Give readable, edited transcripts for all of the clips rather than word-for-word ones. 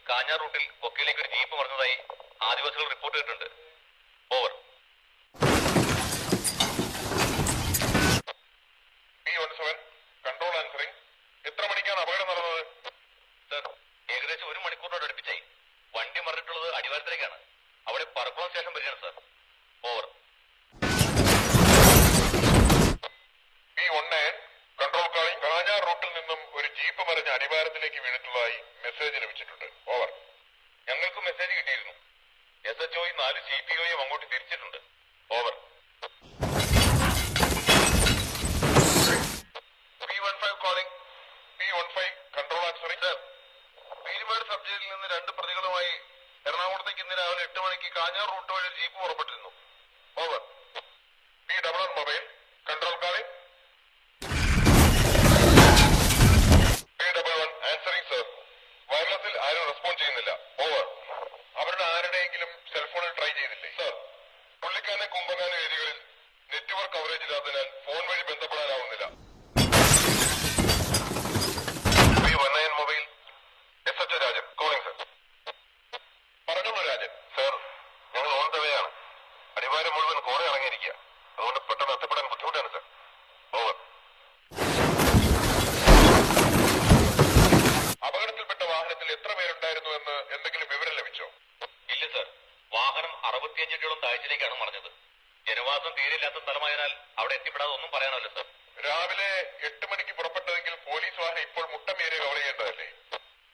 കാഞ്ഞാർ റൂട്ടിൽ കൊക്കയിലേക്ക് ഒരു ജീപ്പ് മറിഞ്ഞതായി ആദിവാസികൾ റിപ്പോർട്ട് ചെയ്തിട്ടുണ്ട്. ഓവർ. Control answering. എത്ര മണിക്കാണ് അപകടം നടന്നത്? സർ, ഏകദേശം 1 മണിക്കൂറിനോട് അടുപ്പിച്ചായി. വണ്ടി മറിഞ്ഞിട്ടുള്ളത് അടിവാരത്തിലേക്കാണ്. അവിടെ പറപ്പുറം സ്റ്റേഷൻ വരികയാണ് sir. Over. Control calling. Kanjar റൂട്ടിൽ നിന്നും ഒരു ജീപ്പ് മറിഞ്ഞ് അടിവാരത്തിലേക്ക് വീണിട്ടുള്ളതായി മെസ്സേജ് ലഭിച്ചിട്ടുണ്ട്. ഓവർ. ഞങ്ങൾക്ക് മെസ്സേജ് കിട്ടിയിരുന്നു. SHO 4 CPOയും അങ്ങോട്ട് തിരിച്ചിട്ടുണ്ട്. Over. P15 calling. P15 control answering. Sir, Peermade sub ജയിലിൽ നിന്ന് 2 പ്രതികളുമായി എറണാകുളത്തേക്ക് ഇന്ന് രാവിലെ 8 മണിക്ക് കാഞ്ഞാർ റൂട്ട് വഴി ജീപ്പ് പുറപ്പെട്ടിരുന്നു. Over. P11 mobile. Control calling. P11 answering sir. വയർലെസ്സിൽ ആരും റെസ്പോണ്ട് ചെയ്യുന്നില്ല. ഓവർ. അവരുടെ ആരുടെയെങ്കിലും സെൽഫോണിൽ ട്രൈ ചെയ്തില്ലേ? സർ, പുള്ളിക്കാനെ കുമ്പകാന ഏരിയകളിൽ നെറ്റ്വർക്ക് കവറേജ് ഇല്ലാത്തതിനാൽ ഫോൺ വഴി ബന്ധപ്പെടാനാവുന്നില്ല. P19 mobile. SHO Rajan calling sir. പറഞ്ഞോളൂ രാജൻ. സർ, ഞങ്ങൾ ഓൺ ദ വേ ആണ്. അടിവാരം മുഴുവൻ കോറ ഇറങ്ങിയിരിക്കുക. അതുകൊണ്ട് പെട്ടെന്ന് എത്തപ്പെടാൻ ബുദ്ധിമുട്ടാണ് സർ. ഓവർ. അപകടത്തിൽപ്പെട്ട വാഹനത്തിൽ എത്ര പേരുണ്ടായിരുന്നു എന്ന് എന്തെങ്കിലും വിവരം ലഭിച്ചോ? ഇല്ല സർ, വാഹനം 65 അടിയോളം താഴ്ചയിലേക്കാണ് മറിഞ്ഞത്. ജനവാസം തീരെയില്ലാത്ത സ്ഥലമായതിനാൽ അവിടെ എത്തിപ്പെടാതെ ഒന്നും പറയാനല്ല സർ. രാവിലെ 8 മണിക്ക് പുറപ്പെട്ടതെങ്കിൽ പോലീസ് വാഹനം ഇപ്പോൾ മുട്ടമേരെ കവർ ചെയ്യേണ്ടതല്ലേ?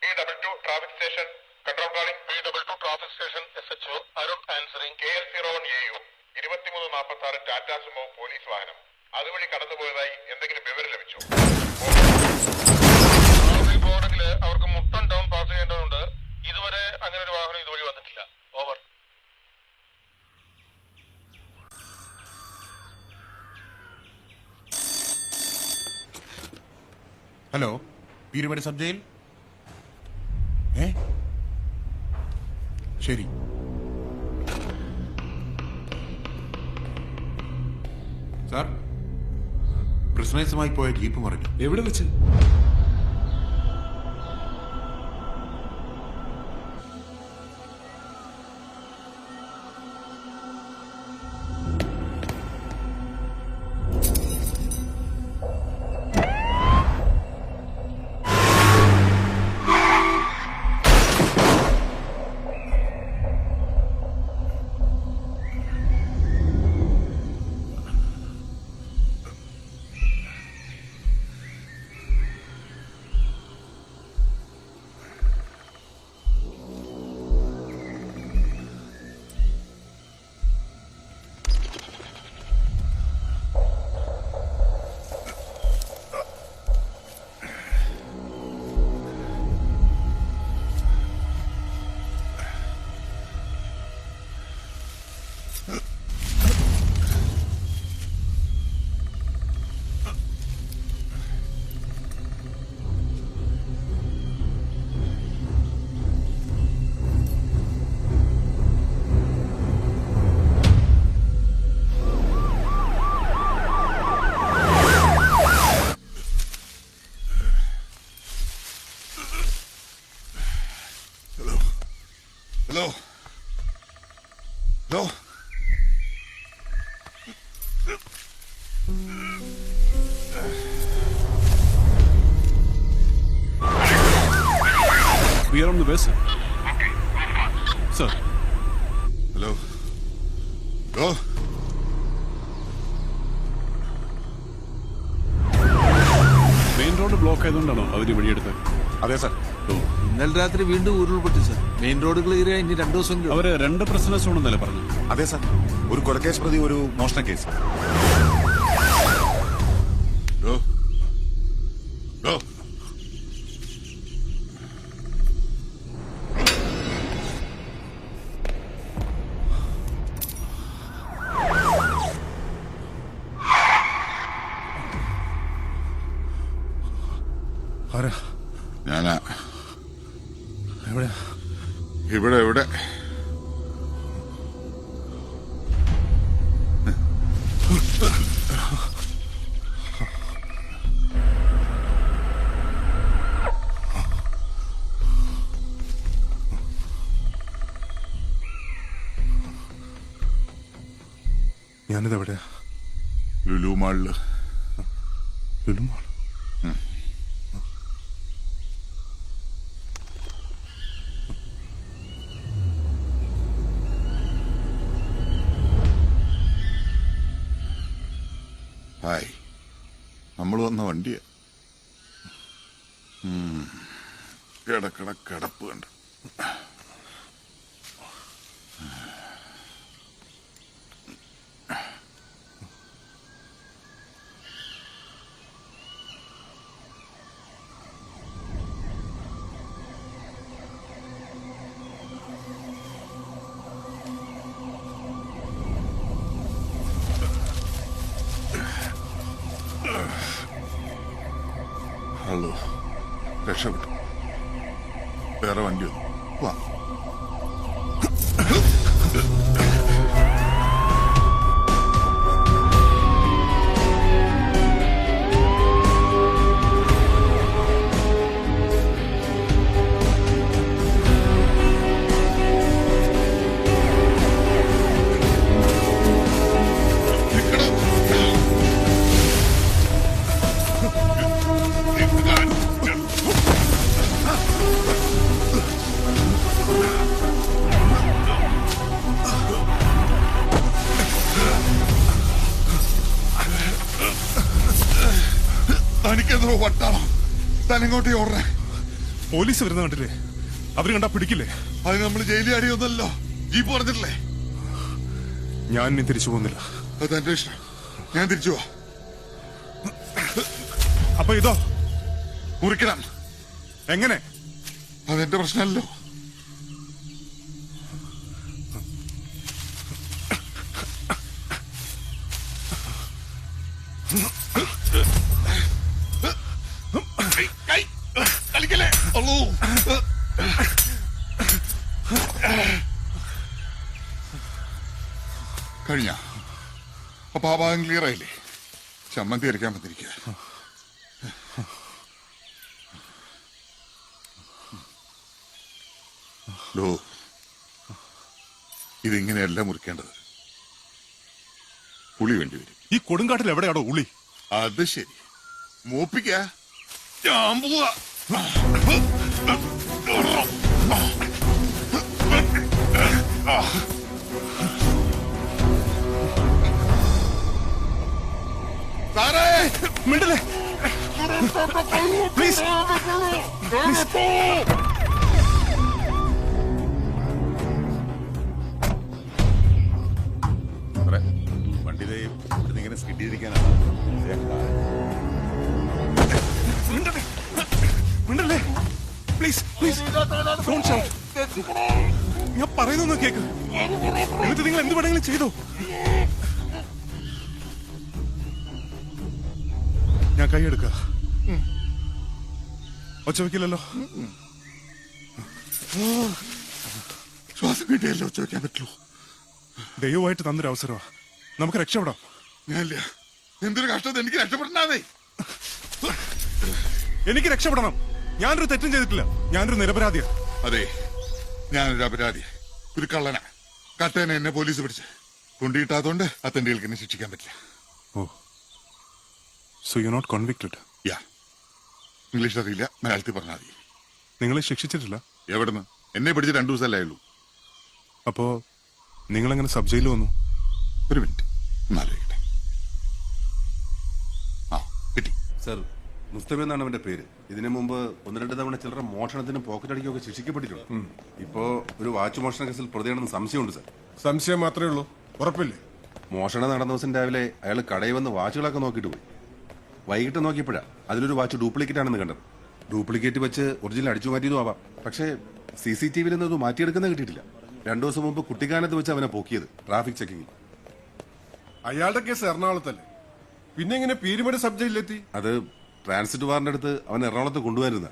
P22 traffic station. Control calling. P22 traffic station. SHO Arun answering. KL01 AU 2346 Tata Sumo police വാഹനം അതുവഴി കടന്നുപോയതായി എന്തെങ്കിലും വിവരം ലഭിച്ചോ? ബോർഡില് അവർക്ക് മുട്ടം ടൗൺ പാസ് ചെയ്യേണ്ടതുണ്ട്. ഇതുവരെ അങ്ങനെ ഒരു വാഹനം ഇതുവഴി വന്നിട്ടില്ല. Over. Hello, Peermade sub jail. ശരി. സാർ, പ്രിസണേഴ്സുമായി പോയ ജീപ്പ് മറിഞ്ഞു. എവിടെ വെച്ച്? Hello. Hello. We are on the way, sir. Sir. Hello. Hello. Main road block ആയതുകൊണ്ടാണോ അവർ വഴിയെടുത്തത്? അതെ സാർ. ഇന്നലെ രാത്രി വീണ്ടും ഉരുൾപൊട്ടി സാർ. മെയിൻ റോഡ് ക്ലിയർ ആയി ഇനി 2 ദിവസം. അവര് 2 പ്രശ്നസ് ഉണ്ടെന്നല്ലേ പറഞ്ഞു? അതെ സാർ, ഒരു കൊലക്കേസ് പ്രതി, ഒരു മോഷണ കേസ്. ഞാനാ. എവിടെ? ഇവിടെ ഞാനിതെവിടെയാ? ലുലു മാളില്. ലുലു മാൾ. ഹായ്, നമ്മൾ വന്ന വണ്ടിയാ. കിടക്കട കിടപ്പ് കണ്ട്. ഹലോ, രക്ഷപ്പെട്ടു. വേറെ വണ്ടി വന്നു. വാ. തനിക്കെന്തോ വട്ടാണോ? തനിങ്ങോട്ടേ ഓടണേ. പോലീസ് വരുന്ന കണ്ടില്ലേ? അവര് കണ്ടാ പിടിക്കില്ലേ? അത് നമ്മൾ ജയിലിൽ അടിയൊന്നല്ലോ. ജീപ്പ് പറഞ്ഞിട്ടില്ലേ? ഞാൻ ഇനി തിരിച്ചു പോകുന്നില്ല. അത് എന്റെ ഇഷ്ടം. ഞാൻ തിരിച്ചു പോവാ. അപ്പൊ ഇതോ മുറിക്കണം. എങ്ങനെ? അതെന്റെ പ്രശ്നമല്ലോ. കളിക്കല്ലേ? കഴിഞ്ഞ അപ്പൊ ആ ഭാഗം ക്ലിയർ ആയില്ലേ? ചമ്മന്തി അരയ്ക്കാൻ വന്നിരിക്കുക. ഇതിങ്ങനെയല്ല മുറിക്കേണ്ടത്. ഉളി വേണ്ടി വരും. ഈ കൊടുങ്കാട്ടിൽ എവിടെയാണോ ഉളി? അത് ശരി, മൂപ്പിക്ക. ഞാൻ പോവാ. സാറേ, മിണ്ടല്ലേ പ്ലീസ്. വണ്ടി ഇങ്ങനെ സ്കിഡ് ചെയ്തിരിക്കാനാണ്. മിണ്ടല്ലേ പ്ലീസ് പ്ലീസ്. ഞാൻ പറയുന്നൊന്ന് കേക്ക്. എന്നിട്ട് നിങ്ങൾ എന്ത് വേണമെങ്കിലും ചെയ്തോ. ഞാൻ കൈയെടുക്ക. ഒച്ച വയ്ക്കില്ലല്ലോ. ശ്വാസം കിട്ടിയല്ലോ. ഒച്ച വയ്ക്കാൻ പറ്റുള്ളൂ. ദൈവമായിട്ട് തന്നൊരു അവസരമാ. നമുക്ക് രക്ഷപ്പെടാം. ഞാനില്ല. എന്തൊരു കഷ്ടം. എനിക്ക് രക്ഷപ്പെടണേ. എനിക്ക് രക്ഷപ്പെടണം. ഞാനൊരു തെറ്റും ചെയ്തിട്ടില്ല. ഞാനൊരു നിരപരാധിയാ. അതെ, ഞാനൊരു അപരാധി, ഒരു കള്ളനാ. കട്ടേനെ എന്നെ പോലീസ് പിടിച്ച് കൊണ്ടിട്ടാത്തോണ്ട് അത്തന്റെകൾക്ക് എന്നെ ശിക്ഷിക്കാൻ പറ്റില്ല. Oh, so you not convicted? Yeah. English അറിയില്ല, മലയാളത്തിൽ പറഞ്ഞാൽ മതി. നിങ്ങളെ ശിക്ഷിച്ചിട്ടില്ല? എവിടുന്ന്? എന്നെ പിടിച്ച് 2 ദിവസമല്ലേ ഉള്ളൂ. അപ്പോ നിങ്ങളെങ്ങനെ സബ് ജയിലിൽ വന്നു? ഒരു മിനിറ്റ്, എന്നാലോചിക്കട്ടെ. ആ, കിട്ടി. സർ, മുസ്തഫ എന്നാണ് അവന്റെ പേര്. ഇതിനു മുമ്പ് 1-2 തവണ ചിലർ മോഷണത്തിനും പോക്കറ്റ് അടിക്കുകയൊക്കെ ശിക്ഷിക്കപ്പെട്ടിട്ടുണ്ട്. ഇപ്പോ ഒരു വാച്ച് മോഷണ കേസിൽ പ്രതിയാണെന്ന് സംശയമുണ്ട് സർ. സംശയം മാത്രമേ ഉള്ളൂ, ഉറപ്പില്ലേ? മോഷണം നടന്ന ദിവസം രാവിലെ അയാൾ കടയിൽ വന്ന് വാച്ചുകളൊക്കെ നോക്കിയിട്ട് പോയി. വൈകിട്ട് നോക്കിയപ്പോഴാ അതിലൊരു വാച്ച് ഡ്യൂപ്ലിക്കേറ്റ് ആണെന്ന് കണ്ടത്. ഡ്യൂപ്ലിക്കേറ്റ് വെച്ച് ഒറിജിനൽ അടിച്ചു മാറ്റിയതും ആവാം. പക്ഷേ CCTV-യിൽ നിന്ന് അത് മാറ്റിയെടുക്കുന്ന കിട്ടിയിട്ടില്ല. 2 ദിവസം മുമ്പ് കുട്ടിക്കാനത്ത് വെച്ച് അവനെ പൊക്കിയത് ട്രാഫിക് ചെക്കിംഗ്. അയാളുടെ കേസ് എറണാകുളത്തല്ലേ, പിന്നെ എങ്ങനെ പീരുമേട് സബ് ജയിലിലെത്തി? അത് ട്രാൻസിറ്റ് വാറിന്റെ അടുത്ത് അവൻ എറണാകുളത്ത് കൊണ്ടുവരുന്ന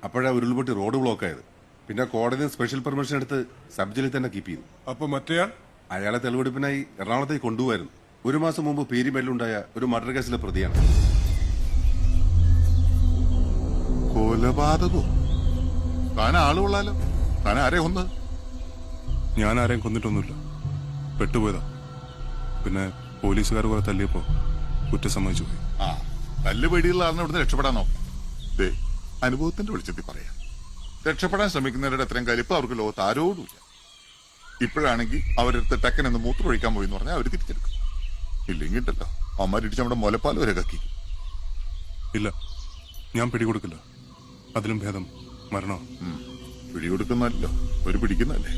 അപ്പോഴാ ഉരുൾപൊട്ടി റോഡ് ബ്ലോക്ക് ആയത്. പിന്നെ കോടതി സ്പെഷ്യൽ പെർമിഷൻ എടുത്ത് സബ് ജയിലിൽ തന്നെ കീപ്പ് ചെയ്തു. അപ്പൊ മറ്റേയാൾ? അയാളെ തെളിവെടുപ്പിനായി എറണാകുളത്തേക്ക് കൊണ്ടുപോയിരുന്നു. 1 മാസം മുമ്പ് പീരിമേഡിലുണ്ടായ ഒരു മർഡർ കേസിലെ പ്രതിയാണ്. കൊലപാതകോ? താൻ ആള് കൊള്ളാലോ. താൻ ആരെ ഒന്ന്? ഞാൻ ആരെയും കൊന്നിട്ടൊന്നുമില്ല, പെട്ടുപോയതാ. പിന്നെ പോലീസുകാർ കുറെ തല്ലിയപ്പോ കുറ്റം സമ്മതിച്ചു പോയി. ആ തല്ല് പേടിയുള്ള ആളിനെ ഇവിടുന്ന് രക്ഷപ്പെടാനോ? ദേ അനുഭവത്തിന്റെ വെളിച്ചത്തിൽ പറയാം, രക്ഷപ്പെടാൻ ശ്രമിക്കുന്നവരുടെ അത്രയും കലിപ്പ് അവർക്ക് ലോകത്ത് ആരോടുമില്ല. ഇപ്പോഴാണെങ്കിൽ അവരെടുത്ത് ടെക്കനെന്ന് മൂത്രമൊഴിക്കാൻ പോയി എന്ന് പറഞ്ഞാൽ അവർ തിരിച്ചെടുക്കും. ഇല്ലെങ്കിൽ ഉണ്ടല്ലോ അവന്മാരിടിച്ച് നമ്മുടെ മുലപ്പാൽ വരെ കക്കിക്കും. ഇല്ല, ഞാൻ പിടികൊടുക്കില്ല. അതിലും ഭേദം മരണോ. പിടികൊടുക്കുന്നല്ലോ ഒരു പിടിക്കുന്നല്ലേ.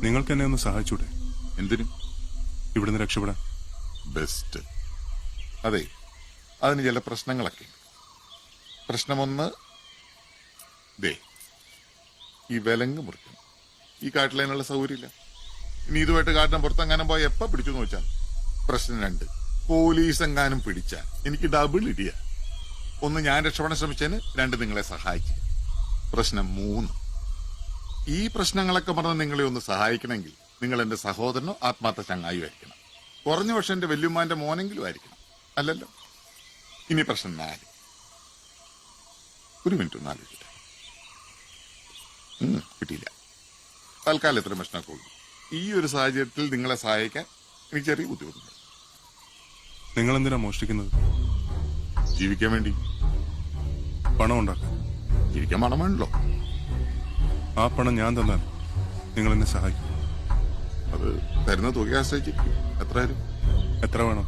നിങ്ങൾക്ക് എന്നെ ഒന്ന് സഹായിച്ചൂടെ? എന്തിനും ഇവിടുന്ന് രക്ഷപ്പെടാൻ. ബെസ്റ്റ്. അതെ, അതിന് ചില പ്രശ്നങ്ങളൊക്കെ. പ്രശ്നമൊന്ന്, ദേ ഈ വിലങ്ങ് മുറിക്കണം. ഈ കാട്ടിലതിനുള്ള സൗകര്യമില്ല. ഇനി ഇതുമായിട്ട് കാട്ടിന് പുറത്തെങ്ങാനും പോയി എപ്പ പിടിച്ചു എന്ന് വെച്ചാൽ പ്രശ്നം 2. പോലീസ് എങ്ങാനും പിടിച്ചാൽ എനിക്ക് ഡബിൾ ഇടിയ. 1 ഞാൻ രക്ഷപ്പെടാൻ ശ്രമിച്ചതിന്, 2 നിങ്ങളെ സഹായിച്ചു. പ്രശ്നം 3. ഈ പ്രശ്നങ്ങളൊക്കെ പറഞ്ഞ് നിങ്ങളെ ഒന്ന് സഹായിക്കണമെങ്കിൽ നിങ്ങൾ എന്റെ സഹോദരനോ ആത്മാർത്ഥ ചങ്ങായി ആയിരിക്കണം. കുറഞ്ഞ പക്ഷെ എന്റെ വല്യമ്മാന്റെ മോനെങ്കിലും ആയിരിക്കണം. അല്ലല്ലോ. ഇനി പ്രശ്നം 4. ഒരു മിനിറ്റ് ഒന്ന് ആലോചിക്കട്ടെ. കിട്ടിയില്ല. തൽക്കാലം ഇത്ര പ്രശ്നമൊക്കെ ഉള്ളൂ. ഈ ഒരു സാഹചര്യത്തിൽ നിങ്ങളെ സഹായിക്കാൻ എനിക്ക് ചെറിയ ബുദ്ധിമുട്ടുണ്ട്. നിങ്ങൾ എന്തിനാ മോഷ്ടിക്കുന്നത്? ജീവിക്കാൻ വേണ്ടി. പണം ഉണ്ടാക്കാൻ. ജീവിക്കാൻ പണം വേണല്ലോ. ആ പണം ഞാൻ തന്നാൽ നിങ്ങൾ എന്നെ സഹായിക്കും. അത് തരുന്ന തുക ആശ്രയിച്ചിരിക്കും. എത്ര തരും? എത്ര വേണം?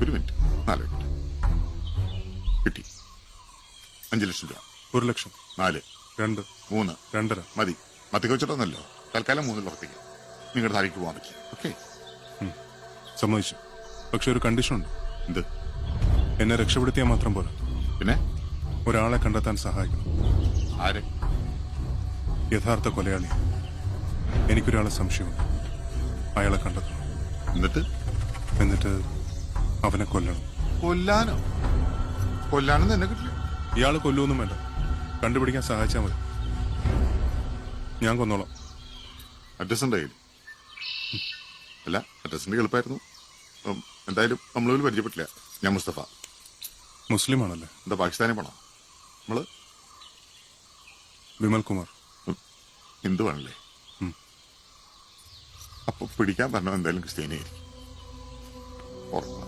ഒരു മിനിറ്റ് ആലോചിക്കട്ടെ. കിട്ടി. 5 ലക്ഷം രൂപ. 1 ലക്ഷം. 4. 2. 3. 2.5. മതി. മത്തി വെച്ചിട്ടൊന്നല്ലോ. തൽക്കാലം 3 ഉറപ്പിക്കാം. നിങ്ങളുടെ താഴേക്ക് പോകാൻ പറ്റില്ല. ഓക്കെ? സമ്മതിച്ചു. പക്ഷെ ഒരു കണ്ടീഷൻ ഉണ്ട്. എന്ത്? എന്നെ രക്ഷപ്പെടുത്തിയാൽ മാത്രം പോലെ പിന്നെ ഒരാളെ കണ്ടെത്താൻ സഹായിക്കണം. ആരെ? യഥാർത്ഥ കൊലയാളി. എനിക്കൊരാളെ സംശയമുണ്ട്. അയാളെ കണ്ടെത്തണം. എന്നിട്ട് അവനെ കൊല്ലണം. കൊല്ലാനോ? കൊല്ലാനും തന്നെ കിട്ടില്ല. ഇയാൾ കൊല്ലുമൊന്നും വേണ്ട, കണ്ടുപിടിക്കാൻ സഹായിച്ചാൽ മതി. ഞാൻ കൊന്നോളാം. അഡ്രസ് ഉണ്ടായില്ല? അല്ല, അഡ്രസ്സിന്റെ എളുപ്പമായിരുന്നു. എന്തായാലും നമ്മളൊരു പരിചയപ്പെട്ടില്ല. ഞാൻ മുസ്തഫ. മുസ്ലിം ആണല്ലേ? എന്താ പാകിസ്ഥാനി പോണോ? നമ്മള് വിമൽ കുമാർ. ഹിന്ദുവാണല്ലേ? അപ്പൊ പിടിക്കാൻ പറഞ്ഞ എന്തായാലും ക്രിസ്ത്യാനിയായിരിക്കും. ഉറപ്പാ.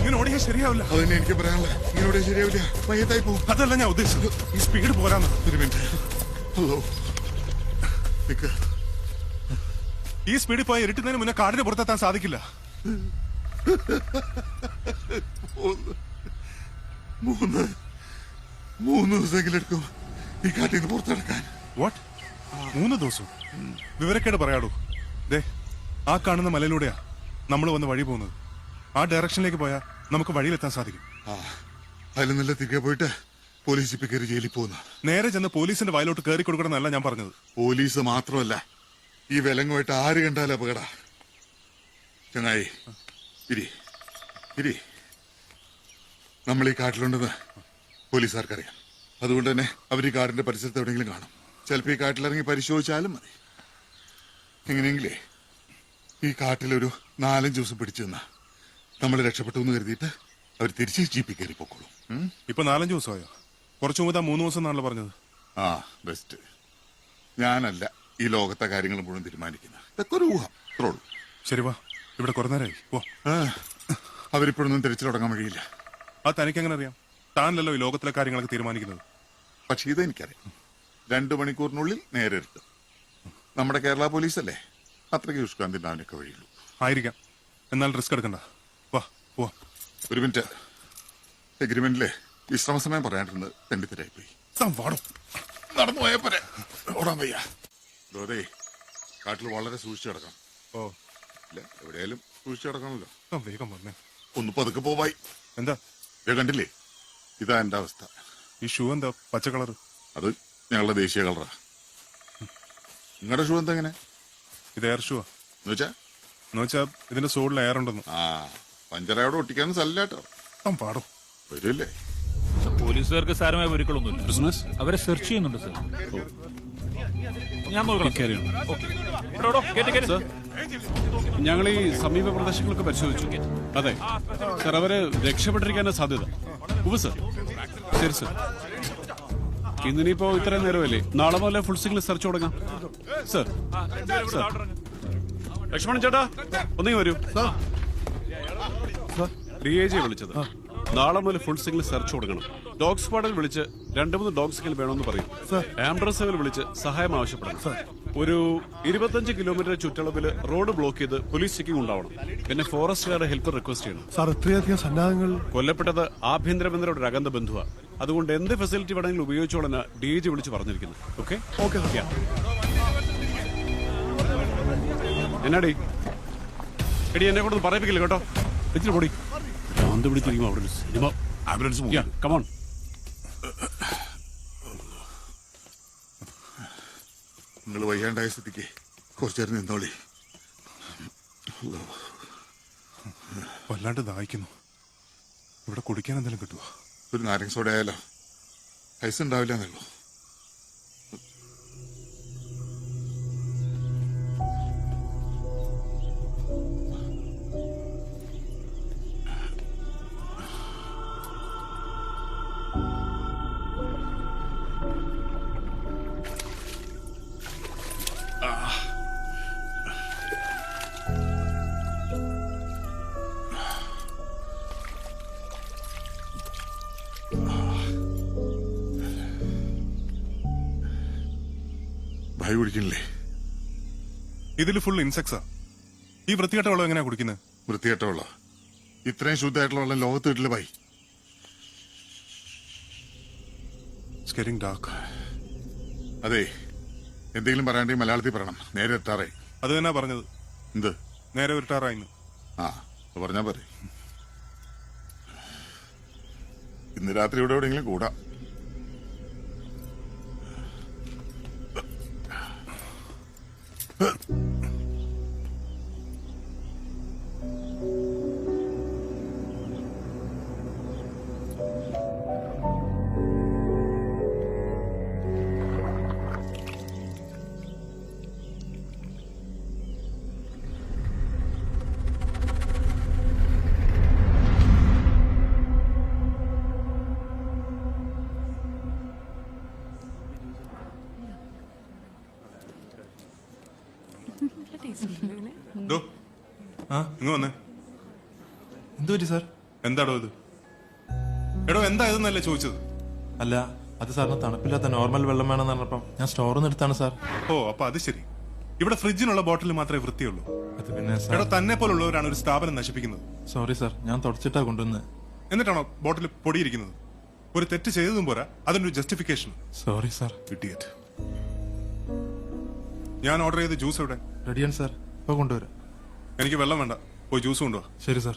ഇങ്ങനെ ഓടിയാൽ ശരിയാവില്ല. അതന്നെ എനിക്ക് പറയാനുള്ള. ഇങ്ങനോടെ ശരിയാവില്ല. മയ്യത്തായി പോകും. അതല്ല ഞാൻ ഉദ്ദേശിച്ചത്. ഈ സ്പീഡ് പോരാന്ന്. ഒരു മിനിറ്റ്. ഹലോ, നിക്ക്. ഈ സ്പീഡിൽ പോയി ഇരുട്ടുന്നതിന് മുന്നേ കാടിന് പുറത്തെത്താൻ സാധിക്കില്ല. 3 ദിവസമെങ്കിലും എടുക്കും ഈ കാട്ടിൽ നിന്ന് പുറത്തെടുക്കാൻ. വാട്ട്? 3 ദിവസം? വിവരക്കേട് പറയാടോ. ദേ, ആ കാണുന്ന മലയിലൂടെയാ നമ്മൾ വന്ന് വഴി പോകുന്നത്. ആ ഡയറക്ഷനിലേക്ക് പോയാൽ നമുക്ക് വഴിയിലെത്താൻ സാധിക്കും. അതിൽ നല്ല തിരികെ പോയിട്ട് പോലീസ് ഇപ്പൊ കയറി ജയിലിൽ പോകുന്ന. നേരെ ചെന്ന് പോലീസിന്റെ വയലോട്ട് കയറി കൊടുക്കണമെന്നല്ല ഞാൻ പറഞ്ഞത്. പോലീസ് മാത്രമല്ല, ഈ വിലങ്ങുമായിട്ട് ആര് കണ്ടാലും അപകട. ചങ്ങായി ഇരി. നമ്മൾ ഈ കാട്ടിലുണ്ടെന്ന് പോലീസുകാർക്കറിയാം. അതുകൊണ്ട് തന്നെ അവർ ഈ കാടിന്റെ പരിസരത്ത് എവിടെയെങ്കിലും കാണും. ചിലപ്പോൾ ഈ കാട്ടിലിറങ്ങി പരിശോധിച്ചാലും മതി. എങ്ങനെയെങ്കിലേ ഈ കാട്ടിലൊരു 4-5 ദിവസം പിടിച്ചു നിന്നാ നമ്മൾ രക്ഷപ്പെട്ടു എന്ന് കരുതിയിട്ട് അവർ തിരിച്ച് ജീപ്പിൽ കയറി പൊക്കോളും. ഇപ്പൊ 4-5 ദിവസമായോ? കുറച്ചു മുമ്പ് 3 ദിവസം എന്നാണല്ലോ പറഞ്ഞത്. ബെസ്റ്റ്. ഞാനല്ല ഈ ലോകത്തെ കാര്യങ്ങൾ മുഴുവൻ തീരുമാനിക്കുന്നത്. ഇതൊക്കെ ഒരു ഊഹം. ഇത്രേ ഉള്ളൂ. ശരി, വാ. ഇവിടെ കുറെ നേരമായി. പോ. അവരിപ്പോഴൊന്നും തിരിച്ചു തുടങ്ങാൻ വഴിയില്ല. അത് തനിക്ക് എങ്ങനെ അറിയാം? താനല്ലോ ഈ ലോകത്തിലെ കാര്യങ്ങളൊക്കെ തീരുമാനിക്കുന്നത്. പക്ഷെ ഇതെനിക്കറിയാം. 2 മണിക്കൂറിനുള്ളിൽ നേരെ എത്തും. നമ്മുടെ കേരള പോലീസല്ലേ, അത്രയ്ക്ക് ദുഷ്കാന്തിന്റെ അവനൊക്കെ വഴിയുള്ളൂ. ആയിരിക്കാം. എന്നാൽ റിസ്ക് എടുക്കണ്ട. വാ, പോവാ. ഒരു മിനിറ്റ്. എഗ്രിമെന്റിലെ വിശ്രമ സമയം പറയാണ്ടിരുന്നത് തെണ്ടിത്തരായിപ്പോയി. വാടോ. നടന്നു പോയപ്പോരെ ഓടാൻ വയ്യ. ദോതേ, കാട്ടിൽ വളരെ സൂക്ഷിച്ചു കിടക്കണം. ഇല്ല, എവിടെയാലും സൂക്ഷിച്ചു കിടക്കണമല്ലോ. വേഗം വന്നേ. ഒന്ന് പതുക്കെ പോവായി. എന്താ? ഇത് കണ്ടില്ലേ, ഇതാ എന്റെ അവസ്ഥ. ഈ ഷൂ എന്താ പച്ച കളർ? അത് ഞങ്ങളുടെ ദേശീയ കളറാ. നിങ്ങളുടെ ഷൂ എന്താ എങ്ങനെ ഇത് എയർ ഷൂവാ. എന്നുവെച്ചാ എന്നുവെച്ചാ ഇതിന്റെ സോഡിൽ എയർ ഉണ്ടെന്ന്. ആ പഞ്ചറയോടെ ഒട്ടിക്കാനും സ്ഥലമില്ലാട്ടോ. പാടും വരില്ലേ? പോലീസുകാർക്ക് സാരമായ പരിക്കളൊന്നുമില്ല. അവരെ സെർച്ച് ചെയ്യുന്നുണ്ട് സർ. ഞാൻ ഞങ്ങൾ ഈ സമീപ പ്രദേശങ്ങളൊക്കെ പരിശോധിച്ചു. അതെ സർ, അവര് രക്ഷപ്പെട്ടിരിക്കാനാ സാധ്യത. സർ ശരി സർ. ഇന്നിനിപ്പോ ഇത്രയും നേരമല്ലേ, നാളെ മുതലേ ഫുൾ സിഗ്നൽ സെർച്ച് തുടങ്ങാം. സർ ലക്ഷ്മണൻ ചേട്ടാ ഒന്നേ വരൂ. DIG വിളിച്ചത്. നാളെ മുതൽ ഫുൾ സിഗ്നൽ സെർച്ച് കൊടുക്കണം. ഡോഗ് സ്ക്വാഡിൽ വിളിച്ച് 2-3 ഡോഗ് സിഗ്നൽ വേണമെന്ന് പറയും. ആംബുലൻസുകൾ വിളിച്ച് സഹായം ആവശ്യപ്പെടണം. ഒരു 25 കിലോമീറ്റർ ചുറ്റളവിൽ റോഡ് ബ്ലോക്ക് ചെയ്ത് പോലീസ് ചെക്കിംഗ് ഉണ്ടാവണം. പിന്നെ ഫോറസ്റ്റുകാരുടെ ഹെൽപ്പ് റിക്വസ്റ്റ് ചെയ്യണം. സാർ ഇത്രയധികം സന്നാഹങ്ങൾ. കൊല്ലപ്പെട്ടത് ആഭ്യന്തരമന്ത്രിയുടെ ഒരു അകന്ന ബന്ധുവാ. അതുകൊണ്ട് എന്ത് ഫെസിലിറ്റി വേണമെങ്കിലും ഉപയോഗിച്ചോളാൻ DIG വിളിച്ച് പറഞ്ഞിരിക്കുന്നത്. ഓക്കെ എന്നാടി എടി, എന്നെ കൊണ്ടൊന്ന് പറയിപ്പിക്കില്ല കേട്ടോ. ഇത്തിരി പൊടി ഭ്രാന്ത് പിടിച്ചിരിക്കും അവിടെ ഒരു സിനിമ. Ambulance come on. നിങ്ങൾ വയ്യാണ്ടായ സ്ഥിതിക്ക് കുറച്ചേരം നിന്നോളി. വല്ലാണ്ട് ദാഹിക്കുന്നു. ഇവിടെ കുടിക്കാൻ എന്തെങ്കിലും കിട്ടുമോ? ഒരു നാരങ്ങ സോഡ ആയാലോ? ഐസ് ഉണ്ടാവില്ല എന്നല്ലോ. ഭയ കുടിക്കണില്ലേ? ഇതിൽ ഫുൾ ഇൻസെക്ട്സാ. ഈ വൃത്തികെട്ട വെള്ളം എങ്ങനെയാ കുടിക്കുന്നത്? വൃത്തികെട്ട വെള്ളം? ഇത്രയും ശുദ്ധമായിട്ടുള്ള വെള്ളം ലോകത്ത് കിട്ടില്ല ഭായി. ഡാർക്ക്. അതെ, എന്തെങ്കിലും പറയാണ്ടെങ്കിൽ മലയാളത്തിൽ പറയണം. നേരെ എത്താറായി. അത് തന്നെ പറഞ്ഞത്. എന്ത് നേരെ വിട്ടാറായിന്ന്? ആ പറഞ്ഞാ പറ. ഇന്ന് രാത്രി ഇവിടെ എവിടെയെങ്കിലും കൂടാം. ഇങ്ങ് വന്നേ. എന്തുപറ്റി സാർ? എന്താടോ ഇത്? എടോ എന്താ ഇതെന്നല്ലേ ചോദിച്ചത്? അല്ല, അത് സാറിന് തണുപ്പില്ലാത്ത നോർമൽ വെള്ളം വേണമെന്ന് പറഞ്ഞപ്പം ഞാൻ സ്റ്റോറിൽ നിന്ന് എടുത്താണ് സാർ. ഓ, അപ്പൊ അത് ശരി. ഇവിടെ ഫ്രിഡ്ജിനുള്ള ബോട്ടിൽ മാത്രമേ വൃത്തിയുള്ളൂ. അത് പിന്നെ എടോ, തന്നെ പോലുള്ളവരാണ് ഒരു സ്ഥാപനം നശിപ്പിക്കുന്നത്. സോറി സാർ, ഞാൻ തുടച്ചിട്ടാ കൊണ്ടുവന്നത്. എന്നിട്ടാണോ ബോട്ടിൽ പൊടിയിരിക്കുന്നത്? ഒരു തെറ്റ് ചെയ്തതും പോരാ, അതിനൊരു ജസ്റ്റിഫിക്കേഷൻ. Sorry sir. ഇഡിയറ്റ്. ഞാൻ ഓർഡർ ചെയ്ത ജ്യൂസ് എവിടെ? റെഡിയാണ് സാർ, ഇപ്പൊ കൊണ്ടുവരാം. എനിക്ക് വെള്ളം വേണ്ട, പോയി ജ്യൂസ് കൊണ്ടുവാ. ശരി സാർ.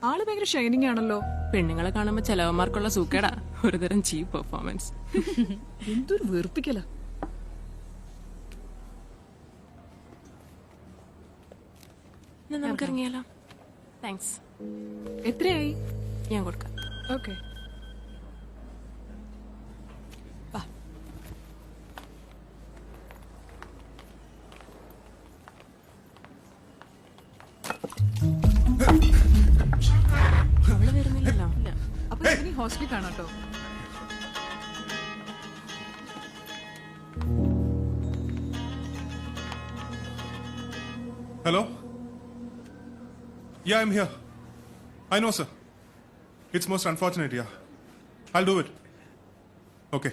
ആള് ഭയങ്കര ഷൈനിങ് ആണല്ലോ. പെണ്ണുങ്ങളെ കാണുമ്പോ ചെലവന്മാർക്കുള്ള സൂക്കേടാ. ഒരുതരം ചീപ്പ് പെർഫോമൻസ്. എന്തൊരു വെറുപ്പിക്കല. നമുക്ക് ഇറങ്ങിയാലോ? താങ്ക്സ്. എത്രയായി? ഞാൻ കൊടുക്കാം. ഓക്കെ. അവള് വരുന്നില്ലല്ലോ. അപ്പൊ ഇനി ഹോസ്റ്റലിൽ കാണാട്ടോ. Hello? Yeah, I'm here. I know, sir. It's most unfortunate, yeah. I'll do it. Okay.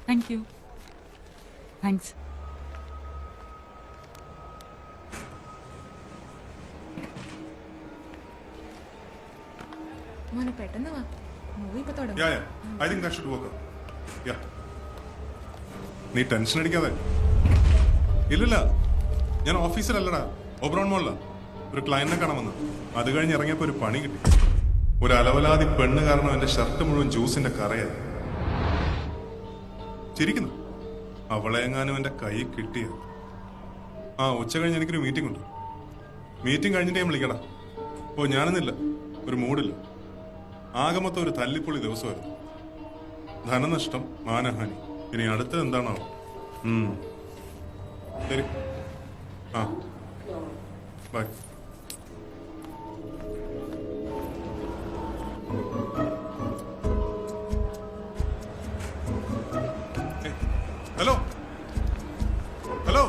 Thank you. Thanks. മോനെ പെട്ടെന്ന് വാ. മൂവി ഇപ്പൊ തുടങ്ങും. Yeah. I think that should work out. Yeah. നീ ടെൻഷൻ അടിക്കാതെ. ഇല്ലില്ല, ഞാൻ ഓഫീസിലല്ലടാ, ഓബ്രോൺ മോളിലാ. ഒരു ക്ലയന്റിനെ കാണാൻ വന്നു. അത് കഴിഞ്ഞ് ഇറങ്ങിയപ്പോ ഒരു പണി കിട്ടി. ഒരു അലവലാതി പെണ്ണ് കാരണം എന്റെ ഷർട്ട് മുഴുവൻ ജ്യൂസിന്റെ കറയായി. ചിരിക്കുന്നു. അവളെ എങ്ങാനും എന്റെ കൈ കിട്ടിയ. ഉച്ച കഴിഞ്ഞ് എനിക്കൊരു മീറ്റിംഗ് ഉണ്ട്. മീറ്റിംഗ് കഴിഞ്ഞിട്ട് ഞാൻ വിളിക്കടാ. ഞാനൊന്നില്ല, ഒരു മൂഡില്ല. ആകെ മൊത്തം ഒരു തല്ലിപ്പൊളി ദിവസമായിരുന്നു. ധനനഷ്ടം, മാനഹാനി. ഇനി അടുത്തത് എന്താണോ? ശരി, ബൈ. ഹലോ ഹലോ,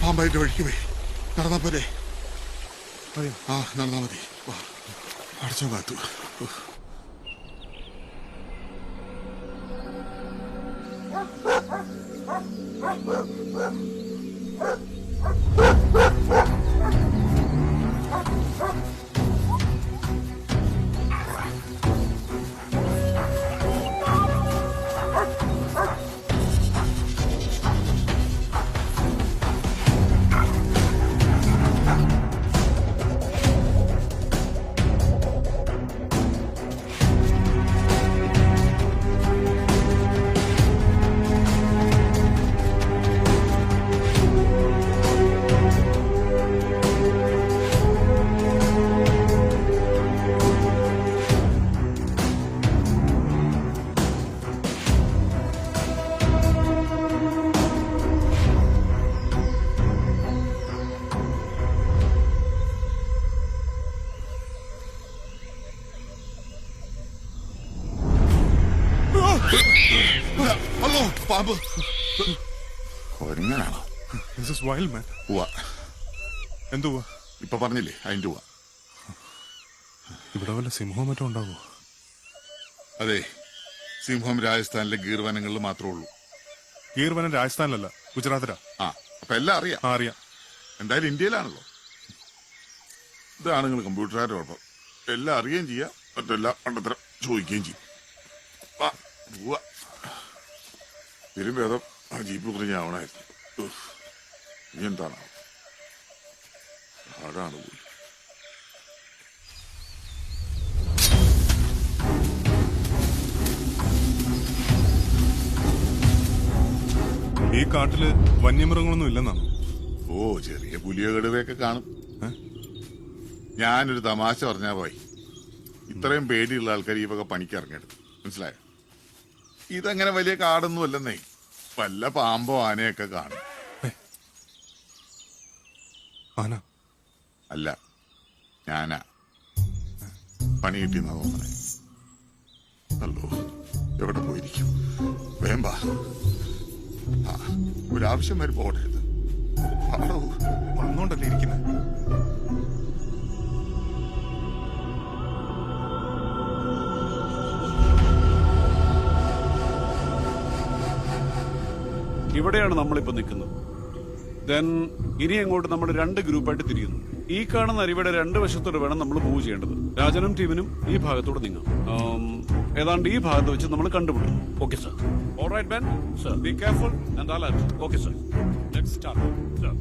പാമ്പായിട്ട് വഴിക്ക് പോയി. നടന്നാ പോരെ? നടന്നാ മതി. അടച്ചോ കാത്തു. പാമ്പ് ഒരുങ്ങനാണോ? എന്തുവാ ഇപ്പൊ പറഞ്ഞില്ലേ അതിന്റെ ഉവ്വ. ഇവിടെ വല്ല സിംഹവും മറ്റോ ഉണ്ടാവോ? അതെ, സിംഹം രാജസ്ഥാനിലെ ഗീർ വനങ്ങളിൽ മാത്രമേ ഉള്ളൂ. ഗീർ വനം രാജസ്ഥാനിലല്ല, ഗുജറാത്തിലാ. അപ്പൊ എല്ലാം അറിയാം. അറിയാം. എന്തായാലും ഇന്ത്യയിലാണല്ലോ. ഇതാണ് നിങ്ങൾ കമ്പ്യൂട്ടറുകാരുടെ കുഴപ്പം. എല്ലാം അറിയുകയും ചെയ്യാം, മറ്റെല്ലാം പണ്ടത്ര ചോദിക്കുകയും ചെയ്യും. വാ പോവാ. ഇതിലും ഭേദം ആ ജീപ്പ് കുറിഞ്ഞ് ആവണായിരുന്നു. ഇനി എന്താണ് ആടാണ് പോയി. ഈ കാട്ടില് വന്യമൃഗങ്ങളൊന്നും ഇല്ലെന്നാണ്. ഓ, ചെറിയ പുലിയ കടുവയൊക്കെ കാണും. ഞാനൊരു തമാശ പറഞ്ഞാ പോയി. ഇത്രയും പേടിയുള്ള ആൾക്കാർ ഈ വക പണിക്ക് ഇറങ്ങിയെടുത്തു. മനസ്സിലായോ? ഇതങ്ങനെ വലിയ കാടൊന്നും അല്ലെന്നേ. വല്ല പാമ്പോ ആനയൊക്കെ കാണും. ആന അല്ല, ഞാനാ. പണി കിട്ടിയെന്നാ തോന്നണേ. അല്ലോ, എവിടെ പോയിരിക്കും? വേമ്പാ. ആ, ഒരാവശ്യം വരെ പോകരുത്. ആടോ, വന്നോണ്ടല്ലേ ഇരിക്കുന്നത്. ഇവിടെയാണ് നമ്മളിപ്പോ നിൽക്കുന്നത്. ദെൻ ഇനി അങ്ങോട്ട് നമ്മൾ 2 ഗ്രൂപ്പായിട്ട് തിരിയുന്നു. ഈ കാണുന്ന അരുവിയുടെ 2 വശത്തോട് വേണം നമ്മൾ മൂവ് ചെയ്യേണ്ടത്. രാജനും ടീമിനും ഈ ഭാഗത്തോട് നീങ്ങാം. ഏതാണ്ട് ഈ ഭാഗത്ത് വെച്ച് നമ്മൾ കണ്ടുപിടിക്കും. Okay sir. Alright Ben, sir be careful and alert. Okay sir. Let's start. Sir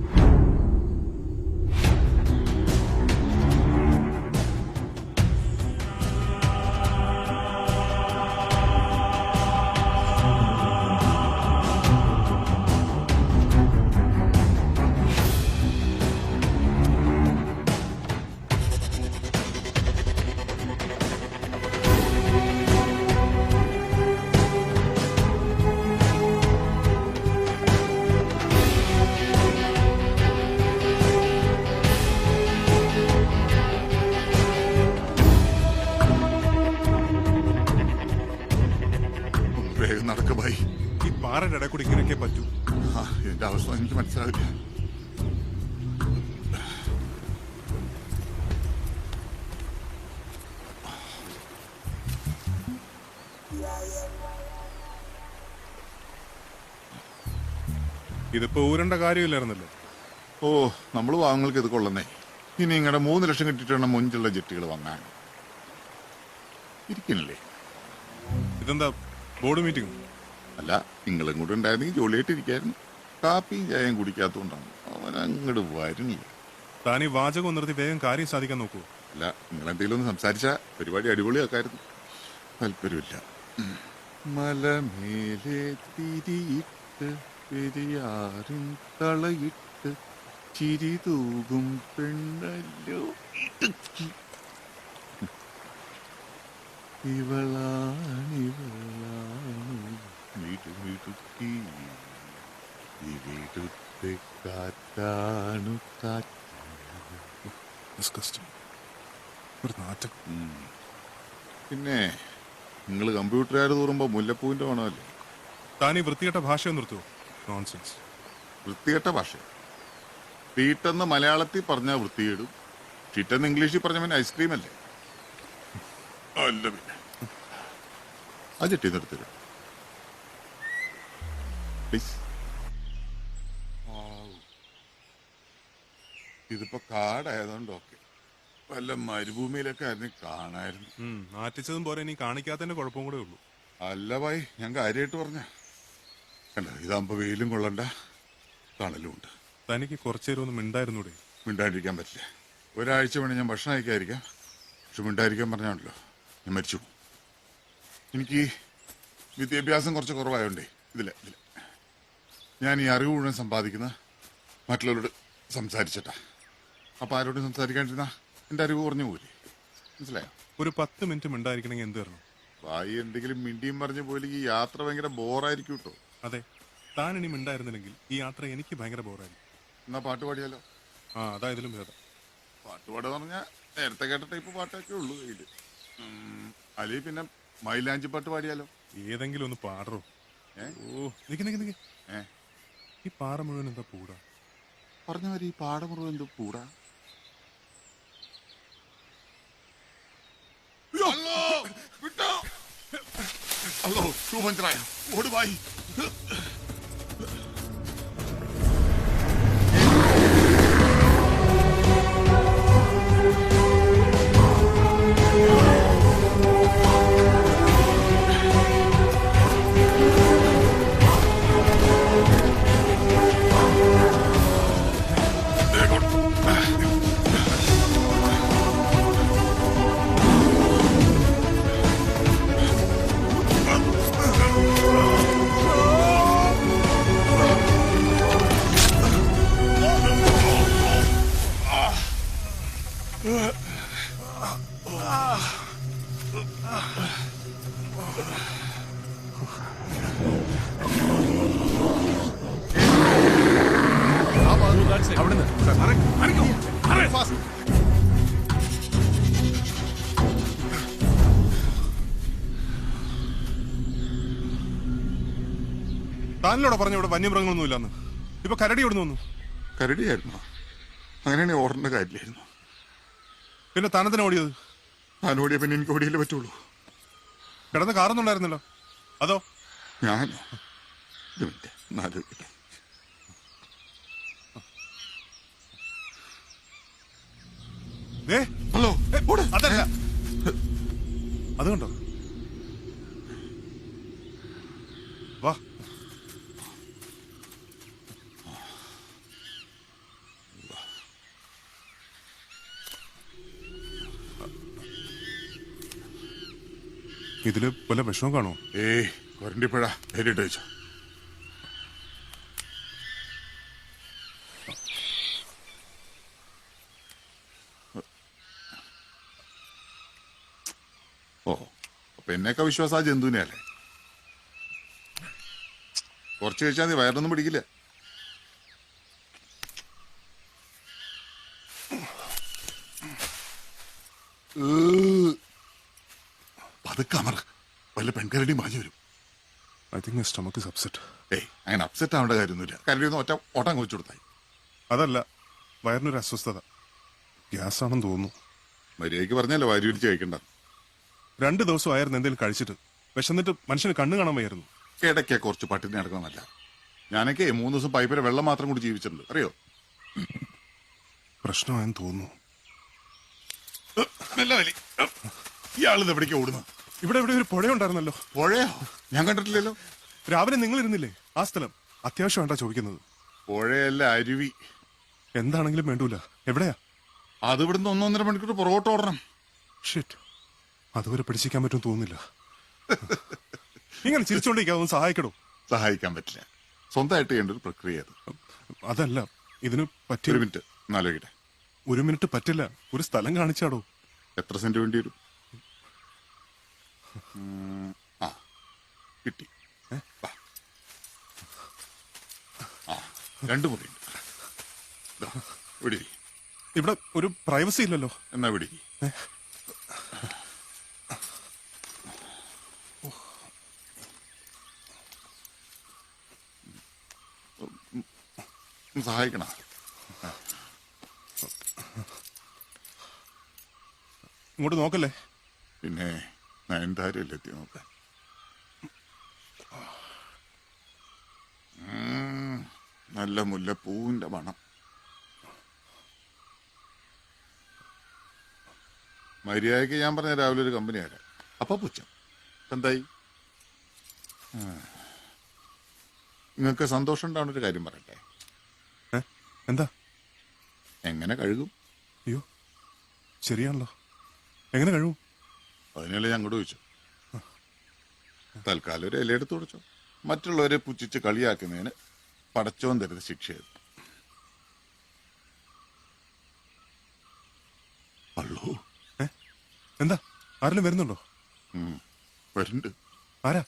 വേഗം നടക്ക ഭായി. ഈ പാറയുടെ ഇടയിൽ കൂടി ഇങ്ങനെയൊക്കെ പറ്റൂ. ആ, എന്റെ അവസ്ഥ എനിക്ക് മനസ്സിലാവില്ല. ഇതിപ്പോ ഊരേണ്ട കാര്യമില്ലായിരുന്നല്ലോ. ഓ, നമ്മൾ വാങ്ങൾക്ക് ഇത് കൊള്ളുന്നേ. ഇനി നിങ്ങളുടെ 3 ലക്ഷം കിട്ടിയിട്ടാണ് മുഞ്ചുള്ള ജെട്ടികൾ വാങ്ങാൻ. ഇരിക്കണില്ലേ? ഇതെന്താ ബോർഡ് മീറ്റിംഗ്? അല്ല, നിങ്ങളും കൂടെ ഉണ്ടായിരുന്നെങ്കിൽ ജോലിയായിട്ട് ഇരിക്കായിരുന്നു. കാപ്പിയും ചായയും കുടിക്കാത്തതുകൊണ്ടാണ് അവൻ അങ്ങോട്ട് വരണില്ല. താനീ വാചകം നിർത്തി വേഗം കാര്യം സാധിക്കാൻ നോക്കൂ. അല്ല, നിങ്ങളെന്തെങ്കിലും ഒന്ന് സംസാരിച്ചാൽ പരിപാടി അടിപൊളിയാക്കായിരുന്നു. താല്പര്യമില്ല. മലമേലെ തിരിയിട്ട് പെരിയാറിൻ തളയിട്ട് ചിരി തൂകും പെണ്ണല്ലോ ഇവളാണിവളാണുക്കി ഇവിടുത്തെ കാറ്റാണു കാറ്റ്. പിന്നെ നിങ്ങൾ കമ്പ്യൂട്ടറുകാർ തൂറുമ്പോ മുല്ലപ്പൂവിന്റെ വേണമല്ലേ? താനീ വൃത്തികെട്ട ഭാഷ നിർത്തുവോ? നോൺസെൻസ്. വൃത്തികെട്ട ഭാഷ. തീട്ടെന്ന് മലയാളത്തിൽ പറഞ്ഞാൽ വൃത്തിയിടും, ചിട്ടെന്ന് ഇംഗ്ലീഷിൽ പറഞ്ഞ പിന്നെ ഐസ്ക്രീം അല്ലേ? അല്ല പിന്നെ ആ ചെട്ടി നിർത്തില്ല പ്ലീസ്. ഇതിപ്പോ കാടായതുകൊണ്ട് ഓക്കെ. വല്ല മരുഭൂമിയിലൊക്കെ ആയിരുന്നു കാണായിരുന്നു. നാറ്റിച്ചതും പോരെ, നീ കാണിക്കാത്തതിന്റെ കുഴപ്പം കൂടെ ഉള്ളൂ. അല്ല ഭായി, ഞാൻ കാര്യമായിട്ട് പറഞ്ഞ കണ്ട. ഇതാകുമ്പോ വെയിലും കൊള്ളണ്ട, തണലും ഉണ്ട്. തനിക്ക് കുറച്ചേരം ഒന്ന് മിണ്ടായിരുന്നൂടെ? മിണ്ടാണ്ടിരിക്കാൻ പറ്റില്ല. ഒരാഴ്ച വേണേ ഞാൻ ഭക്ഷണം കഴിക്കാതിരിക്കാം, പക്ഷെ മിണ്ടായിരിക്കാൻ പറഞ്ഞാണല്ലോ ഞാൻ മരിച്ചു. എനിക്ക് വിദ്യാഭ്യാസം കുറച്ച് കുറവായോണ്ടേ ഇതില്ല ഞാൻ ഈ അറിവ് മുഴുവൻ സമ്പാദിക്കുന്ന മറ്റുള്ളവരോട് സംസാരിച്ചിട്ടാ. അപ്പൊ ആരോടും സംസാരിക്കാണ്ടിരുന്ന എന്റെ അറിവ് കുറഞ്ഞു പോയില്ലേ? മനസ്സിലായോ? ഒരു 10 മിനിറ്റ് മിണ്ടായിരിക്കണമെങ്കിൽ എന്ത് തരണം? ഭായി എന്തെങ്കിലും മിണ്ടിയും പറഞ്ഞു പോലെ ഈ യാത്ര ഭയങ്കര ബോറായിരിക്കും കേട്ടോ. അതെ, താൻ ഇനി മിണ്ടായിരുന്നില്ലെങ്കിൽ ഈ യാത്ര എനിക്ക് ഭയങ്കര ബോറായിരിക്കും. എന്നാ പാട്ട് പാടിയാലോ? ആ, അതാ ഇതിലും ഭേദം. പാട്ട് പാടുക പറഞ്ഞാൽ നേരത്തെ കേട്ട ടൈപ്പ് പാട്ടൊക്കെ ഉള്ളൂ കയ്യില്. അല്ലെങ്കിൽ പിന്നെ മൈലാഞ്ചി പാട്ട് പാടിയാലോ? ഏതെങ്കിലും ഒന്ന് പാടറോ? ഓ, നിക്ക്. ഈ പാറ മുഴുവൻ എന്താ പൂടാ? പറഞ്ഞവര് ഈ പാട മുഴുവൻ എന്തോ പൂടാ? അല്ലോ, ഷൂ പഞ്ചറായ ഓടുവായി. താനിലോടെ പറഞ്ഞു ഇവിടെ വന്യമൃഗങ്ങളൊന്നും ഇല്ലെന്ന്. ഇപ്പൊ കരടി എവിടെ വന്നു? കരടിയായിരുന്നു. അങ്ങനെയാണെങ്കിൽ ഓടേണ്ട കാര്യമില്ലായിരുന്നു. പിന്നെ താനത്തിനെ ഓടിയത്? ഞാൻ ഓടിയ പിന്നെ എനിക്ക് ഓടിയല്ലേ പറ്റുള്ളൂ. കിടന്ന് കാറൊന്നും ഉണ്ടായിരുന്നല്ലോ. അതോ? ഞാനോ? ഒരു മിനിറ്റ്, എന്നാലോചിക്കട്ടെ. ഹലോ, അതല്ല, അത് കണ്ടോ? വാ. ഇതില് വല്ല വിഷമം കാണോ? ഏയ്, കൊരണ്ടിപ്പഴ ധൈര്യമായിട്ട് വെച്ചോ. ഓ, അപ്പൊ എന്നൊക്കെ വിശ്വാസം ആ ജന്തുവിനെയല്ലേ? കുറച്ച് കഴിച്ചാൽ മതി, വയറൊന്നും പിടിക്കില്ല. പതുക്കെ അമർ, വല്ല പെൺകരടി മാഞ്ഞു വരും. I think my stomach is upset. ഏയ്, അങ്ങനെ അപ്സെറ്റ് ആവേണ്ട കാര്യമൊന്നുമില്ല. കരടി ഒന്ന് ഒറ്റ ഓട്ടം വെച്ചു കൊടുത്തായി. അതല്ല, വയറിനൊരു അസ്വസ്ഥത. ഗ്യാസ് ആണെന്ന് തോന്നുന്നു. മര്യാദയ്ക്ക് പറഞ്ഞല്ലോ വാരി പിടിച്ച് കഴിക്കണ്ട. 2 ദിവസമായിരുന്നു എന്തെങ്കിലും കഴിച്ചിട്ട്. വിശന്നിട്ട് മനുഷ്യന് കണ്ണു കാണാൻ വയ്യായിരുന്നു. ഇടയ്ക്ക് കുറച്ച് പട്ടിണി നടക്കണമല്ല. ഞാനൊക്കെ 3 ദിവസം പൈപ്പിലെ വെള്ളം മാത്രം കൂടി ജീവിച്ചിട്ടുണ്ട്, അറിയോ? പ്രശ്നമായെന്ന് തോന്നുന്നു. ഇയാളിത് എവിടേക്ക് ഓടുന്നു? ഇവിടെ ഒരു പുഴ ഉണ്ടായിരുന്നല്ലോ. പുഴയോ? ഞാൻ കണ്ടിട്ടില്ലല്ലോ. രാവിലെ നിങ്ങൾ ഇരുന്നില്ലേ ആ സ്ഥലം? അത്യാവശ്യം വേണ്ടാ ചോദിക്കുന്നത്. പുഴയല്ല, അരുവി. എന്താണെങ്കിലും വേണ്ടൂല. എവിടെയാ? അത് ഇവിടുന്ന് 1-1.5 മണിക്കൂർ പുറകോട്ട് ഓടണം. ഷിറ്റ്, അതുവരെ പിടിച്ചിരിക്കാൻ പറ്റും തോന്നുന്നില്ല. ഇങ്ങനെ ചിരിച്ചോണ്ടിരിക്കാതൊന്നും സഹായിക്കണോ? സഹായിക്കാൻ പറ്റില്ല. സ്വന്തമായിട്ട് ചെയ്യേണ്ട ഒരു പ്രക്രിയ അത്. അതല്ല, ഇതിന് പറ്റിയ. 1 മിനിറ്റ് എന്നാലോചിക്കട്ടെ. 1 മിനിറ്റ് പറ്റില്ല. ഒരു സ്ഥലം കാണിച്ചാടോ. എത്ര സെന്റ് വേണ്ടി വരും? ആ, കിട്ടി. 2 മുറിയുണ്ട്. വിടി. ഇവിടെ ഒരു പ്രൈവസി ഇല്ലല്ലോ. എന്നാ വിടി. സഹായിക്കണ. ഇങ്ങോട്ട് നോക്കല്ലേ. പിന്നെ നയൻതാരല്ലേ എത്തി നോക്കാൻ. നല്ല മുല്ലപ്പൂവിന്റെ മണം. മര്യാദയ്ക്ക് ഞാൻ പറഞ്ഞ രാവിലെ ഒരു കമ്പനി ആരാ, അപ്പൊ പുച്ഛം. എന്തായി? നിങ്ങൾക്ക് സന്തോഷം ഉണ്ടാവുന്ന ഒരു കാര്യം പറയട്ടെ. എന്താ? എങ്ങനെ കഴുകും? അയ്യോ, ശരിയാണല്ലോ. എങ്ങനെ കഴിവും? അതിനല്ലേ ഞാൻ അങ്ങോട്ട് ചോദിച്ചു. തൽക്കാലം ഒരു ഇലയെടുത്ത് തുടച്ചോ. മറ്റുള്ളവരെ പുച്ഛിച്ച് കളിയാക്കുന്നതിന് പടച്ചോൻ തരുന്ന ശിക്ഷയത്. അള്ളോ, എന്താ? ആരെങ്കിലും വരുന്നുണ്ടോ? വരുന്നുണ്ട്. ആരാ?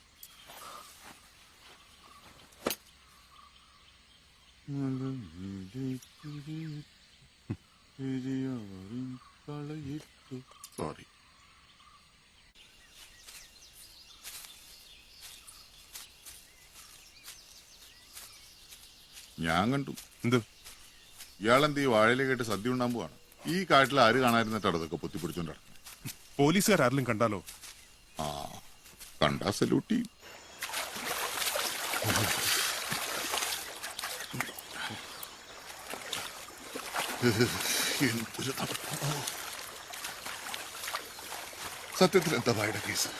സോറി. ഞാൻ കണ്ടു. എന്ത്? ഇയാളെന്ത് ഈ വാഴയില കേട്ട് സദ്യ ഉണ്ടാൻ പോവാണ്. ഈ കാട്ടിൽ ആര് കാണാതിരുന്നിട്ടാണ് അതൊക്കെ പൊത്തിപ്പിടിച്ചോണ്ട് നടക്കുന്നത്. പോലീസുകാരെങ്കിലും കണ്ടാലോ? ആ, കണ്ടാ സല്യൂട്ട് ചെയ്യും. എന്തൊരു തണുപ്പാ. സത്യത്തിൽ എന്താ വായുടെ കേസ്?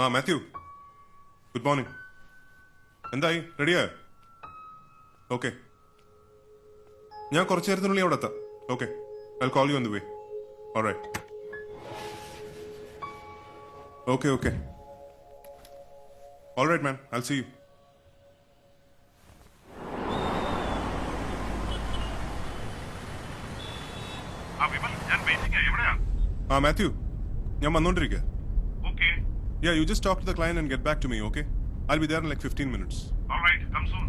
ആ മാത്യു, ഗുഡ് മോർണിംഗ്. എന്തായി, റെഡിയായോ? ഓക്കെ, ഞാൻ കുറച്ചു നേരത്തിനുള്ളിൽ അവിടെ എത്താം. Okay, I will call you on the way. Alright. Okay okay, alright man, I will see you. ആ മാത്യു, ഞാൻ വന്നോണ്ടിരിക്കുക. Yeah, you just talk to the client and get back to me, okay? I'll be there in like 15 minutes. All right, come soon.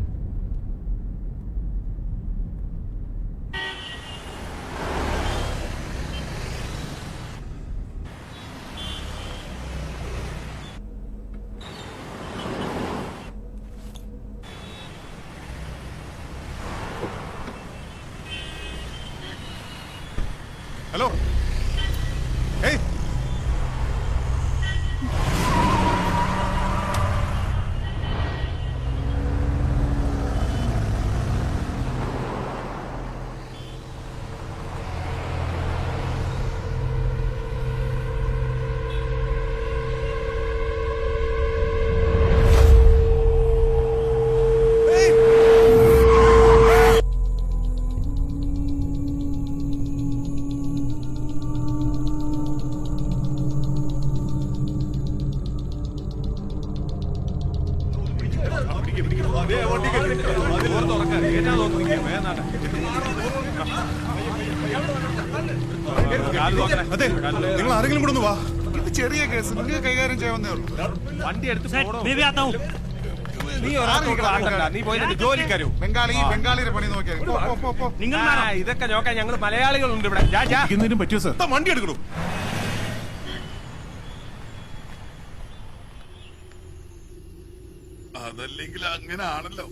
Hello? Hey! അതെ, നിങ്ങൾ ആരെങ്കിലും കൂടെ ഒന്ന് വാ. ഇത് ചെറിയ കേസ്, നിങ്ങൾക്ക് കൈകാര്യം ചെയ്യാവുന്നേ ഉള്ളൂ. വണ്ടി എടുത്ത് ബംഗാളിയുടെ പണി നോക്കിയാൽ ഇതൊക്കെ നോക്കാൻ ഞങ്ങൾ മലയാളികളുണ്ട് ഇവിടെ. എന്തിനും പറ്റിയോ സാർ? വണ്ടി എടുക്കണോ? അതല്ലെങ്കിൽ അങ്ങനെ ആണല്ലോ.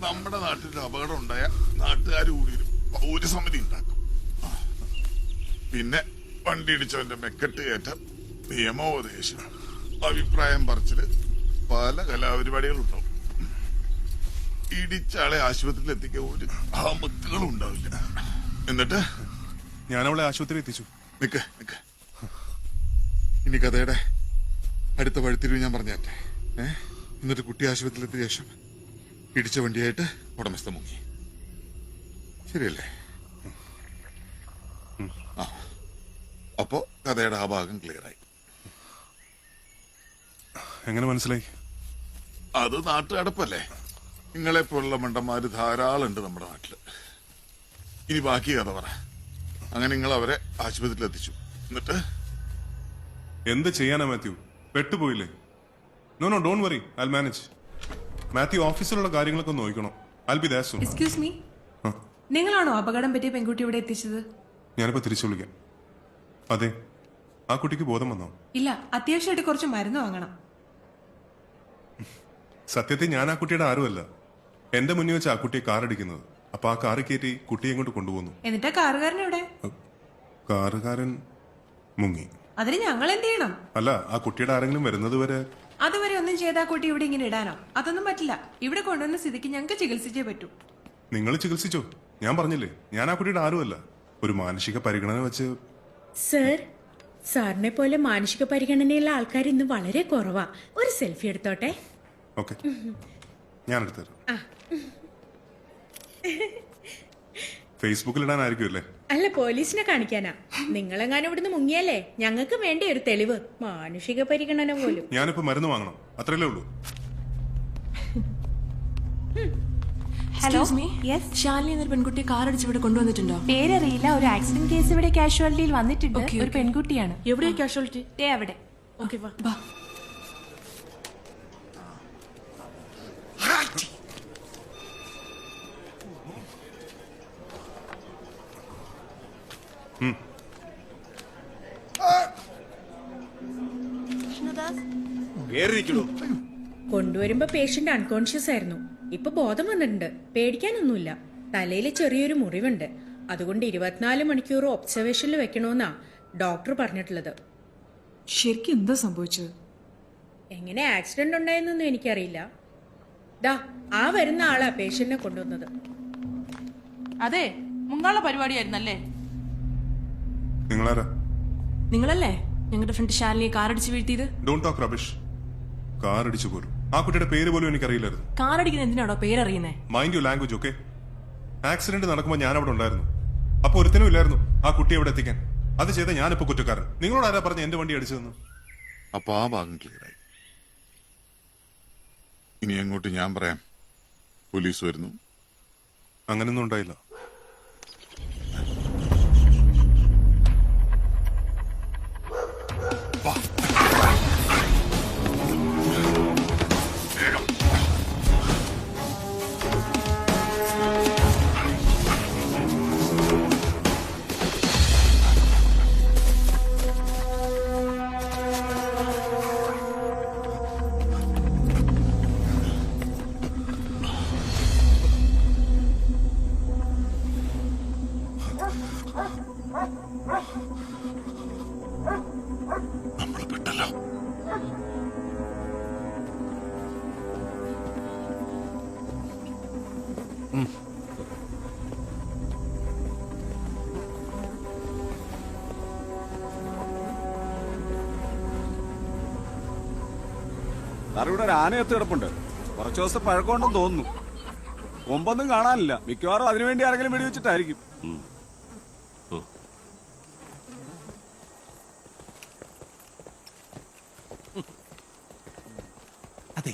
നമ്മുടെ നാട്ടിൽ അപകടം ഉണ്ടായ നാട്ടുകാർ കൂടി ഒരു പൗരസമിതി ഉണ്ടാക്കും. പിന്നെ വണ്ടി ഇടിച്ചവന്റെ മെക്കെട്ട് കയറ്റം, നിയമോപദേശം, അഭിപ്രായം പറച്ചില്, പല കലാപരിപാടികളുണ്ടാവും. ഇടിച്ചാളെ ആശുപത്രിയിൽ എത്തിക്കാൻ ഒരു ആമക്കളും ഉണ്ടാവില്ല. എന്നിട്ട് ഞാൻ അവളെ ആശുപത്രി എത്തിച്ചു. നിക്ക് നിക്ക്, ഇനി കഥയുടെ അടുത്ത വഴിത്തിരിവ് ഞാൻ പറഞ്ഞാട്ടെ. എന്നിട്ട് കുട്ടി ആശുപത്രിയിൽ എത്തിയ ശേഷം ഇടിച്ച വണ്ടിയായിട്ട് ഉടമസ്ഥ മുങ്ങി. ശരിയല്ലേ? ആ, അപ്പോ കഥയുടെ ആ ഭാഗം ക്ലിയറായി. എങ്ങനെ മനസ്സിലായി? അത് നാട്ടുകടപ്പല്ലേ. നിങ്ങളെപ്പോലുള്ള മണ്ടന്മാര് ധാരാളം ഉണ്ട് നമ്മുടെ നാട്ടില്. ഇനി ബാക്കി കഥ പറ. അങ്ങനെ നിങ്ങൾ അവരെ ആശുപത്രിയിൽ എത്തിച്ചു. എന്നിട്ട് എന്ത് ചെയ്യാനാ മാത്യു? പെട്ടുപോയില്ലേ? No no, don't worry, I will manage. Mathew, ഓഫീസിലുള്ള കാര്യങ്ങളൊക്കെ നോക്കണം. I will be there soon. Excuse me, നിങ്ങളാണോ അപകടം പറ്റിയ പെൺകുട്ടി ഇവിടെ എത്തിച്ചത്? ഞാനിപ്പോ തിരിച്ചു വിളിക്കാം. അതെ, ആ കുട്ടിക്ക് ബോധം വന്നോ? ഇല്ല, അത്യാവശ്യമായിട്ട് കുറച്ച് മരുന്ന് വാങ്ങണം. സത്യത്തിൽ ഞാൻ ആ കുട്ടിയുടെ ആരുമല്ല. എന്റെ മുന്നിൽ വെച്ച് ആ കുട്ടിയെ കാർ അടിക്കുന്നത്. അപ്പൊ ആ കാറ് കയറ്റി കുട്ടിയെ ഇങ്ങോട്ട് കൊണ്ടുപോകുന്നു. എന്നിട്ടാ കാറുകാരൻ എവിടെ? കാറുകാരൻ മുങ്ങി. അതിന് ഞങ്ങൾ എന്ത് ചെയ്യണം? അല്ല, ആ കുട്ടിയുടെ ആരെങ്കിലും വരുന്നത് വരെ. അതുവരെ ഒന്നും ചെയ്താ കുട്ടി ഇവിടെ ഇങ്ങനെ ഇടാനോ? അതൊന്നും പറ്റില്ല. ഇവിടെ കൊണ്ടുവന്ന സ്ഥിതിക്ക് ഞങ്ങൾക്ക് ചികിത്സിച്ചേ പറ്റൂ. നിങ്ങൾ ചികിത്സിച്ചോ? ഞാൻ പറഞ്ഞില്ലേ, ഞാൻ ആ കുട്ടിയുടെ ആരുമല്ല. ഒരു മാനസിക പരിഗണന വെച്ച്. സർ, സാറിനെ പോലെ മാനസിക പരിഗണനയുള്ള ആൾക്കാർ ഇന്ന് വളരെ കുറവാ. ഒരു സെൽഫി എടുത്തോട്ടെ? ഓക്കെ, ഞാൻ എടുത്തുതരാം. ഫേസ്ബുക്കിൽ ഇടാനായിരിക്കും അല്ലേ? അല്ല, പോലീസിനെ കാണിക്കാനാ. നിങ്ങളെങ്ങാനും ഇവിടുന്ന് മുങ്ങിയല്ലേ ഞങ്ങൾക്ക് വേണ്ട ഒരു തെളിവ്. മാനുഷിക പരിഗണന പോലും. ഞാനിപ്പോ മരുന്ന് വാങ്ങണം, അത്രയല്ലേ ഉള്ളൂ. ഹലോ, ശാലിനി എന്നൊരു പെൺകുട്ടി കാർ അടിച്ച് ഇവിടെ കൊണ്ടുവന്നിട്ടുണ്ടോ? പേരറിയില്ല. ഒരു ആക്സിഡന്റ് കേസ് ഇവിടെ കാഷ്വാലിറ്റിയിൽ വന്നിട്ടുണ്ട്. ഒരു പെൺകുട്ടിയാണ്. എവിടെയാ കാഷ്വാലിറ്റി? അവിടെ. ഓക്കെ, വാ. കൊണ്ടുവരുമ്പോ പേഷ്യന്റ് അൺകോൺഷ്യസ് ആയിരുന്നു. ഇപ്പൊ ബോധം വന്നിട്ടുണ്ട്. പേടിക്കാനൊന്നുമില്ല. തലയിൽ ചെറിയൊരു മുറിവുണ്ട്. അതുകൊണ്ട് 24 മണിക്കൂർ ഒബ്സർവേഷനിൽ വെക്കണമെന്നാ ഡോക്ടർ പറഞ്ഞിട്ടുള്ളത്. ശരിക്കും എന്താ സംഭവിച്ചത്? എങ്ങനെ ആക്സിഡന്റ് ഉണ്ടായെന്നൊന്നും എനിക്കറിയില്ല. ദാ ആ വരുന്ന ആളാ പേഷ്യന്റിനെ കൊണ്ടുവന്നത്. അതെ, മുങ്ങാള പരിപാടിയായിരുന്നല്ലേ? നിങ്ങളാരാ? നിങ്ങളല്ലേ ഞങ്ങളുടെ ഫ്രണ്ട് ശാലിനിയെ കാർ അടിച്ച് വീഴ്ത്തിയത്? Don't talk rubbish. കാർ അടിച്ചു പോലും. ആ കുട്ടിയുടെ പേര് പോലും എനിക്കറിയില്ലായിരുന്നു. കാറടിക്കുന്ന എന്തിനാണോ പേരറിയുന്നേ? Mind you language, okay? Accident നടക്കുമ്പോൾ ഞാൻ അവിടെ ഉണ്ടായിരുന്നു. അപ്പൊ ഒരുത്തനും ഇല്ലായിരുന്നു ആ കുട്ടിയെ അവിടെ എത്തിക്കാൻ. അത് ചെയ്ത ഞാനിപ്പോ കുറ്റക്കാരൻ. നിങ്ങളോട് ആരാ പറഞ്ഞ എന്റെ വണ്ടി അടിച്ചതെന്ന്? അപ്പൊ ആ ഭാഗം ക്ലിയറായി. ഇനി അങ്ങോട്ട് ഞാൻ പറയാം. പോലീസ് വരുന്നു. അങ്ങനൊന്നും ഉണ്ടായില്ല. നമ്മൾ പെട്ടല്ലോ. സാർ, ഇവിടെ ഒരു ആനയത്ത് കിടപ്പുണ്ട്. കുറച്ചു ദിവസം പഴക്കമുണ്ടെന്ന് തോന്നുന്നു. കൊമ്പൊന്നും കാണാനില്ല. മിക്കവാറും അതിനുവേണ്ടി ആരെങ്കിലും വെടിവെച്ചിട്ടായിരിക്കും. അതെ,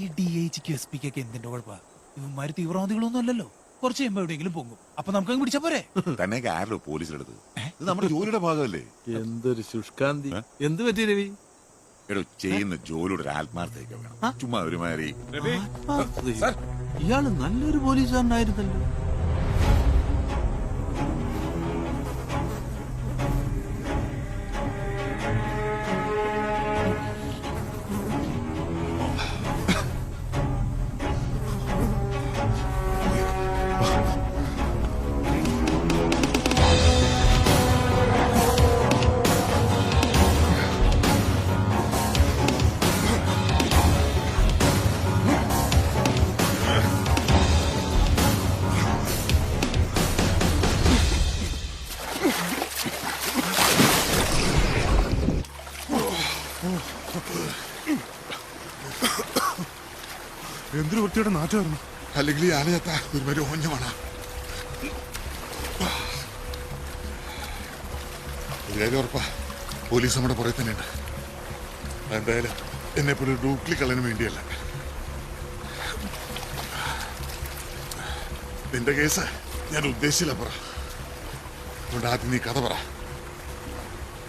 ഈ DIGക്കും SP ക്കൊക്കെ എന്തിന്റെ കുഴപ്പ? ഇവന്മാര് തീവ്രവാദികളൊന്നും അല്ലല്ലോ. കുറച്ച് കഴിയുമ്പോ എവിടെയെങ്കിലും പൊങ്ങും. അപ്പൊ നമുക്ക് പിടിച്ചാ പോരെ? തന്നെ ആരല്ലോ പോലീസിലെടുത്ത്? ഇത് നമ്മുടെ ജോലിയുടെ ഭാഗമല്ലേ? എന്തൊരു ശുഷ്കാന്തി. എന്ത് പറ്റി രവി? എടോ, ചെയ്യുന്ന ജോലിയുടെ ഒരു ആത്മാർത്ഥയൊക്കെ വേണം. ചുമ്മാ ഒരുമാതിരി. ഇയാള് നല്ലൊരു പോലീസുകാരനായിരുന്നല്ലോ. എന്തൊരു വൃത്തിയുടെ നാറ്റമായിരുന്നു. അല്ലെങ്കിൽ ഈ ആലയത്ത ഒരുമാതിരി ഓഞ്ഞമാണ്. ഒരു കാര്യം ഉറപ്പാ, പോലീസ് നമ്മുടെ പുറകെ തന്നെയുണ്ട്. എന്തായാലും എന്നെ പോലെ ഒരു ഡൂപ്ലിക്കള്ളന് വേണ്ടിയല്ല. നിന്റെ കേസ് ഞാൻ ഉദ്ദേശിച്ചില്ല. പറ, അതുകൊണ്ട് ആദ്യം നീ കഥ പറ.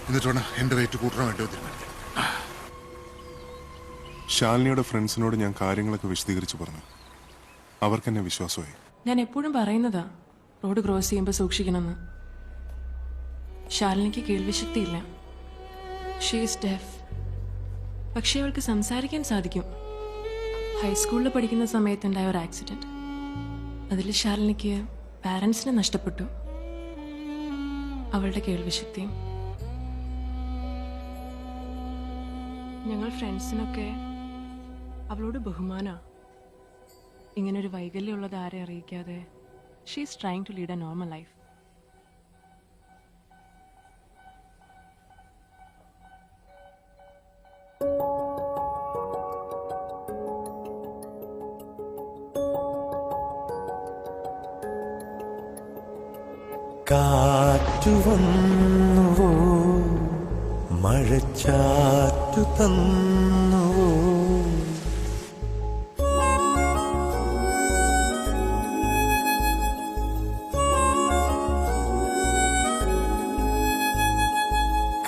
എന്നിട്ടാണ് എന്റെ റേറ്റ് കൂട്ടണം വേണ്ടോ തീരുമാനിക്കാം. ശാലിനിയുടെ ഫ്രണ്ട്സിനോട് ഞാൻ കാര്യങ്ങളൊക്കെ വിശദീകരിച്ച് പറഞ്ഞു. അവർക്കെന്നെ വിശ്വാസമായി. ഞാൻ എപ്പോഴും പറയുന്നതാ റോഡ് ക്രോസ് ചെയ്യുമ്പോൾ സൂക്ഷിക്കണമെന്ന്. ശാലിനിക്ക് കേൾവിശക്തിയില്ല. She's def. പക്ഷേ അവൾക്ക് സംസാരിക്കാൻ സാധിക്കും. ഹൈസ്കൂളിൽ പഠിക്കുന്ന സമയത്തുണ്ടായ ഒരു ആക്സിഡന്റ്, അതിൽ ശാലിനിക്ക് പാരൻസിനെ നഷ്ടപ്പെട്ടു. അവളുടെ കേൾവിശക്തിയും. ഞങ്ങൾ ഫ്രണ്ട്സിനൊക്കെ അവളോട് ബഹുമാനാ. ഇങ്ങനൊരു വൈകല്യമുള്ളത് ആരെ അറിയിക്കാതെ she is trying to lead a normal life. കാറ്റു വന്നുവോ, മഴച്ചാറ്റു തന്നുവോ,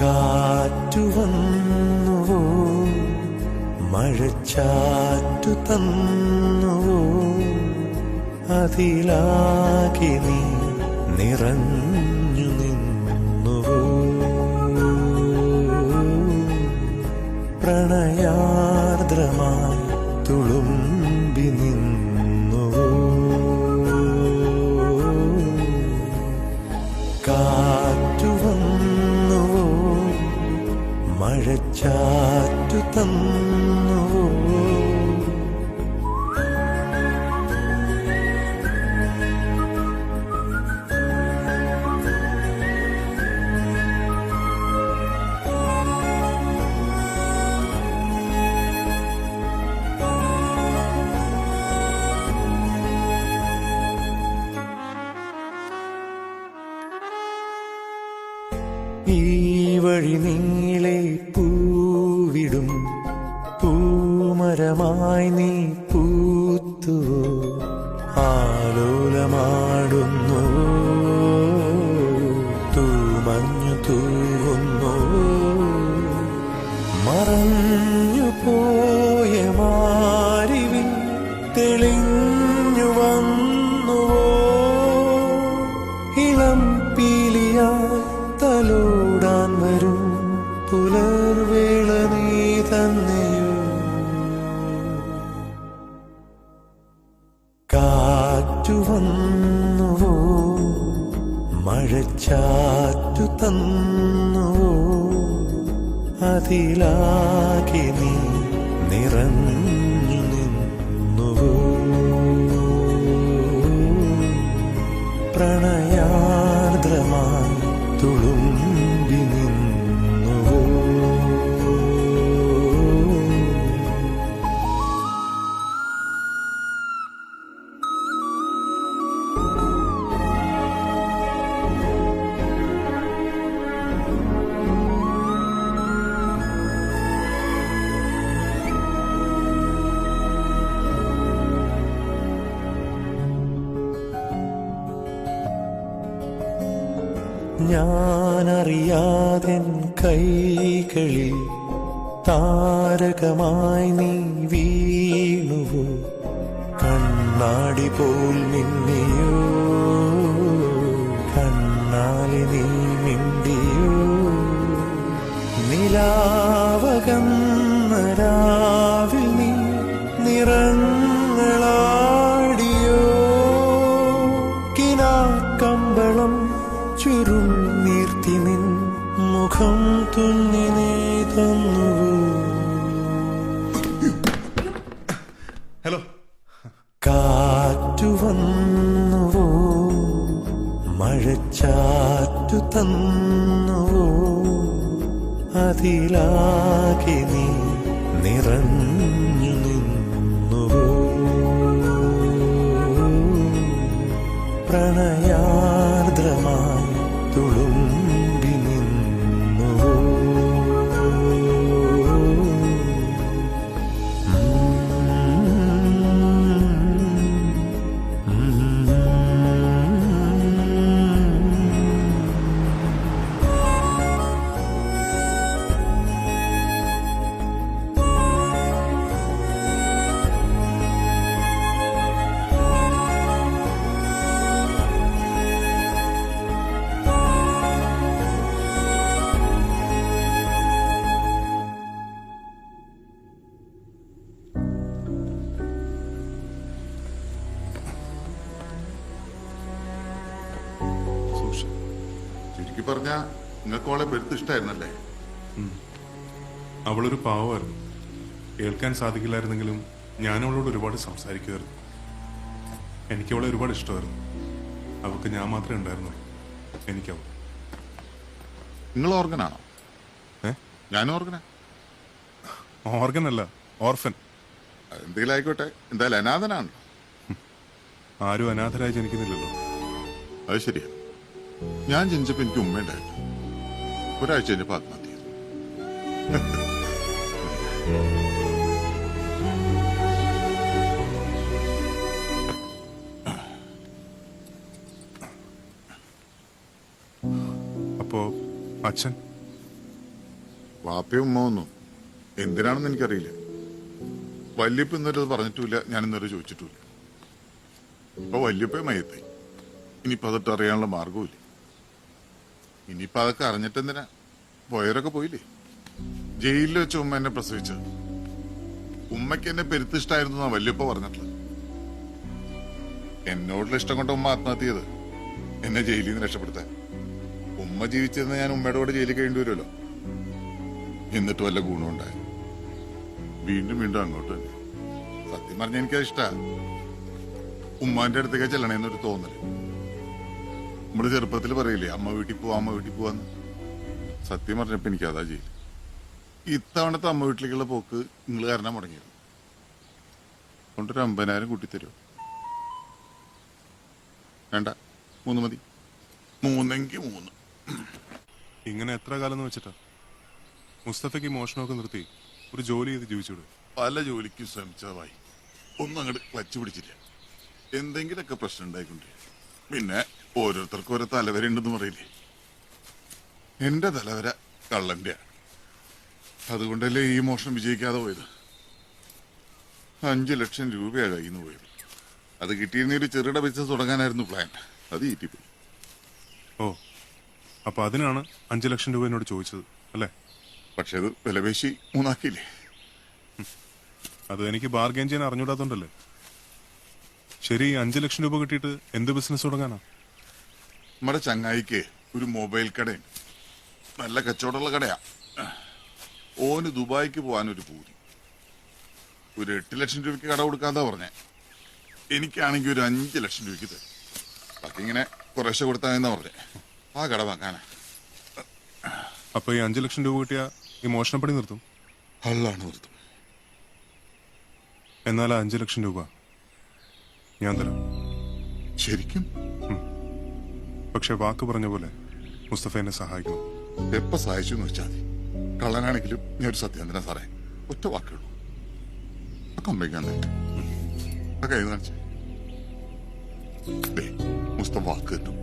കാറ്റു വന്നുവോ, മഴച്ചാറ്റു തന്നുവോ, അതിലാകെ നീ നിറഞ്ഞു നിന്നുവോ, പ്രണയാർദ്രമായി തുളുമ്പി നിന്നുവോ, കാറ്റു വന്നുവോ, മഴച്ചാറ്റു തന്നുവോ. ഈ വഴി നീളെ പൂവിടും പൂമരമായി നീ പൂത്തുവോ ആലോലമാടുന്നു തൂമഞ്ഞു തൂവുന്നു മറഞ്ഞു പോയ മാരിവിൽ തെളിഞ്ഞു വന്നുവോ ഇളം പീലിയായി തലോടാൻ വരും പുലർവേള നീ തന്നെയോ കാറ്റു വന്നുവോ മഴച്ചാറ്റു തന്നുവോ അതിലാകെ നീ നിറഞ്ഞു നിന്നുവോ പ്രണയാർദ്രമായി തുളുമ്പി നിന്നുവോ ഞാനറിയാതെൻ കൈകളിൽ താരകമായി നീ വീണുവോ കണ്ണാടി പോൽ മിന്നിയോ കണ്ണാലി നീ മിണ്ടിയോ നിലാവകന്ന രാവിൽ നീ നിറങ്ങളാടിയോ കിനാക്കമ്പളം ചുരുൾ നീർത്തി നിൻ മുഖം തുന്നി നീ തന്നുവോ ഹലോ കാറ്റു വന്നുവോ മഴച്ചാറ്റു തന്നുവോ അതിലാകെ നീ നിറഞ്ഞു നിന്നുവോ പ്രണയാർദ്രമായി തുളുമ്പി നിന്നുവോ ശരിക്കും പറഞ്ഞാ നിങ്ങൾക്ക് അവളെ പെരുത്ത് ഇഷ്ടായിരുന്നല്ലേ? അവളൊരു പാവമായിരുന്നു. കേൾക്കാൻ സാധിക്കില്ലായിരുന്നെങ്കിലും ഞാൻ അവളോട് ഒരുപാട് സംസാരിക്കുമായിരുന്നു. എനിക്ക് അവളെ ഒരുപാട് ഇഷ്ടമായിരുന്നു. അവൾക്ക് ഞാൻ മാത്രമേ ഉണ്ടായിരുന്നുള്ളൂ. എനിക്കവൾ. നിങ്ങൾ ഓർഗനാണോ? ഞാൻ ഓർഗനാ. ഓർഗൻ അല്ല, ഓർഫൻ. എന്തെങ്കിലും ആയിക്കോട്ടെ, എന്തായാലും അനാഥനാണല്ലോ. ആരും അനാഥരായി ജനിക്കുന്നില്ലല്ലോ. അത് ശരിയാ. ഞാൻ ജനിച്ചപ്പോ എനിക്ക് ഉമ്മയുണ്ടായിരുന്നു. ഒരാഴ്ച കഴിഞ്ഞപ്പോ ആത്മഹത്യ ചെയ്തു. അപ്പോ അച്ഛൻ? വാപ്പയും ഉമ്മ ഒന്നും എന്തിനാണെന്ന് എനിക്കറിയില്ല. വല്യപ്പ ഇന്നൊരു പറഞ്ഞിട്ടുമില്ല, ഞാൻ ഇന്നൊരു ചോദിച്ചിട്ടുമില്ല. ഇപ്പൊ വല്യപ്പ മയത്തായി. ഇനിയിപ്പോ അതൊട്ട് അറിയാനുള്ള മാർഗവുമില്ല. ഇനിയിപ്പോ അതൊക്കെ അറിഞ്ഞിട്ടെന്തിനാ? പോയവരൊക്കെ പോയില്ലേ. ജയിലിൽ വെച്ച ഉമ്മ എന്നെ പ്രസവിച്ചത്. ഉമ്മയ്ക്ക് എന്നെ പെരുത്തിഷ്ടായിരുന്നു എന്നാ വല്യപ്പ പറഞ്ഞിട്ടുള്ളത്. എന്നോടുള്ള ഇഷ്ടം കൊണ്ട് ഉമ്മ ആത്മഹത്യ ചെയ്ത് എന്നെ ജയിലിൽ നിന്ന് രക്ഷപ്പെടുത്താൻ. ഉമ്മ ജീവിച്ചിരുന്ന ഞാൻ ഉമ്മയുടെ കൂടെ ജയിലിൽ കഴിയേണ്ടി വരുമല്ലോ. എന്നിട്ട് വല്ല ഗുണമുണ്ടായി. വീണ്ടും വീണ്ടും അങ്ങോട്ട് തന്നെ. സത്യം പറഞ്ഞ എനിക്കത് ഇഷ്ടമാണ്. ഉമ്മാന്റെ അടുത്തേക്ക് ചെല്ലണേന്നൊരു തോന്നല്. നമ്മള് ചെറുപ്പത്തിൽ പറയില്ലേ, അമ്മ വീട്ടിൽ പോവാ, അമ്മ വീട്ടിൽ പോവാന്ന്. സത്യം പറഞ്ഞപ്പോ എനിക്ക് അതാ ചെയ്യില്ല. ഇത്തവണത്തെ അമ്മ വീട്ടിലേക്കുള്ള പോക്ക് നിങ്ങൾ കാരണം മുടങ്ങിയത്. അതുകൊണ്ടൊരു 50,000 കൂട്ടിത്തരുമോ? വേണ്ട, 3 മതി. 3 എങ്കിൽ 3. ഇങ്ങനെ എത്ര കാലം എന്ന് വെച്ചിട്ടാ? മുസ്തഫയ്ക്ക് മോഷണമൊക്കെ നിർത്തി ഒരു ജോലി ചെയ്ത് ജീവിച്ചൂടെ? പല ജോലിക്കും ശ്രമിച്ചതായി ഒന്നും അങ്ങോട്ട് ക്ലച്ച് പിടിച്ചില്ല. എന്തെങ്കിലുമൊക്കെ പ്രശ്നം ഉണ്ടായിക്കൊണ്ട് പിന്നെ ഓരോരുത്തർക്കും ഓരോ തലവര ഉണ്ടെന്ന് പറയില്ലേ. എന്റെ തലവര കള്ളന്റെ. അതുകൊണ്ടല്ലേ ഈ മോഷണം വിജയിക്കാതെ പോയത്. 5 ലക്ഷം രൂപയാണ് കയ്യിൽ നിന്ന് പോയത്. അത് കിട്ടിയിരുന്ന ഒരു ചെറുകിട ബിസിനസ് തുടങ്ങാനായിരുന്നു പ്ലാൻ. അത് ഈറ്റിപ്പോയി. ഓ, അപ്പൊ അതിനാണ് 5 ലക്ഷം രൂപ എന്നോട് ചോദിച്ചത് അല്ലേ? പക്ഷെ അത് വിലപേശി 3 ആക്കിയില്ലേ. അത് എനിക്ക് ബാർഗെയിൻ ചെയ്യാൻ അറിഞ്ഞൂടാത്തോണ്ടല്ലേ. ശരി, 5 ലക്ഷം രൂപ കിട്ടിയിട്ട് എന്ത് ബിസിനസ് തുടങ്ങാനാ? നമ്മുടെ ചങ്ങായിക്ക് ഒരു മൊബൈൽ കടയുണ്ട്. നല്ല കച്ചവടമുള്ള കടയാ. ഓന് ദുബായിക്ക് പോകാനൊരു പൂതി. ഒരു 8 ലക്ഷം രൂപയ്ക്ക് കട കൊടുക്കാതാ പറഞ്ഞേ. എനിക്കാണെങ്കിൽ ഒരു 5 ലക്ഷം രൂപയ്ക്ക് തരും. ബാക്കി ഇങ്ങനെ കുറേശ്ശെ കൊടുത്താന്നാ പറഞ്ഞേ. ആ കട വാങ്ങാനാ. അപ്പൊ ഈ 5 ലക്ഷം രൂപ കിട്ടിയ ഈ മോഷണപ്പണി നിർത്തും? അല്ലാണ് നിർത്തും. എന്നാൽ 5 ലക്ഷം രൂപ ഞാൻ തരാം. ശരിക്കും? പക്ഷെ വാക്ക് പറഞ്ഞ പോലെ മുസ്തഫ എന്നെ സഹായിക്കണം. എപ്പ സഹായിച്ചു എന്ന് വെച്ചാൽ മതി. കള്ളനാണെങ്കിലും ഞാൻ ഒരു സത്യാന്തരം സാറേ. ഒറ്റ വാക്കുള്ളൂ. കമ്പിക്കാൻ കൈ കാണിച്ചേ. മുസ്തഫ വാക്ക് കിട്ടും.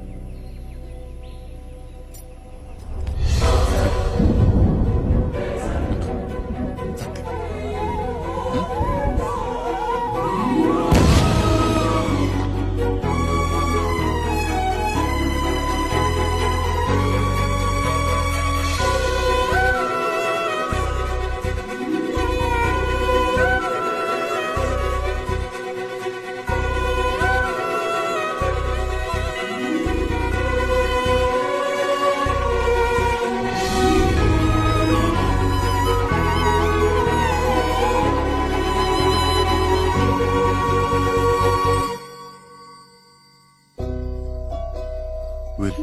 Will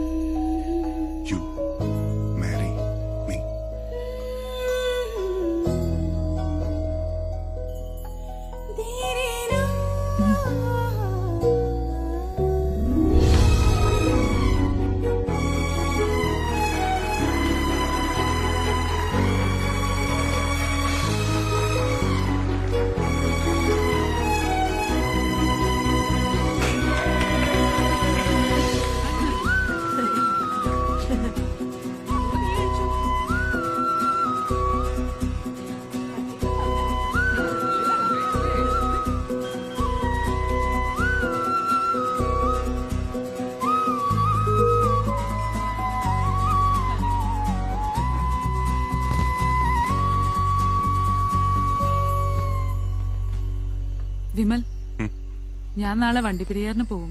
you marry me? Vimal, ഞാൻ നാളെ വണ്ടിപ്പെരിയാറിന് പോവും.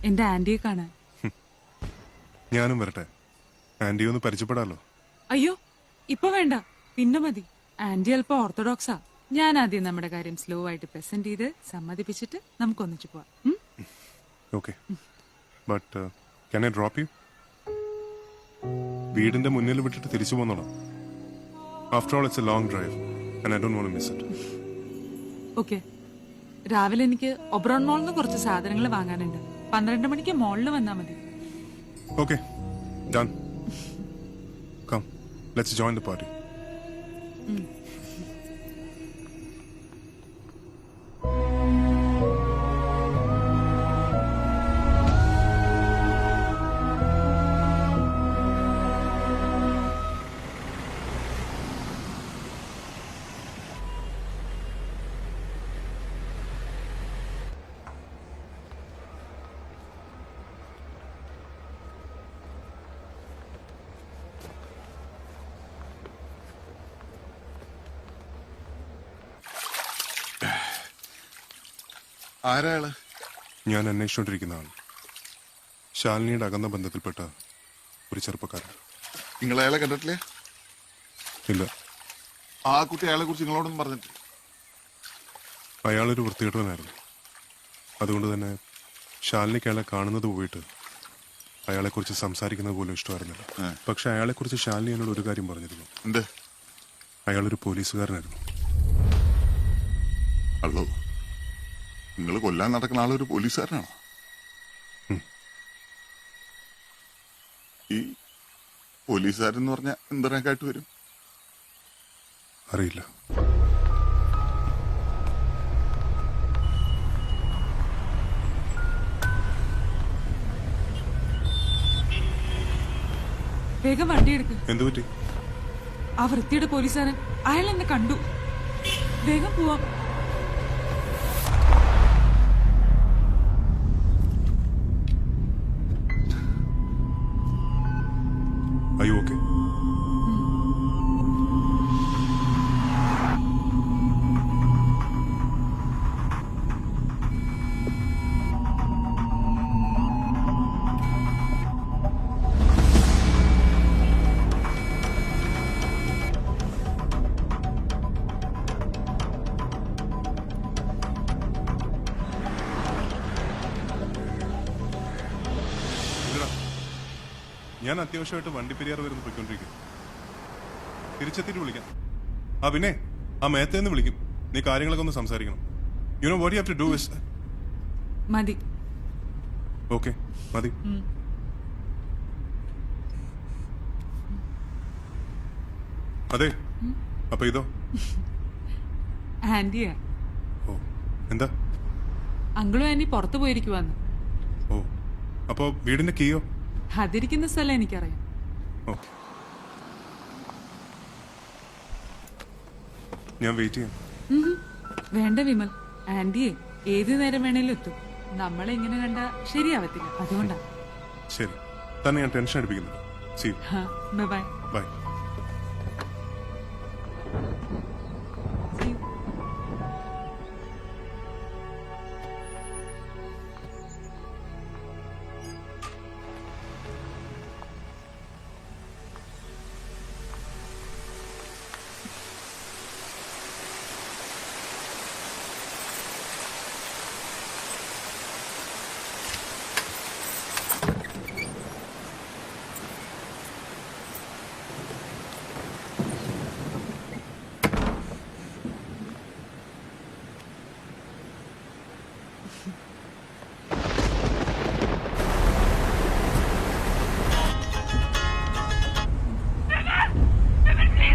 എന്റെ ആന്റിയെ കാണാൻ. ഞാനും വരട്ടെ. ആന്റി ഒന്ന് പരിചയപ്പെടാലോ. അയ്യോ, ഇപ്പൊ വേണ്ട, പിന്നെ മതി. ആന്റി അല്പം ഓർത്തഡോക്സാ. ഞാൻ ആദ്യം നമ്മുടെ കാര്യം സ്ലോ ആയിട്ട് പ്രസന്റ് ചെയ്ത് സമ്മതിപ്പിച്ചിട്ട് നമുക്ക് ഒന്നിച്ചു പോവാം. Okay, but can I drop you? വീടിന്റെ മുന്നിൽ വിട്ടിട്ട് തിരിച്ചു പോന്നോളാം. After all it's a long drive and I don't want to miss it. Okay. രാവിലെ എനിക്ക് ഒബ്രോൺ മോളിൽ നിന്ന് കുറച്ച് സാധനങ്ങൾ വാങ്ങാനുണ്ട്. 12 മണിക്ക് മോളിൽ വന്നാ മതി. Okay, done. Come, let's join the party. ആരാള്? ഞാൻ അന്വേഷിച്ചുകൊണ്ടിരിക്കുന്ന ആൾ. ശാലിനിയുടെ അകന്ന ബന്ധത്തിൽപ്പെട്ട ഒരു ചെറുപ്പക്കാരൻ. നിങ്ങൾ അയാളെ കണ്ടിട്ടില്ലേ? ഇല്ല. ആ കുട്ടി അയാളെ കുറിച്ച് നിങ്ങളോടൊന്നും പറഞ്ഞിട്ടില്ല? അയാളൊരു വൃത്തികെട്ടവനായിരുന്നു. അതുകൊണ്ട് തന്നെ ശാലിനിക്ക് അയാളെ കാണുന്നത് പോയിട്ട് അയാളെക്കുറിച്ച് സംസാരിക്കുന്നത് പോലും ഇഷ്ടമായിരുന്നില്ല. പക്ഷെ അയാളെക്കുറിച്ച് ശാലിനി എന്നോട് ഒരു കാര്യം പറഞ്ഞിരുന്നു. എന്ത്? അയാളൊരു പോലീസുകാരനായിരുന്നു. അല്ലോ, നിങ്ങൾ കൊല്ലാൻ നടക്കുന്ന ആളൊരു പോലീസുകാരനാണോ? പോലീസുകാരെന്ന് പറഞ്ഞാൽ എന്ത് റാങ്കായിട്ട് വരും? അറിയില്ല. വേഗം വണ്ടി എടുക്ക്. എന്തു പറ്റി? ആ വൃത്തിയുടെ പോലീസുകാരൻ അയാൾ എന്നെ കണ്ടു. വേഗം പോവാം. Are you okay? ഞാൻ അത്യാവശ്യമായിട്ട് വണ്ടിപ്പെരിയാർ വരുന്ന പോയിക്കൊണ്ടിരിക്കും. തിരിച്ചെത്തിയിട്ട് വിളിക്കാം. ആ പിന്നെ ആ മേത്തേന്ന് വിളിക്കും. നീ കാര്യങ്ങളൊക്കെ ഒന്ന് സംസാരിക്കണം. You know what you have to do is മതി. ഓക്കെ മതി. അതെ അപ്പൊ ഇതോ? ആന്റിയാ. ഓ എന്താ? അങ്കിളും ആന്റി പുറത്തു പോയിരിക്കുവാന്ന്. ഓ അപ്പോ വീടിന്റെ കീയോ? അതിരിക്കുന്ന സ്ഥലം എനിക്കറിയാം. ഞാൻ വെയിറ്റ് ചെയ്യാം. വേണ്ട വിമൽ, ആന്റിയെ ഏത് നേരം വേണേലും എത്തും. നമ്മളെ ഇങ്ങനെ കണ്ട ശരിയാവത്തില്ല, അതുകൊണ്ടാ. ശരി, തന്നെ ഞാൻ ടെൻഷൻ അടിപ്പിക്കുന്നില്ല. See you. Bye. Bye.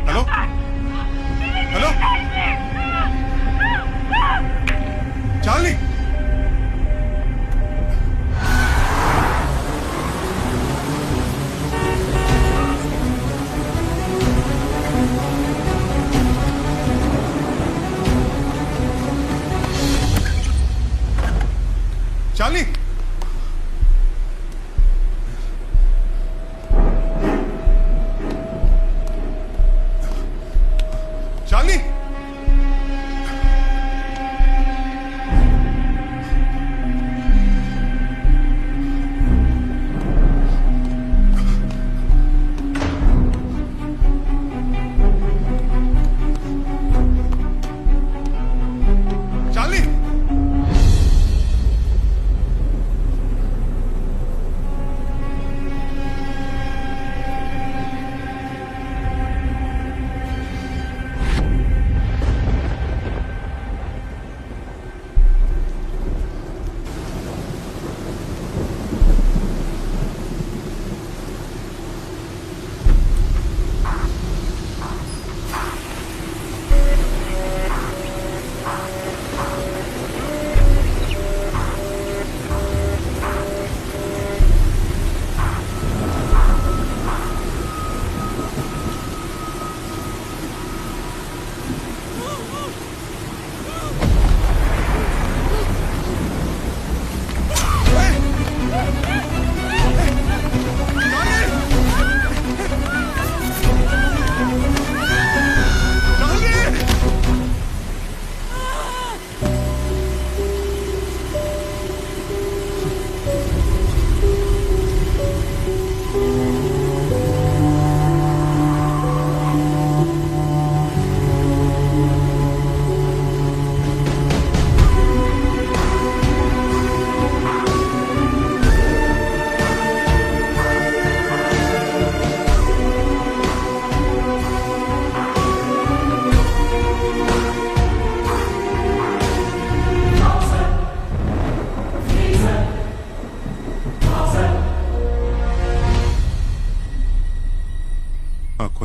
Hello hello Charlie, Charlie, Charlie, Charlie,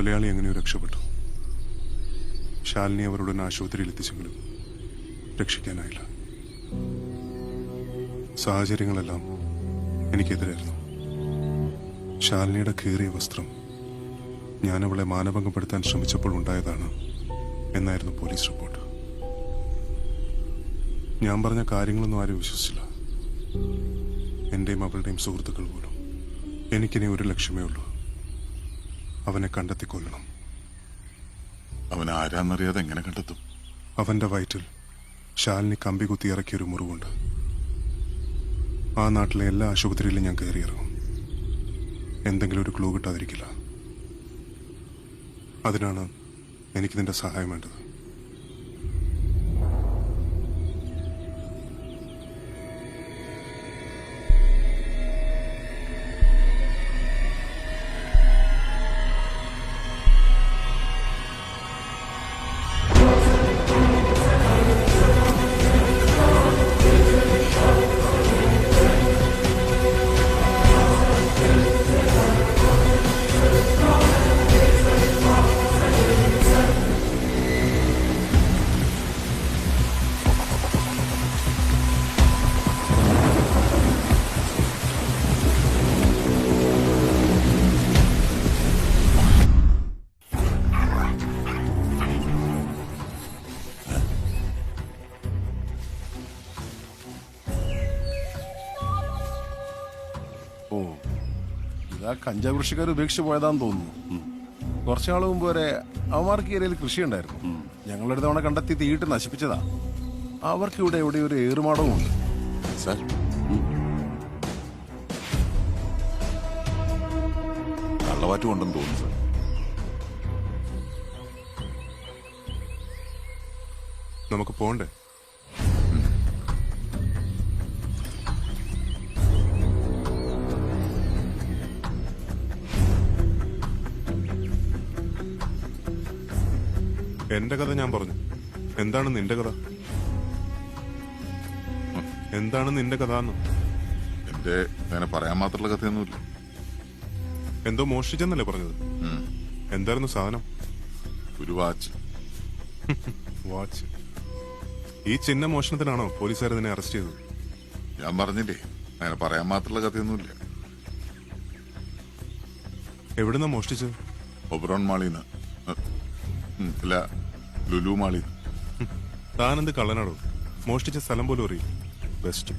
Malayali എങ്ങനെയോ രക്ഷപ്പെട്ടു. ശാലിനി അവരുടെ ആശുപത്രിയിൽ എത്തിച്ചെങ്കിലും രക്ഷിക്കാനായില്ല. സാഹചര്യങ്ങളെല്ലാം എനിക്കെതിരായിരുന്നു. ശാലിനിയുടെ കീറിയ വസ്ത്രം ഞാൻ അവളെ മാനഭംഗപ്പെടുത്താൻ ശ്രമിച്ചപ്പോൾ ഉണ്ടായതാണ് എന്നായിരുന്നു പോലീസ് റിപ്പോർട്ട്. ഞാൻ പറഞ്ഞ കാര്യങ്ങളൊന്നും ആരും വിശ്വസിച്ചില്ല. എന്റെയും അവളുടെയും സുഹൃത്തുക്കൾ പോലും. എനിക്കിനി ഒരു ലക്ഷ്യമേ ഉള്ളൂ, അവനെ കണ്ടെത്തിക്കൊല്ലണം. അവൻ ആരാന്നറിയാതെ എങ്ങനെ കണ്ടെത്തും? അവന്റെ വയറ്റിൽ ശാലിനി കമ്പി കുത്തി ഇറക്കിയൊരു മുറിവുണ്ട്. ആ നാട്ടിലെ എല്ലാ ആശുപത്രിയിലും ഞാൻ കയറിയിറങ്ങും. എന്തെങ്കിലും ഒരു ക്ലൂ കിട്ടാതിരിക്കില്ല. അതിനാണ് എനിക്ക് നിന്റെ സഹായം വേണ്ടത്. ഓ, ഇതാ കഞ്ചാവ് കൃഷിക്കാർ ഉപേക്ഷിച്ച് പോയതാന്ന് തോന്നുന്നു. കുറച്ചാൾ മുമ്പ് വരെ അവന്മാർക്ക് ഏരിയയിൽ കൃഷി ഉണ്ടായിരുന്നു. ഞങ്ങളൊരു തവണ കണ്ടെത്തി തീയിട്ട് നശിപ്പിച്ചതാ. അവർക്ക് ഇവിടെ എവിടെ ഒരു ഏറുമാടവും ഉണ്ട്. സാർ, കള്ളവാറ്റും ഉണ്ടെന്ന് തോന്നുന്നു സാർ. നമുക്ക് പോണ്ടേ? എന്റെ കഥ ഞാൻ പറഞ്ഞു. എന്താണ് നിന്റെ കഥ? എന്താണ് നിന്റെ കഥ എന്ന്? എന്റെ അങ്ങനെ പറയാൻ മാത്രമുള്ള കഥയൊന്നുമില്ല. എന്തോ മോഷ്ടിച്ചെന്നല്ലേ പറഞ്ഞത്? എന്തായിരുന്നു സാധനം? ഒരു വാച്ച്. വാച്ച്? ഈ ചിഹ്ന മോഷണത്തിനാണോ പോലീസുകാർ നിന്നെ അറസ്റ്റ് ചെയ്തത്? ഞാൻ പറഞ്ഞില്ലേ, അങ്ങനെ പറയാൻ മാത്രമുള്ള കഥയൊന്നുമില്ല. എവിടുന്നാ മോഷ്ടിച്ചത്? ഒബ്രോൺ മാളിന്ന്. ഇല്ല, ലുലു മാളിന്ന്. താനെന്ത് കള്ളനാടോ? മോഷ്ടിച്ച സ്ഥലം പോലും അറിയില്ല. ബെസ്റ്റ്.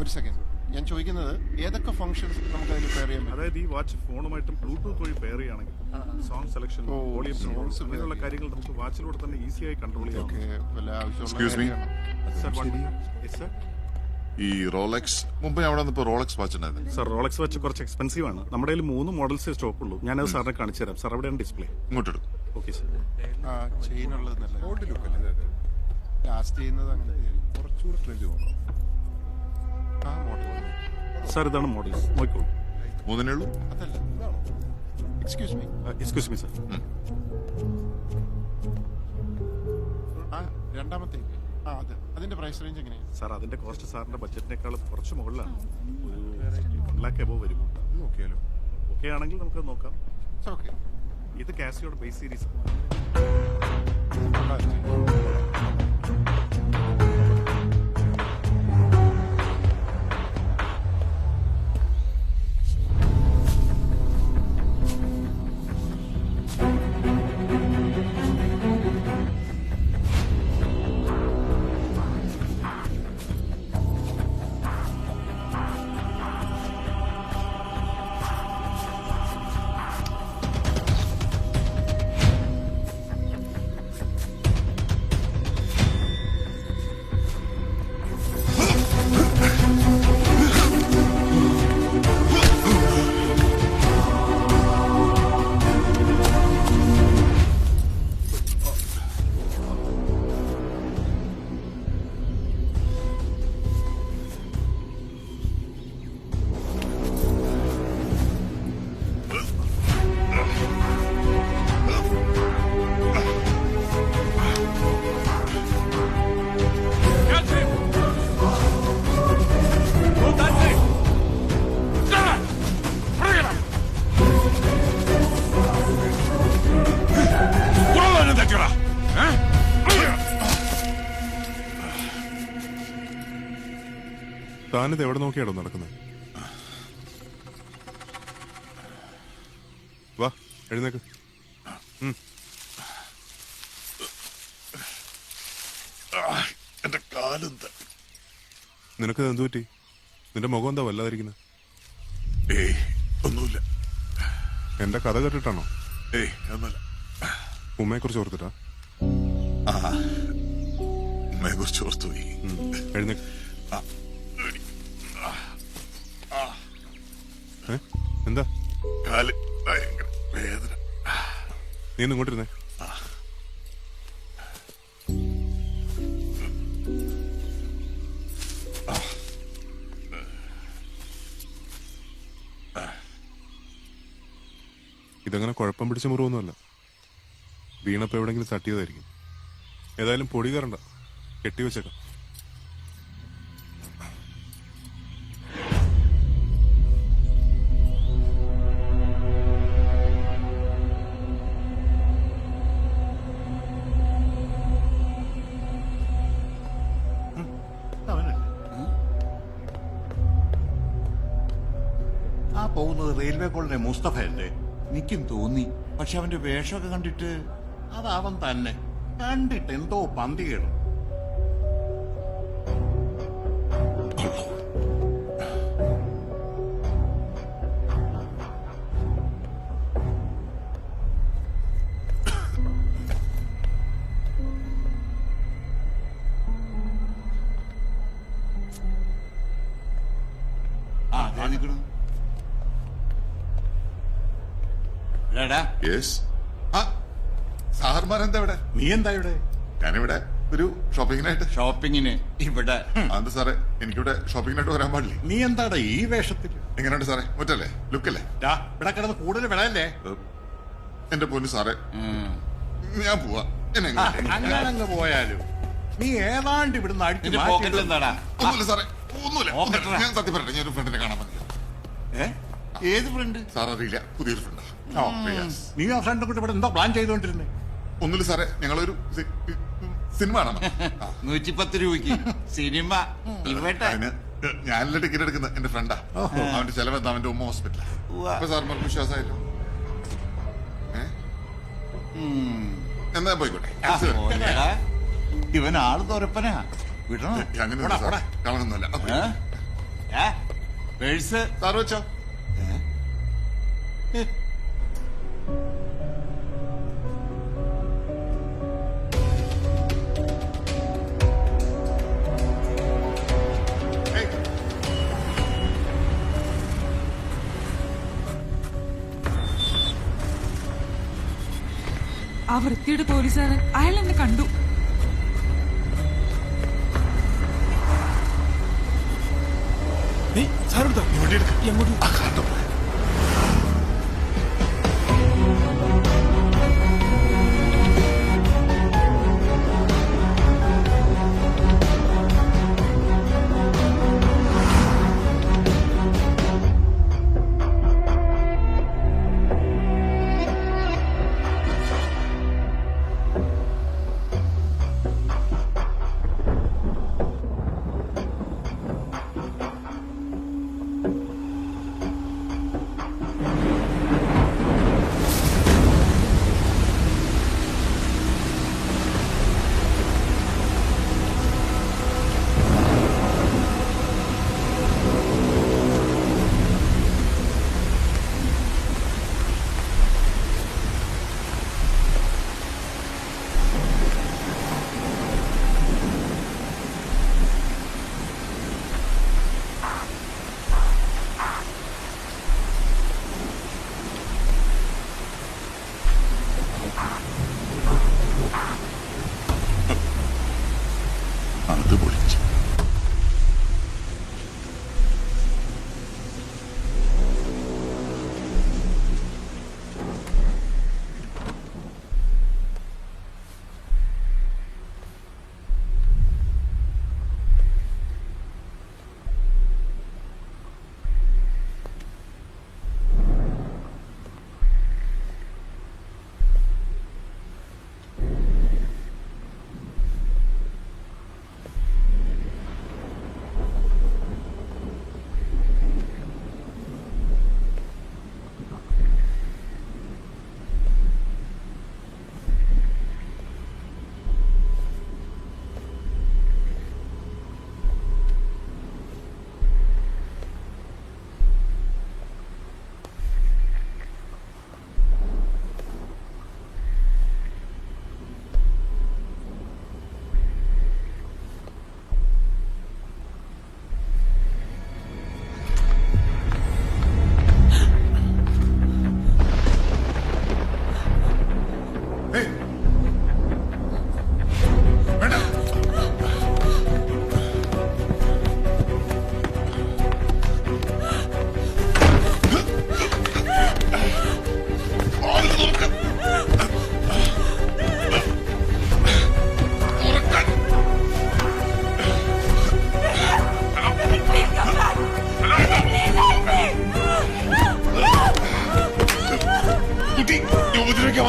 ഒരു സെക്കൻഡ്, ഞാൻ ചോദിക്കുന്നത് ഏതൊക്കെ ഫംഗ്ഷൻസ് നമുക്ക് അതിൽ പെയർ ചെയ്യാൻ പറ്റും? അതായത് ഈ വാച്ച് ഫോണുമായിട്ടും ബ്ലൂടൂത്ത് വഴി പെയർ ചെയ്യുകയാണെങ്കിൽ സോങ് സെലക്ഷൻ, വോളിയം കൺട്രോൾ അങ്ങനെയുള്ള കാര്യങ്ങൾ നമുക്ക് വാച്ചിലൂടെ തന്നെ ഈസിയായി കൺട്രോൾ ചെയ്യാം. എക്സ്ക്യൂസ് മീ, ഈ റോളക്സ് മുമ്പ് അവിടെ വന്നപ്പോൾ റോളക്സ് വാച്ച് ഉണ്ടായിരുന്നു. സർ, റോളക്സ് വാച്ച് കുറച്ച് എക്സ്പെൻസീവ് ആണ്. നമ്മുടെ കയ്യിൽ 3 മോഡൽസേ സ്റ്റോക്ക് ഉള്ളൂ. ഞാനത് സാറിനെ കാണിച്ചു തരാം. സാർ അവിടെയാണ് ഡിസ്പ്ലേ. ഇങ്ങോട്ട് എടുക്കും. Okay sir. ഓൾഡ് ലുക്ക് അല്ലേ ലാസ്റ്റ് ചെയ്യുന്നത്? അങ്ങനെ കുറച്ചുകൂടി ട്രെൻഡ് തോന്നുന്നു. ആ മോഡൽ സാർ, ഇതാണ് മോഡൽ. നോക്കോളൂ. 3 ഉള്ളൂ. അതല്ല, ഇതാണോ? Excuse me. Excuse me sir. ആ രണ്ടാമത്തെ അതിന്റെ പ്രൈസ് റേഞ്ച് എങ്ങനെയാണ്? സാർ, അതിന്റെ കോസ്റ്റ് സാറിന്റെ ബഡ്ജറ്റിനേക്കാളും കുറച്ച് മുകളിലാണ്. ഒരു 1 lakh എബോവ് വരും. ഓക്കെയല്ലോ. ഓക്കെ ആണെങ്കിൽ നമുക്ക് നോക്കാം. ഓക്കെ. ഇത് കാസിയോയുടെ ബേസ് സീരീസ്. താനിത് എവിടെ നോക്കിയാടോ നടക്കുന്നത്? വാ എഴുന്നേക്ക്. എന്റെ കാലെന്താ? നിനക്ക് എന്തു പറ്റി? നിന്റെ മുഖം എന്താ വല്ലാതിരിക്കുന്നത്? ഏയ് ഒന്നുമില്ല. എന്റെ കഥ കേട്ടിട്ടാണോ? ഏയ് ഒന്നുമില്ല. ഉമ്മയെ കുറിച്ച് ഓർത്തിട്ടാ? ഉമ്മയെ കുറിച്ച് ഓർത്തുപോയി. എഴുന്നേക്ക്. എന്താ? കാല് ഭയങ്കര വേദന. നീ ഒന്ന് ഇങ്ങോട്ടിരുന്നേ. ഇതങ്ങനെ കുഴപ്പം പിടിച്ച മുറിവൊന്നുമല്ല. വീണപ്പോ എവിടെങ്കിലും തട്ടിയതായിരിക്കും. ഏതായാലും പൊടി കയറണ്ട, കെട്ടിവെച്ചേക്കാം. ആ പോകുന്നത് റെയിൽവേ കോളനി മുസ്തഫയല്ലേ? എനിക്കും തോന്നി. പക്ഷെ അവന്റെ വേഷമൊക്കെ കണ്ടിട്ട് അതാവൻ തന്നെ. കണ്ടിട്ട് എന്തോ പന്തികേടും. സാർമാരെന്താ ഇവിടെ? നീ എന്താ ഇവിടെ? ഞാനിവിടെ ഒരു ഷോപ്പിങ്ങിനായിട്ട്. ഷോപ്പിങ്ങിന് ഇവിടെ? അത് സാറേ, എനിക്കിവിടെ ഷോപ്പിങ്ങിനായിട്ട് വരാൻ പാടില്ലേ? നീ എന്താടാ ഈ വേഷത്തിൽ? എങ്ങനെയുണ്ട് സാറേ? മുറ്റല്ലേ? ലുക്കല്ലേ? ഇവിടെ കിടന്ന് കൂടുതൽ വിളയല്ലേ? എന്റെ പൊന്നു സാറേ, ഞാൻ പോവാ. അങ്ങനെ പോയാലും നീ ഏതാണ്ട് ഇവിടുന്ന് അടിച്ചു. ഒന്നുമില്ല സാറേ, ഒന്നുമില്ല. ഞാൻ സത്യം പറയട്ടെ, ഞാൻ ഒരു ഫ്രണ്ടിനെ കാണാൻ പറ്റില്ല. ഏത് ഫ്രണ്ട്? സാർ അറിയില്ല, പുതിയൊരു ഫ്രണ്ടാ. നീ ആ ഫ്രണ്ട് കൊണ്ട് ഇവിടെ എന്താ പ്ലാൻ ചെയ്തോണ്ടിരുന്നേ? ഒന്നുമില്ല സാറേ, ഞങ്ങളൊരു സിനിമ കാണാം. 110 രൂപയ്ക്ക് സിനിമ. ഞാനല്ല ടിക്കറ്റ് എടുക്കുന്നത്, എന്റെ ഫ്രണ്ടാ. അവന്റെ ചെലവെന്താ? അവന്റെ ഉമ്മ ഹോസ്പിറ്റലാ. അപ്പൊ സാറിന് വിശ്വാസമായില്ലോ. എന്താ പോയിക്കോട്ടെ. ഇവൻ ആള് തുറപ്പനാ. അങ്ങനെ കളങ്ങുന്നില്ല. പേഴ്സ് സാറ് വെച്ചോ. ആ വൃത്തിയുടെ പോലീസുകാരൻ അയാൾ എന്നെ കണ്ടു.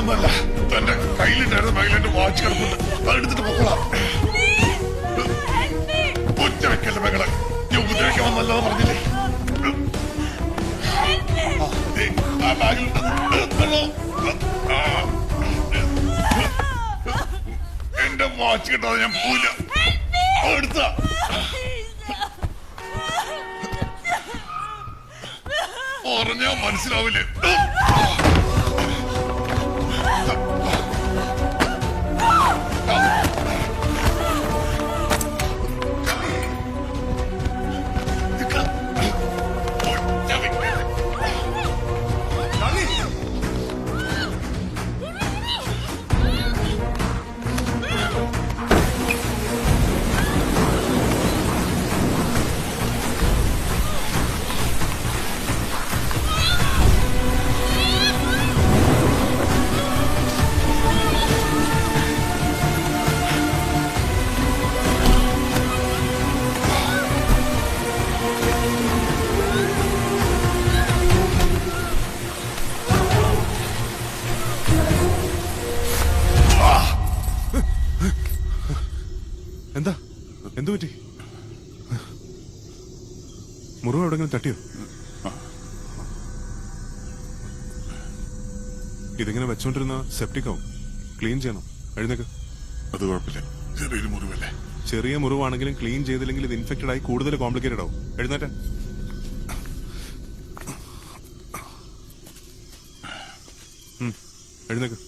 വന്നല്ല. തന്റെ കയ്യിലുണ്ടായിരുന്ന മകളെന്റെ വാച്ച് കിടപ്പുണ്ട്. അതെടുത്തിട്ട് പൊക്കോളാം. ഒറ്റ വെക്കല്ല മകളെ. ഞാൻ ഉപദ്രവിക്കാൻ വന്നല്ലാതെ പറഞ്ഞില്ലേ? ആ ബാഗിലുണ്ട്. എന്റെ വാച്ച് കിട്ടാതെ ഞാൻ പോയില്ല. അതെടുത്ത പറഞ്ഞാ മനസ്സിലാവില്ലേ? എന്താ എന്തു പറ്റി? മുറിവ് എവിടെങ്കിലും തട്ടിയോ? ഇതിങ്ങനെ വെച്ചോണ്ടിരുന്ന സെപ്റ്റിക് ആവും. ക്ലീൻ ചെയ്യണം. എഴുന്നേക്ക്. അത് കുഴപ്പമില്ല, ചെറിയൊരു മുറിവല്ലേ. ചെറിയ മുറിവാണെങ്കിലും ക്ലീൻ ചെയ്തില്ലെങ്കിൽ ഇത് ഇൻഫെക്റ്റഡ് ആയി കൂടുതൽ കോംപ്ലിക്കേറ്റഡ് ആവും. എഴുന്നേറ്റ. എഴുന്നേക്ക്.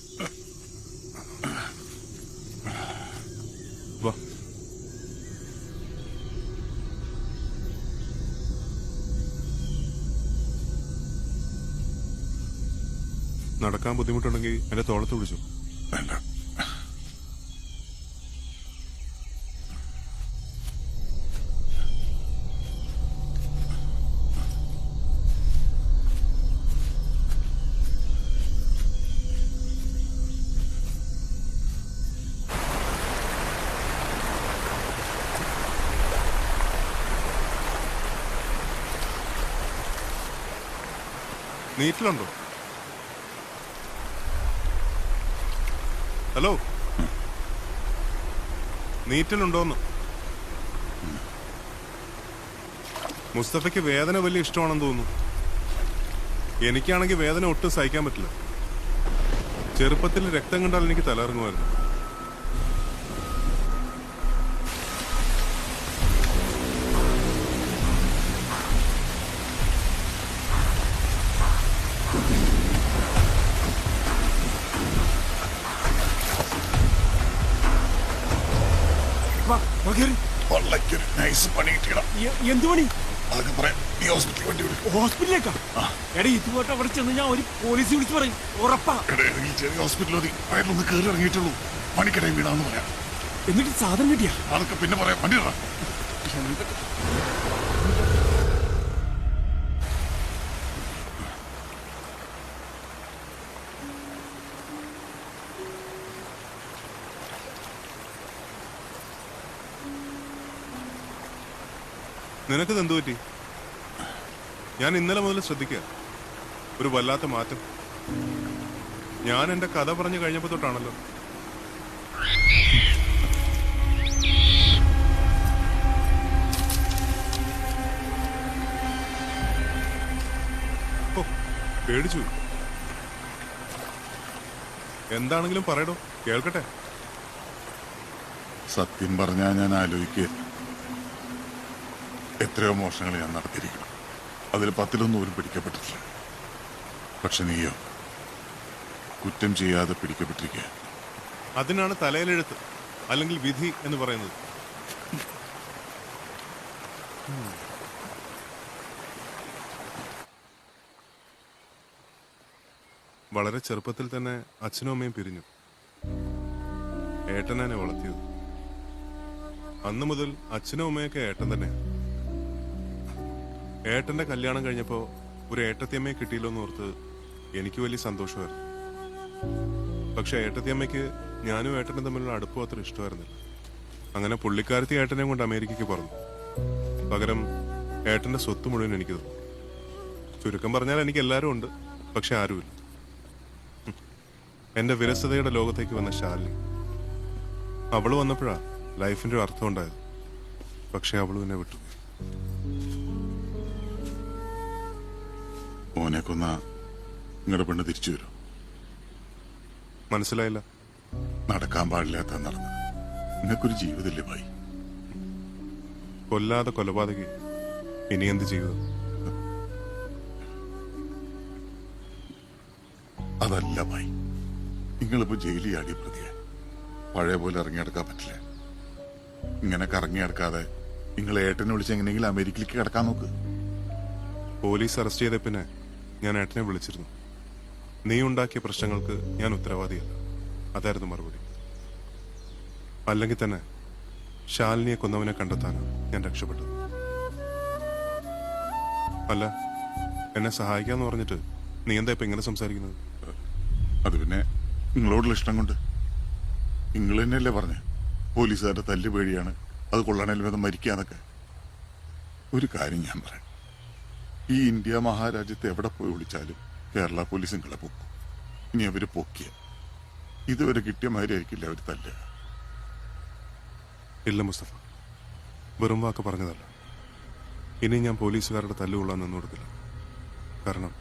വാ. നടക്കാൻ ബുദ്ധിമുട്ടുണ്ടെങ്കിൽ എന്റെ തോളത്ത് പിടിച്ചു. വേണ്ട. നീറ്റിലുണ്ടോ? ഹലോ, നീറ്റിലുണ്ടോന്ന്? മുസ്തഫയ്ക്ക് വേദന വലിയ ഇഷ്ടമാണെന്ന് തോന്നുന്നു. എനിക്കാണെങ്കിൽ വേദന ഒട്ടും സഹിക്കാൻ പറ്റില്ല. ചെറുപ്പത്തിൽ രക്തം കണ്ടാൽ എനിക്ക് തലയിറങ്ങുമായിരുന്നു. എന്ത് പണി? ഹോസ്പിറ്റലിലേക്കാ? എടാ ഇതുപോട്ട് അവിടെ ചെന്ന് ഞാൻ ഒരു പോലീസ് വിളിച്ചു പറയും. ഉറപ്പാ. ചെറിയ ഹോസ്പിറ്റലിൽ മതി. വയറിലൊന്ന് കയറി ഇറങ്ങിയിട്ടുള്ളൂ. പണിക്കടയും വീടാന്ന് പറയാം. എന്നിട്ട് സാധനം കിട്ടിയാ? അതൊക്കെ പിന്നെ പറയാം. വണ്ടി ഇടാം. നിനക്കിത് എന്തു പറ്റി? ഞാൻ ഇന്നലെ മുതൽ ശ്രദ്ധിക്കുക. ഒരു വല്ലാത്ത മാറ്റം. ഞാൻ എന്റെ കഥ പറഞ്ഞു കഴിഞ്ഞപ്പോ തൊട്ടാണല്ലോ. ഓ, പേടിച്ചു. എന്താണെങ്കിലും പറയടോ, കേൾക്കട്ടെ. സത്യം പറഞ്ഞാ ഞാൻ ആലോചിക്കുക. എത്രയോ മോഷണങ്ങൾ ഞാൻ നടത്തിയിരിക്കണം. അതിൽ 10-1 പോലും പിടിക്കപ്പെട്ടിട്ടില്ല. പക്ഷെ നീയോ കുറ്റം ചെയ്യാതെ പിടിക്കപ്പെട്ടിരിക്കുക. അതിനാണ് തലയിലെഴുത്ത് അല്ലെങ്കിൽ വിധി എന്ന് പറയുന്നത്. വളരെ ചെറുപ്പത്തിൽ തന്നെ അച്ഛനും അമ്മയും പിരിഞ്ഞു. ഏട്ടനെ വളർത്തിയത്. അന്ന് മുതൽ അച്ഛനും അമ്മയൊക്കെ ഏട്ടൻ തന്നെയാണ്. ഏട്ടന്റെ കല്യാണം കഴിഞ്ഞപ്പോ ഒരു ഏട്ടത്തിയമ്മയെ കിട്ടിയില്ലോ എന്ന് ഓർത്ത് എനിക്ക് വലിയ സന്തോഷമായിരുന്നു. പക്ഷെ ഏട്ടത്തിയമ്മയ്ക്ക് ഞാനും ഏട്ടനും തമ്മിലുള്ള അടുപ്പം അത്ര ഇഷ്ടമായിരുന്നില്ല. അങ്ങനെ പുള്ളിക്കാരത്തി ഏട്ടനെയും കൊണ്ട് അമേരിക്കയ്ക്ക് പറഞ്ഞു. പകരം ഏട്ടന്റെ സ്വത്ത് മുഴുവൻ എനിക്ക് തന്നു. ചുരുക്കം പറഞ്ഞാൽ എനിക്ക് എല്ലാവരും ഉണ്ട്, പക്ഷെ ആരുമില്ല. എന്റെ വിരസതയുടെ ലോകത്തേക്ക് വന്ന ശാലിനി. അവള് വന്നപ്പോഴാ ലൈഫിന്റെ ഒരു അർത്ഥം ഉണ്ടായത്. പക്ഷെ അവള് എന്നെ വിട്ടു. മോനെ കൊന്ന നിങ്ങളുടെ പെണ്ണ് തിരിച്ചു വരും. മനസ്സിലായില്ല. നടക്കാൻ പാടില്ലാത്ത നടന്നു. നിങ്ങൾക്കൊരു ജീവിതമില്ലേ ഭായി? കൊല്ലാതെ കൊലപാതകി ഇനി എന്ത് ജീവിതം? അതല്ല ഭായി, നിങ്ങളിപ്പോ ജയിലിൽ ആടിയ പ്രതിയെ പഴയ പോലെ ഇറങ്ങിയെടുക്കാൻ പറ്റില്ല. ഇങ്ങനെ കറങ്ങിയെടുക്കാതെ നിങ്ങൾ ഏട്ടനെ വിളിച്ച് എങ്ങനെയെങ്കിലും അമേരിക്കയിലേക്ക് കിടക്കാൻ നോക്ക്. പോലീസ് അറസ്റ്റ് ചെയ്ത പിന്നെ ഞാൻ ഏട്ടനെ വിളിച്ചിരുന്നു. നീ ഉണ്ടാക്കിയ പ്രശ്നങ്ങൾക്ക് ഞാൻ ഉത്തരവാദിയല്ല, അതായിരുന്നു മറുപടി. അല്ലെങ്കിൽ തന്നെ ശാലിനിയെ കൊന്നവനെ കണ്ടെത്താനാണ് ഞാൻ രക്ഷപ്പെട്ടത്. അല്ല, എന്നെ സഹായിക്കാന്ന് പറഞ്ഞിട്ട് നീ എന്താ ഇപ്പൊ ഇങ്ങനെ സംസാരിക്കുന്നത്? അത് പിന്നെ നിങ്ങളോടുള്ള ഇഷ്ടം കൊണ്ട്. നിങ്ങൾ തന്നെയല്ലേ പറഞ്ഞ് പോലീസുകാരുടെ തല്ല് പേടിയാണ്, അത് കൊള്ളണേലും വേദം മരിക്കാന്നൊക്കെ. ഒരു കാര്യം ഞാൻ പറയാം, ഈ ഇന്ത്യ മഹാരാജ്യത്ത് എവിടെ പോയി വിളിച്ചാലും കേരള പോലീസ് നിങ്ങളെ പൊക്കും. ഇനി അവര് പൊക്കിയ ഇതുവരെ കിട്ടിയ മാതിരിയായിരിക്കില്ല അവർ തല്ലുക. ഇല്ല മുസ്തഫ, വെറും വാക്ക് പറഞ്ഞതല്ല. ഇനി ഞാൻ പോലീസുകാരുടെ തല്ലുകൊള്ളാൻ നിന്നു കൊടുക്കില്ല. കാരണം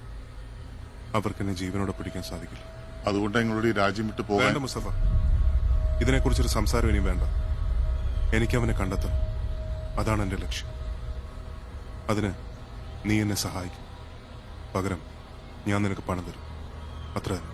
അവർക്കെന്നെ ജീവനോടെ പിടിക്കാൻ സാധിക്കില്ല. അതുകൊണ്ട് നിങ്ങളോട് ഈ രാജ്യം വിട്ട് പോകാൻ. വേണ്ട മുസ്തഫ, ഇതിനെക്കുറിച്ചൊരു സംസാരം ഇനി വേണ്ട. എനിക്ക് അവനെ കണ്ടെത്തണം, അതാണ് എന്റെ ലക്ഷ്യം. അതിന് നീ എന്നെ സഹായിക്കും. പകരം ഞാൻ നിനക്ക് പണം തരും, അത്ര തന്നെ.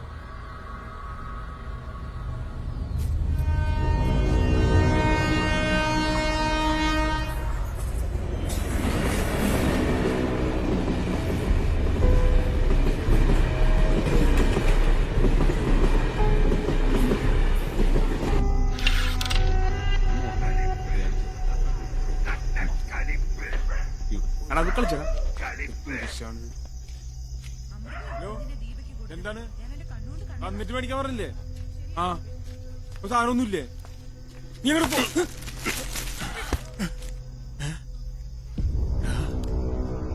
എന്താണ് വന്നിട്ട് മേടിക്കാൻ പറഞ്ഞില്ലേ? ആ സാധനമൊന്നുമില്ലേ? നീ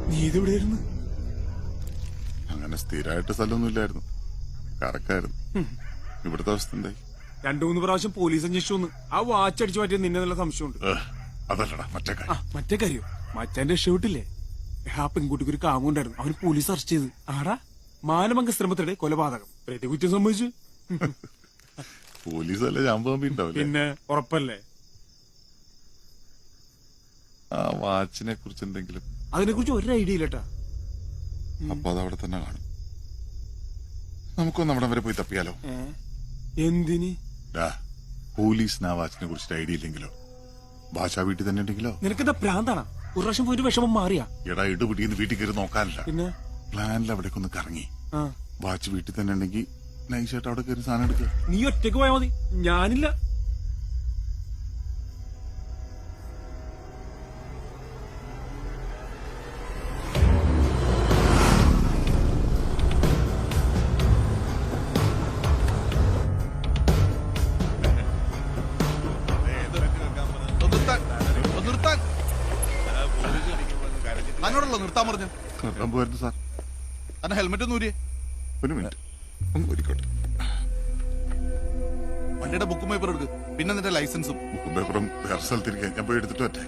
നീ ഇതെവിടെയായിരുന്നു? അങ്ങനെ സ്ഥിരമായിട്ട് സ്ഥലമൊന്നും ഇല്ലായിരുന്നു, കറക്കായിരുന്നു. ഇവിടുത്തെ അവസ്ഥ എന്തായി? 2-3 പ്രാവശ്യം പോലീസ് അന്വേഷിച്ചു വന്ന് ആ വാച്ച് അടിച്ചു മാറ്റിയ നിന്നെ നല്ല സംശയമുണ്ട്. അതല്ലടാ മറ്റേ കാര്യം. മറ്റേ കാര്യോ? മറ്റേന്റെ രക്ഷപ്പെട്ടില്ലേ? ആ പെൺകുട്ടിക്ക് ഒരു കാമുണ്ടായിരുന്നു, അവന് പോലീസ് അറസ്റ്റ് ചെയ്ത്. ആടാ, മാനഭംഗ ശ്രമത്തിനിടെ കൊലപാതകം, പ്രതികുറ്റം സംഭവിച്ചു. പോലീസ് അല്ലേ ജാമ്പാമ്പി ഉണ്ടാവില്ല? പിന്നെ ഉറപ്പല്ലേ? ആ വാച്ചിനെ കുറിച്ച് എന്തെങ്കിലും? അതിനെ കുറിച്ച് ഒരു ഐഡിയ ഇല്ലട്ടാ. അപ്പൊ അതവിടെ തന്നെ കാണും. നമുക്കൊന്ന് അവിടെ വരെ പോയി തപ്പിയാലോ? എന്തിന്? പോലീസിന് ആ വാച്ചിനെ കുറിച്ചിട്ട് ഐഡിയ ഇല്ലെങ്കിലോ? ഭാഷ വീട്ടിൽ തന്നെ ഉണ്ടെങ്കിലോ? നിനക്കെന്താ പ്രാന്താണോ? ഒരു പ്രാവശ്യം പോയിട്ട് വിഷമം മാറിയാ? എടാ, ഇടുപിടിന്ന് വീട്ടിൽ കയറി നോക്കാനില്ല. പിന്നെ പ്ലാനിൽ അവിടേക്ക് ഒന്ന് കറങ്ങി വാച്ച് വീട്ടിൽ തന്നെ ഉണ്ടെങ്കിൽ നൈസായിട്ട് അവിടെ കയറി സാധനം എടുക്കുക. നീ ഒറ്റക്ക് പോയാ മതി, ഞാനില്ല. എന്നോടല്ലോ നിർത്താൻ പറഞ്ഞു. നിർത്താൻ പോയിരുന്നു സാർ. അന്നെ ഹെൽമെറ്റ് ഒന്ന് ഊരിയേ. ഒരു മിനിറ്റ്, ഒന്ന് ഊരിക്കോട്ടെ. വണ്ടിയുടെ ബുക്കും പേപ്പർ എടുക്ക്, പിന്നെ നിന്റെ ലൈസൻസും. ബുക്കും പേപ്പറും വേറെ സ്ഥലത്തിരിക്കാൻ ഞാൻ പോയി എടുത്തിട്ട് പറ്റേ.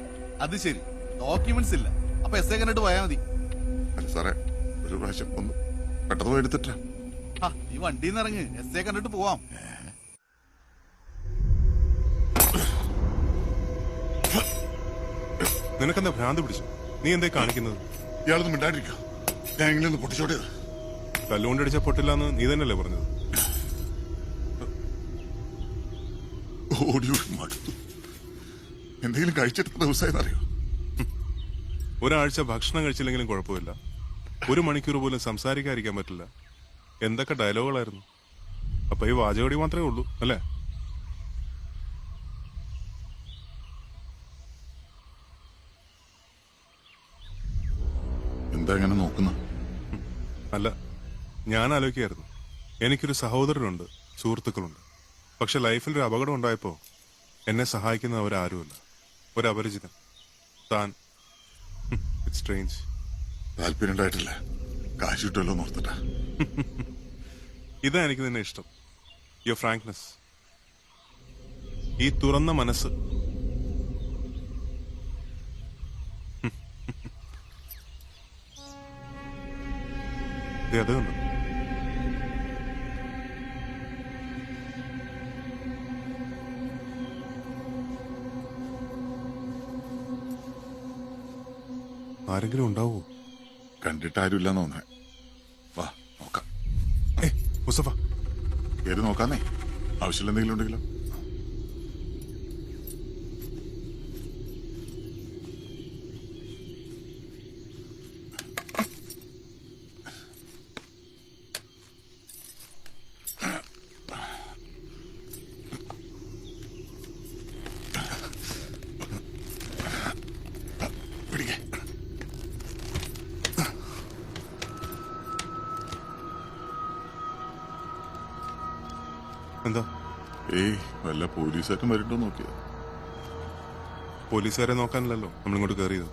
അത് ശരി, ഡോക്യുമെന്റ്സ് ഇല്ല. അപ്പൊ എസ് ഐ കണ്ടിട്ട് പോയാൽ മതി. അല്ല സാറേ, ഒരു പ്രാവശ്യം ഒന്ന് പെട്ടെന്ന് പോയി എടുത്തിട്ടാ. ഈ വണ്ടിയിൽ നിന്ന് ഇറങ്ങി എസ് ഐ കണ്ടിട്ട് പോവാം. നിനക്കെന്താ ഭ്രാന്ത് പിടിച്ചു? നീ എന്താ കാണിക്കുന്നത്? ഇയാളൊന്നും മിണ്ടാണ്ടിരിക്കുക. ഞാൻ എങ്ങനെ പൊട്ടിച്ചോടിയത്? കല്ലുകൊണ്ടടിച്ചാ പൊട്ടില്ലാന്ന് നീ തന്നെയല്ലേ പറഞ്ഞത്? ഓടി മടുത്തു. എന്തെങ്കിലും കഴിച്ചിട്ട് ദിവസമായെന്നറിയോ? ഒരാഴ്ച ഭക്ഷണം കഴിച്ചില്ലെങ്കിലും കുഴപ്പമില്ല, 1 മണിക്കൂർ പോലും സംസാരിക്കാതിരിക്കാൻ പറ്റില്ല. എന്തൊക്കെ ഡയലോഗുകളായിരുന്നു. അപ്പൊ ഈ വാചകടി മാത്രമേ ഉള്ളൂ അല്ലേ? എന്താ ഇങ്ങനെ നോക്കുന്ന? അല്ല, ഞാൻ ആലോചിക്കായിരുന്നു, എനിക്കൊരു സഹോദരനുണ്ട്, സുഹൃത്തുക്കളുണ്ട്. പക്ഷെ ലൈഫിൽ ഒരു അപകടം ഉണ്ടായപ്പോ എന്നെ സഹായിക്കുന്ന അവരാരുമല്ല, ഒരു അപരിചിതൻ. താൻ. It's strange. താല്പര്യം ഉണ്ടായിട്ടില്ല, കാശ് കിട്ടുമല്ലോ ഓർത്തിട്ടാ. ഇതാ എനിക്ക് നിന്നെ ഇഷ്ടം. യുവർ ഫ്രാങ്ക്നെസ്, ഈ തുറന്ന മനസ്സ്. അതുകൊണ്ട് ആരെങ്കിലും ഉണ്ടാവോ? കണ്ടിട്ട് ആരുമില്ലെന്ന് തോന്നേ. വാ നോക്കാം. മുസ്തഫ കയറി നോക്കാന്നേ, ആവശ്യമില്ല എന്തെങ്കിലും ഉണ്ടെങ്കിലോ. എന്താ? ഏയ് വല്ല പോലീസുകാരും വരണ്ടോ നോക്കിയത്. പോലീസുകാരെ നോക്കാനല്ലോ നമ്മളിങ്ങോട്ട് കയറിയത്.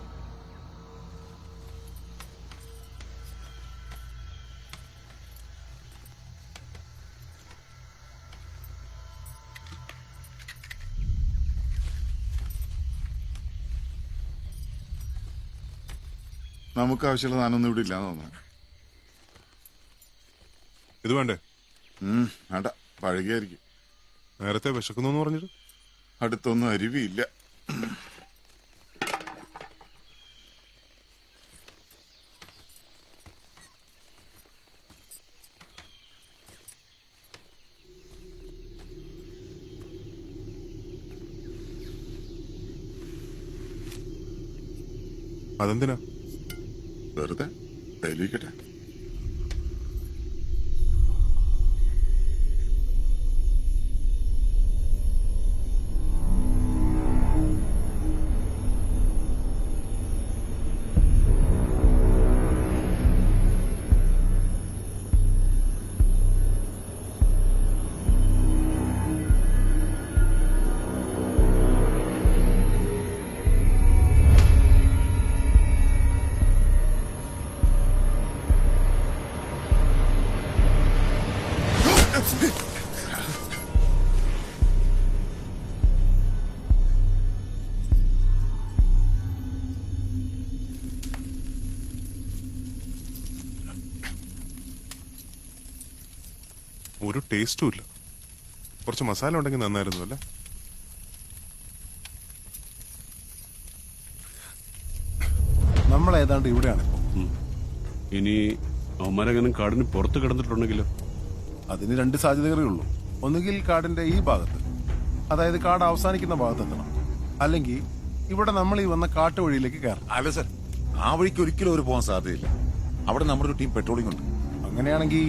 നമുക്ക് ആവശ്യമുള്ള സാധനമൊന്നും ഇവിടെ ഇല്ലാന്ന് തോന്നുന്നു. ഇത് വേണ്ടേ? വേണ്ട, പഴകിയായിരിക്കും. നേരത്തെ വിശക്കുന്നു പറഞ്ഞിട്ട് അടുത്തൊന്നും അരുവിയില്ല. അതെന്തിനാ? വെറുതെ തെളിയിക്കട്ടെ. ഒരു ടേസ്റ്റും ഇല്ല. കുറച്ച് മസാല ഉണ്ടെങ്കിൽ നന്നായിരുന്നു അല്ലേ? നമ്മൾ ഏതാണ്ട് ഇവിടെയാണ്. ഇനി അവന്മാരെങ്ങനെ കാടിന് പുറത്ത് കിടന്നിട്ടുണ്ടെങ്കിലോ? അതിന് രണ്ട് സാധ്യതകളേ ഉള്ളൂ. ഒന്നുകിൽ കാടിന്റെ ഈ ഭാഗത്ത്, അതായത് കാട് അവസാനിക്കുന്ന ഭാഗത്തെത്തണം, അല്ലെങ്കിൽ ഇവിടെ നമ്മൾ ഈ വന്ന കാട്ടുവഴിയിലേക്ക് കയറണം. അല്ല സർ, ആ വഴിക്ക് ഒരിക്കലും അവർ പോകാൻ സാധ്യതയില്ല. അവിടെ നമ്മുടെ ഒരു ടീം പെട്രോളിംഗ് ഉണ്ട്. അങ്ങനെയാണെങ്കിൽ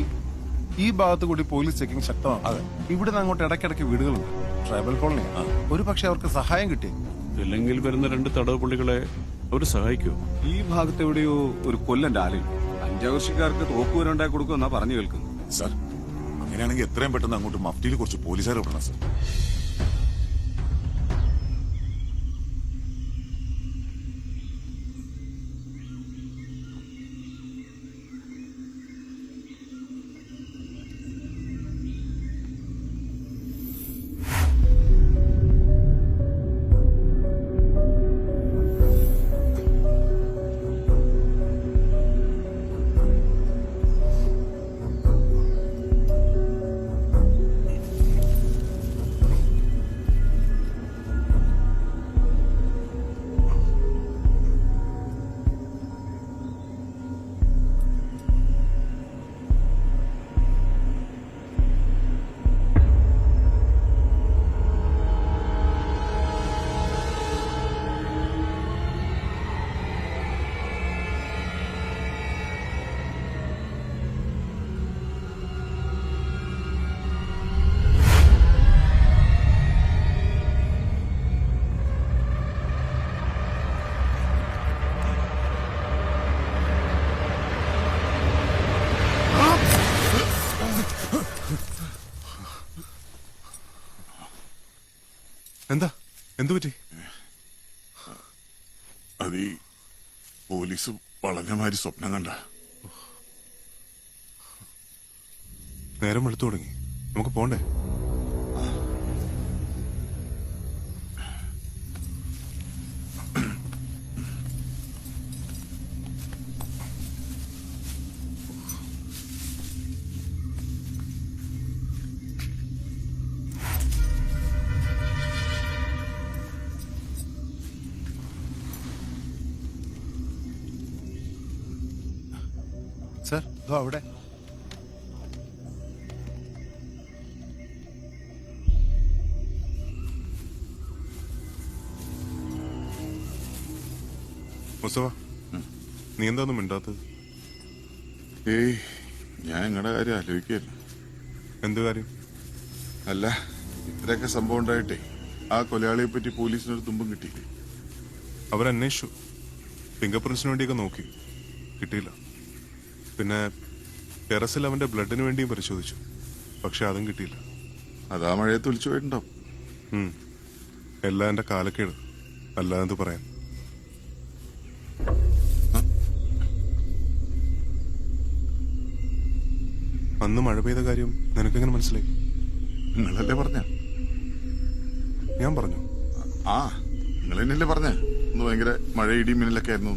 ഈ ഭാഗത്ത് കൂടി പോലീസ് ചെക്കിംഗ് ശക്തമാണ്. ഇവിടുന്ന് അങ്ങോട്ട് ഇടയ്ക്കിടയ്ക്ക് വീടുകളുണ്ട്, ട്രൈബൽ കോളനി. ഒരു പക്ഷെ അവർക്ക് സഹായം കിട്ടി. ഇല്ലെങ്കിൽ വരുന്ന രണ്ട് തടവ് പുള്ളികളെ അവർ സഹായിക്കുമോ? ഈ ഭാഗത്ത് എവിടെയോ ഒരു കൊല്ലന്റെ ആലയം. പഞ്ചാകർഷിക്കാർക്ക് തോക്കുവരുണ്ടായി കൊടുക്കുമെന്നാ പറഞ്ഞു കേൾക്കുന്നു. സർ, അങ്ങനെയാണെങ്കിൽ എത്രയും പെട്ടെന്ന് അങ്ങോട്ട് മഫ്റ്റിയിൽ കുറച്ച് പോലീസുകാരെ വിടണം സർ. എന്താ? എന്തു പറ്റി? അത് ഈ പോലീസ് വളഞ്ഞമാതിരി സ്വപ്നം കണ്ട. നേരം വെളുത്തു തുടങ്ങി, നമുക്ക് പോണ്ടേ? സർ ഇതോ അവിടെ. മുസ്തഫ, നീ എന്താന്നും മിണ്ടാത്തത്? ഏയ്, ഞാൻ നിങ്ങളുടെ കാര്യം ആലോചിക്കുകയല്ല. എന്ത് കാര്യം? അല്ല, ഇത്രയൊക്കെ സംഭവം ഉണ്ടായിട്ടേ ആ കൊലയാളിയെ പറ്റി പോലീസിനൊരു തുമ്പും കിട്ടിയില്ലേ? അവരന്വേഷിച്ചു, ഫിംഗർ പ്രിന്റ്സിന് വേണ്ടിയൊക്കെ നോക്കി, കിട്ടിയില്ല. പിന്നെ ടെറസിൽ അവന്റെ ബ്ലഡിന് വേണ്ടിയും പരിശോധിച്ചു, പക്ഷെ അതും കിട്ടിയില്ല. അതാ മഴയത്ത് ഒലിച്ചു പോയിട്ടുണ്ടാവും. എല്ലാം എന്റെ കാലക്കേട്, അല്ലാതെന്ത് പറയാൻ. അന്ന് മഴ പെയ്ത കാര്യം നിനക്കെങ്ങനെ മനസ്സിലായി? നിങ്ങളല്ലേ പറഞ്ഞ? ഞാൻ പറഞ്ഞു. ആ, നിങ്ങൾ തന്നെയല്ലേ പറഞ്ഞ ഒന്ന് ഭയങ്കര മഴ ഇടി മിന്നലൊക്കെ ആയിരുന്നു.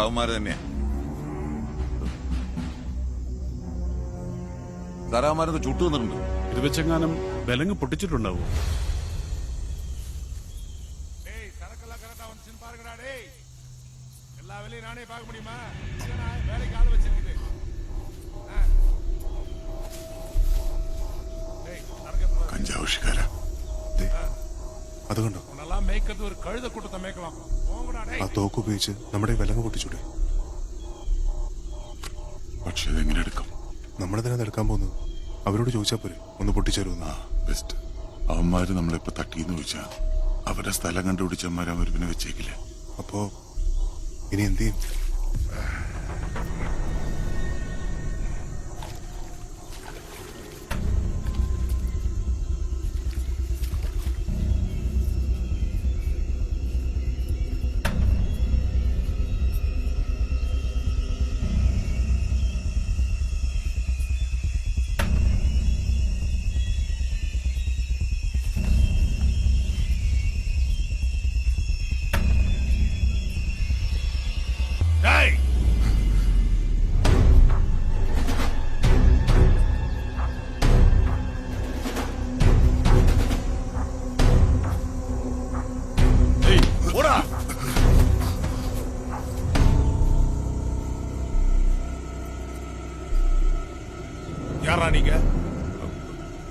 അവന്മാര് തന്നെയാ. ധാരാമാരത് ചുട്ടു നിന്നിട്ടുണ്ട്. ഇത് വെച്ചെങ്ങാനും വിലങ്ങ് പൊട്ടിച്ചിട്ടുണ്ടാവോ? കഞ്ചാവശ്യക്കാരാ അത് കണ്ടോ? ആ തോക്ക് ഉപയോഗിച്ച് നമ്മുടെ വിലങ്ങ് പൊട്ടിച്ചൂടെ? പക്ഷെ അതെങ്ങനെ എടുക്കും? നമ്മളെന്തിനാ എടുക്കാൻ പോകുന്നത്? അവരോട് ചോദിച്ചാൽ പോരെ, ഒന്ന് പൊട്ടിച്ചേരുമെന്ന്. ബെസ്റ്റ്. അവന്മാര് നമ്മളിപ്പോ തട്ടിന്ന് ചോദിച്ചാ അവരുടെ സ്ഥലം കണ്ടുപിടിച്ചവന്മാരെ അവർ പിന്നെ വെച്ചേക്കില്ല. അപ്പോ ഇനി എന്ത് ചെയ്യും?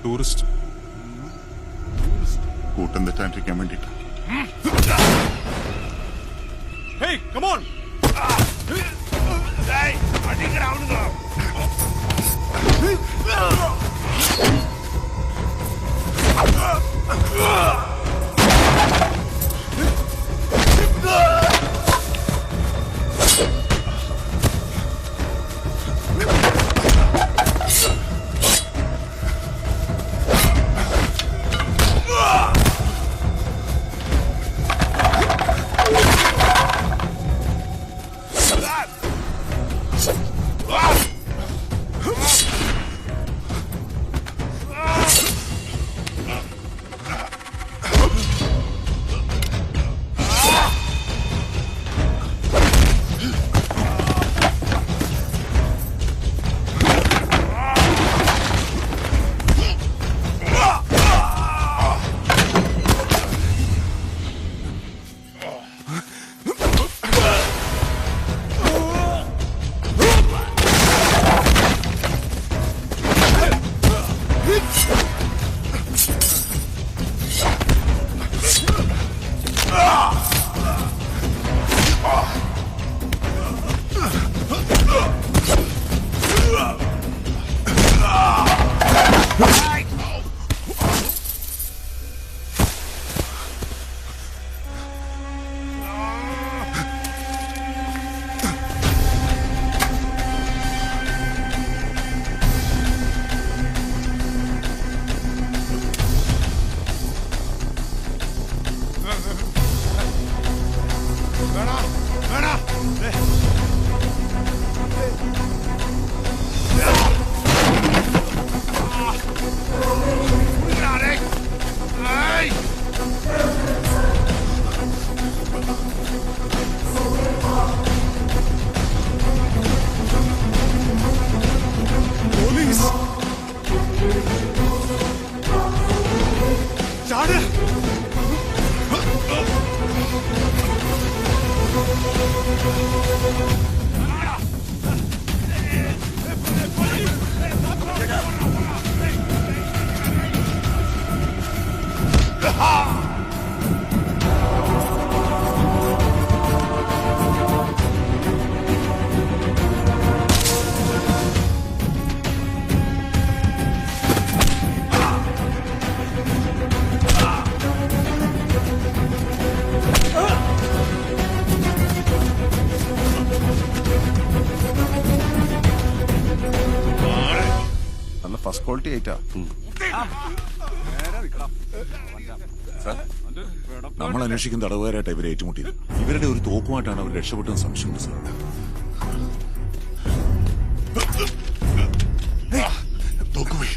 ടൂറിസ്റ്റ്. കൂട്ടം തെറ്റാണ്ടിരിക്കാൻ വേണ്ടിട്ട്. Hey, come on! First quality ആയിട്ടാ. നമ്മൾ അന്വേഷിക്കുന്ന തടവുകാരായിട്ട് ഇവരെ ഏറ്റുമുട്ടിയത്. ഇവരുടെ ഒരു തോക്കുമായിട്ടാണ് അവർ രക്ഷപ്പെട്ടെന്ന് സംശയമുണ്ട് സാർ. തോക്കുപോയി.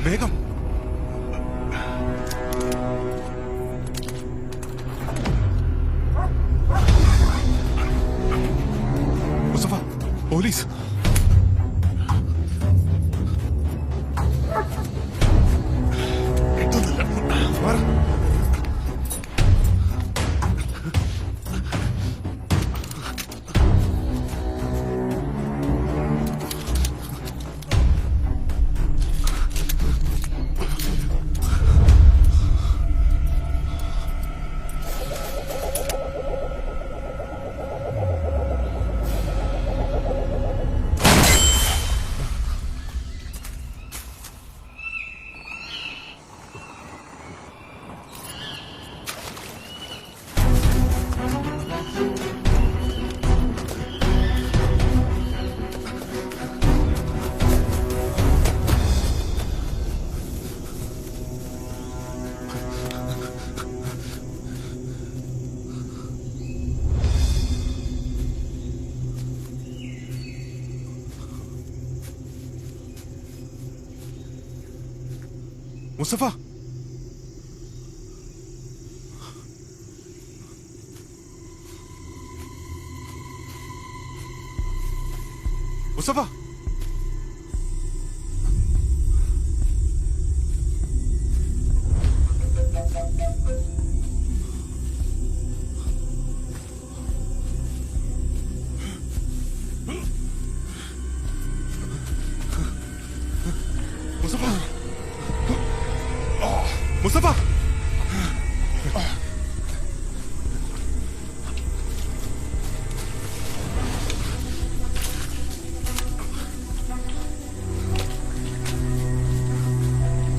വേഗം മുസ്തഫ, പോലീസ്. മുസ്തഫ, മുസ്തഫ, മുസ്തഫ, മുസ്തഫ.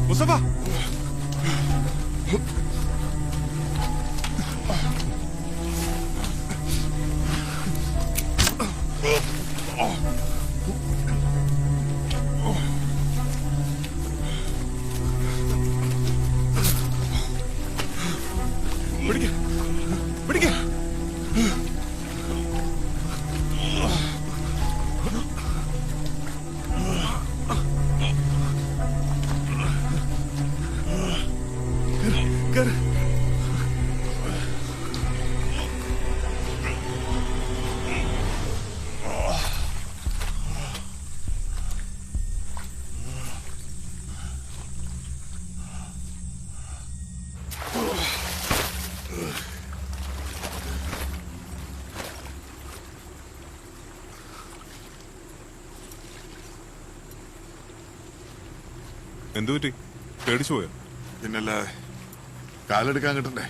മുസ്തഫ, പിടിക്ക, പിടിക്ക. കേറ്. എന്തു പറ്റി? പേടിച്ചു പോയോ? പിന്നല്ലാതെ കാലെടുക്കാൻ കിട്ടണ്ടേ?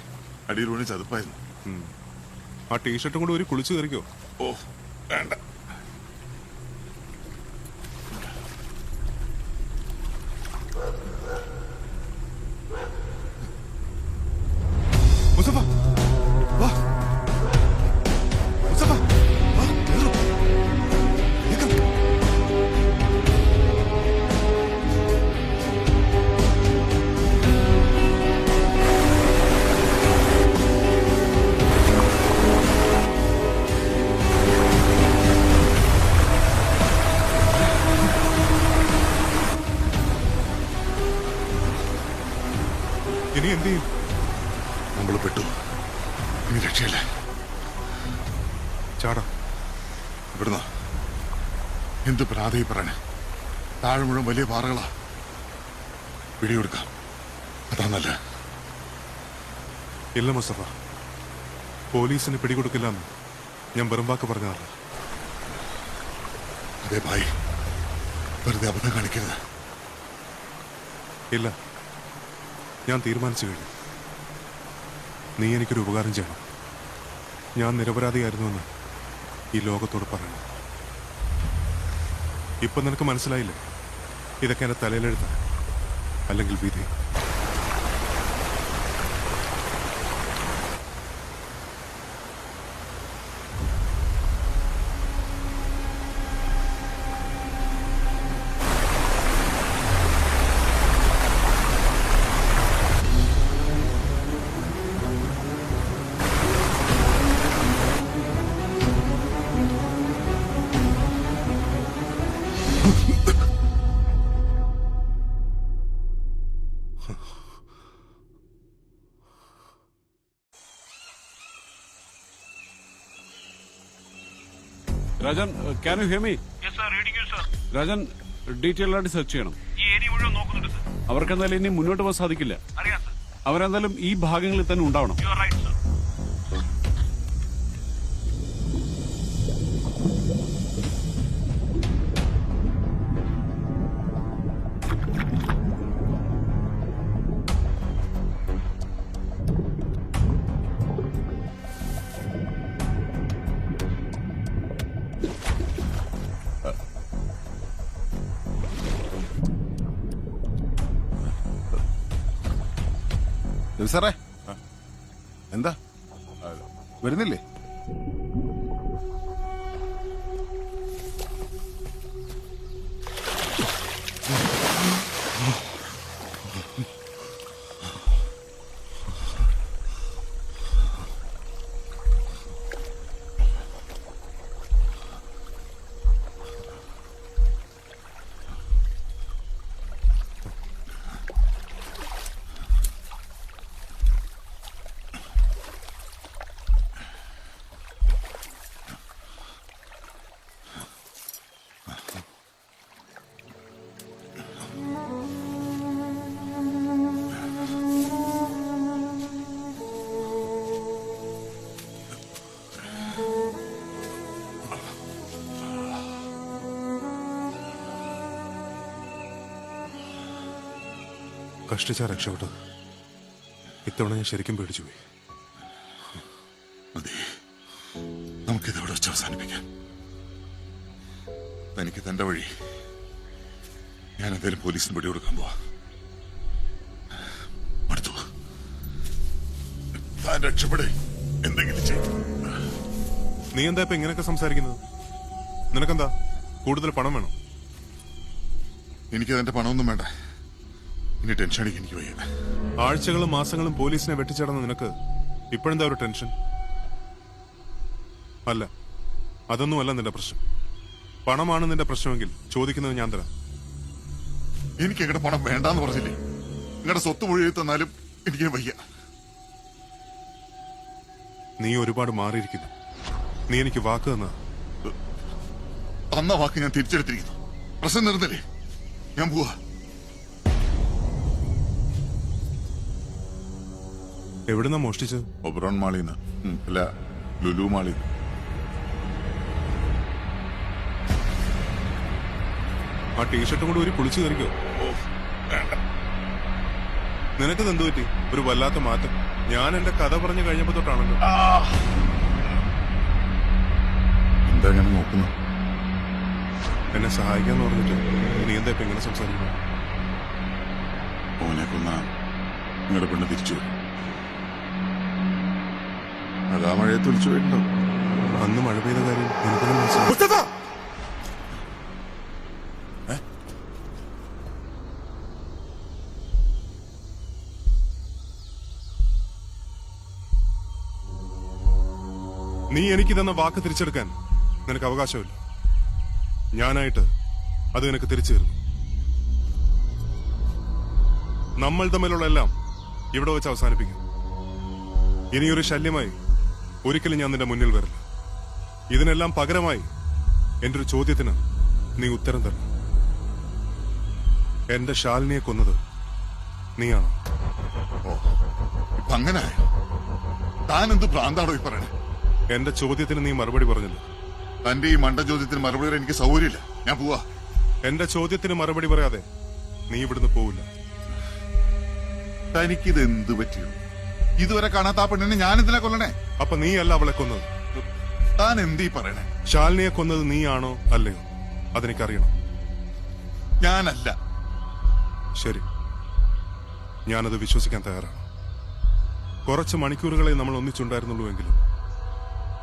അടിയിൽ വീണ് ചതുപ്പായിരുന്നു. ആ ടീഷർട്ടും കൂടെ ഒരു കുളിച്ചു കയറിക്കോ. ഓ വേണ്ട. മുസ്തഫ, വാ. മുസ്തഫ, വാ. വേഗം. ഇനി എന്ത് ചെയ്യും? നമ്മൾ പെട്ടു. ഇനി രക്ഷയില്ല. ചാടാം. ഇവിടുന്ന് എന്ത് പ്രാതയി പറയാന്? താഴെ മുഴുവൻ വലിയ പാറകളാ. പിടികൊടുക്കാം, അതാ നല്ല. ഇല്ല മുസ്തഫ, പോലീസിന് പിടികൊടുക്കില്ലെന്ന് ഞാൻ വെറും വാക്ക് പറഞ്ഞതല്ല. അതേ ഭായി, വെറുതെ അബദ്ധം കാണിക്കരുത്. ഇല്ല, ഞാൻ തീരുമാനിച്ചു കഴിഞ്ഞു. നീ എനിക്കൊരു ഉപകാരം ചെയ്യണം. ഞാൻ നിരപരാധിയായിരുന്നുവെന്ന് ഈ ലോകത്തോട് പറയണം. ഇപ്പൊ നിനക്ക് മനസ്സിലായില്ലേ, ഇതൊക്കെ എന്റെ തലയിലെഴുത്ത അല്ലെങ്കിൽ വിധി. Rajan, can you here me? Rajan, detail ആയിട്ട് സെർച്ച് ചെയ്യണം. അവർക്ക് എന്തായാലും ഇനി മുന്നോട്ട് പോകാൻ സാധിക്കില്ല. അവരെന്തായാലും ഈ ഭാഗങ്ങളിൽ തന്നെ ഉണ്ടാവണം. സാറേ, എന്താ വരുന്നില്ലേ? കഷ്ടിച്ചാ രക്ഷപ്പെട്ടത്. ഇത്തവണ ഞാൻ ശരിക്കും പേടിച്ചുപോയി. മതി, നമുക്കിതവിടെ വെച്ച് അവസാനിപ്പിക്കാം. തനിക്ക് തന്റെ വഴി, ഞാൻ എന്തായാലും പോലീസിന് പിടി കൊടുക്കാൻ പോവാ. അടുത്തു താൻ രക്ഷപ്പെടേ, എന്തെങ്കിലും ചെയ്യും. നീ എന്താ ഇപ്പൊ ഇങ്ങനെയൊക്കെ സംസാരിക്കുന്നത്? നിനക്കെന്താ കൂടുതൽ പണം വേണം? എനിക്കതെന്റെ പണമൊന്നും വേണ്ട. ഇനി ടെൻഷൻ അടിക്കാൻ എനിക്ക് വയ്യ. ആഴ്ചകളും മാസങ്ങളും പോലീസിനെ വെട്ടിച്ചടന്ന നിനക്ക് ഇപ്പോഴെന്താ ഒരു ടെൻഷൻ? അല്ല, അതൊന്നുമല്ല നിന്റെ പ്രശ്നം. പണമാണ് നിന്റെ പ്രശ്നമെങ്കിൽ ചോദിക്കുന്നത് ഞാൻ തരാം. എനിക്ക് എങ്ങടെ പണം വേണ്ടാന്ന് പറഞ്ഞില്ലേ? നിങ്ങളുടെ സ്വത്ത് മുഴുവൻ തന്നാലും എനിക്ക് വയ്യ. നീ ഒരുപാട് മാറിയിരിക്കുന്നു. നീ എനിക്ക് വാക്ക് തന്ന വാക്ക് ഞാൻ തിരിച്ചെടുത്തിരിക്കുന്നു. പ്രശ്നം നിർന്നില്ലേ? ഞാൻ പോവാ. എവിടുന്നാ മോഷ്ടിച്ചത്? ഒബ്രോൺ മാളിന്ന്. അല്ല, ലുലു മാളിന്ന്. ആ ടീഷർട്ടും കൂടി ഒരു കുളിച്ചു കയറിക്കോ. നിനക്ക് എന്തു പറ്റി? ഒരു വല്ലാത്ത മാറ്റം. ഞാൻ എന്റെ കഥ പറഞ്ഞു കഴിഞ്ഞപ്പോ തൊട്ടാണല്ലോ. എന്താ ഞാൻ നോക്കുന്നു? എന്നെ സഹായിക്കാന്ന് പറഞ്ഞിട്ട് നീ എന്താ ഇപ്പൊ ഇങ്ങനെ സംസാരിക്കുന്നു? ഓനെ കൊന്ന നിങ്ങളുടെ പെണ്ണ് തിരിച്ചു വരും. അതാ മഴയത്ത് ഒലിച്ചു പോയിട്ടുണ്ടോ? അന്ന് മഴ പെയ്ത കാര്യം എനിക്കൊന്നും മനസ്സിലായി. നീ എനിക്ക് തന്ന വാക്ക് തിരിച്ചെടുക്കാൻ നിനക്ക് അവകാശമില്ല. ഞാനായിട്ട് അത് നിനക്ക് തിരിച്ചു തരുന്നു. നമ്മൾ തമ്മിലുള്ള എല്ലാം ഇവിടെ വെച്ച് അവസാനിപ്പിക്കും. ഇനിയൊരു ശല്യമായി ഒരിക്കലും ഞാൻ നിന്റെ മുന്നിൽ വരില്ല. ഇതിനെല്ലാം പകരമായി എന്റെ ഒരു ചോദ്യത്തിന് നീ ഉത്തരം തരണം. എന്റെ ശാലിനിയെ കൊന്നത് നീയാണോ? ഓ, അങ്ങനെ താൻ എന്ത് ഭ്രാന്താണോ ഈ പറയണേ? എന്റെ ചോദ്യത്തിന് നീ മറുപടി പറഞ്ഞില്ല. തന്റെ ഈ മണ്ട ചോദ്യത്തിന് മറുപടി പറയാൻ എനിക്ക് സൗകര്യമില്ല. ഞാൻ പോവാ. എന്റെ ചോദ്യത്തിന് മറുപടി പറയാതെ നീ ഇവിടുന്ന് പോവില്ല. തനിക്കിത് എന്ത് പറ്റിയോ? ഇതുവരെ കാണാത്ത ആ പെണ്ണിനെ ഞാൻ എന്തിനാ കൊല്ലണേ? അപ്പൊ നീയല്ല അവളെ കൊന്നത്. താൻ എന്തീ പറയണേ? ശാലിനിയെ കൊന്നത് നീയാണോ അല്ലയോ അതെനിക്കറിയണം. ഞാനല്ല. ശരി, ഞാനത് വിശ്വസിക്കാൻ തയ്യാറാണ്. കുറച്ച് മണിക്കൂറുകളെ നമ്മൾ ഒന്നിച്ചുണ്ടായിരുന്നുള്ളൂ എങ്കിലും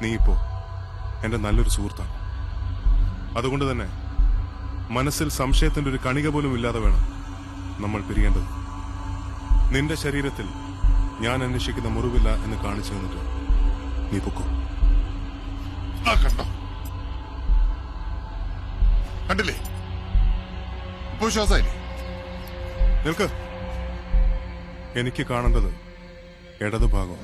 നീ ഇപ്പോ എന്റെ നല്ലൊരു സുഹൃത്താണ്. അതുകൊണ്ട് തന്നെ മനസ്സിൽ സംശയത്തിന്റെ ഒരു കണിക പോലും ഇല്ലാതെ വേണം നമ്മൾ പിരിയേണ്ടത്. നിന്റെ ശരീരത്തിൽ ഞാൻ അന്വേഷിക്കുന്ന മുറിവില്ല എന്ന് കാണിച്ചു തന്നിട്ട് നീ പൊക്കോ. കണ്ടോ, കണ്ടില്ലേ? ഇപ്പൊ വിശ്വാസമായില്ലേ? നിൽക്ക്. എനിക്ക് കാണേണ്ടത് ഇടതുഭാഗം.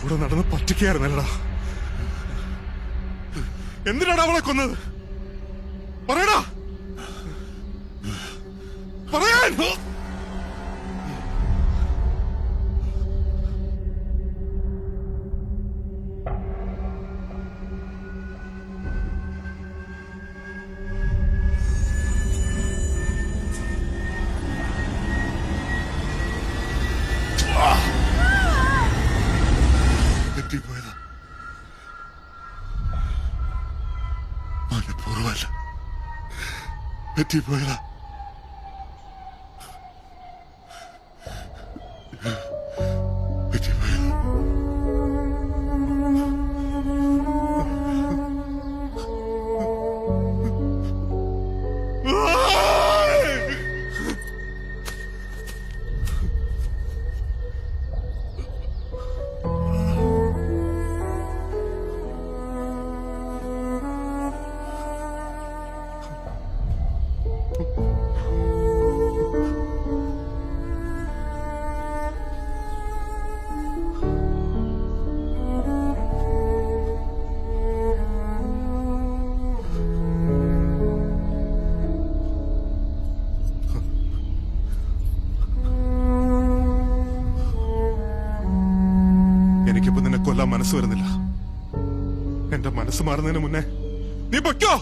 കൂടെ നടന്ന് പറ്റിക്കായിരുന്നല്ലടാ. എന്തിനാണ് അവളെ കൊന്നത്? പറയടാ, പറയാൻ. പറ്റിപ്പോയതാ, മനഃപൂർവ്വമല്ല, പറ്റിപ്പോയതാ. എനിക്കിപ്പോ നിന്നെ കൊല്ലാൻ മനസ്സ് വരുന്നില്ല. എന്റെ മനസ്സ് മാറുന്നതിന് മുന്നേ നീ പൊയ്ക്കോ.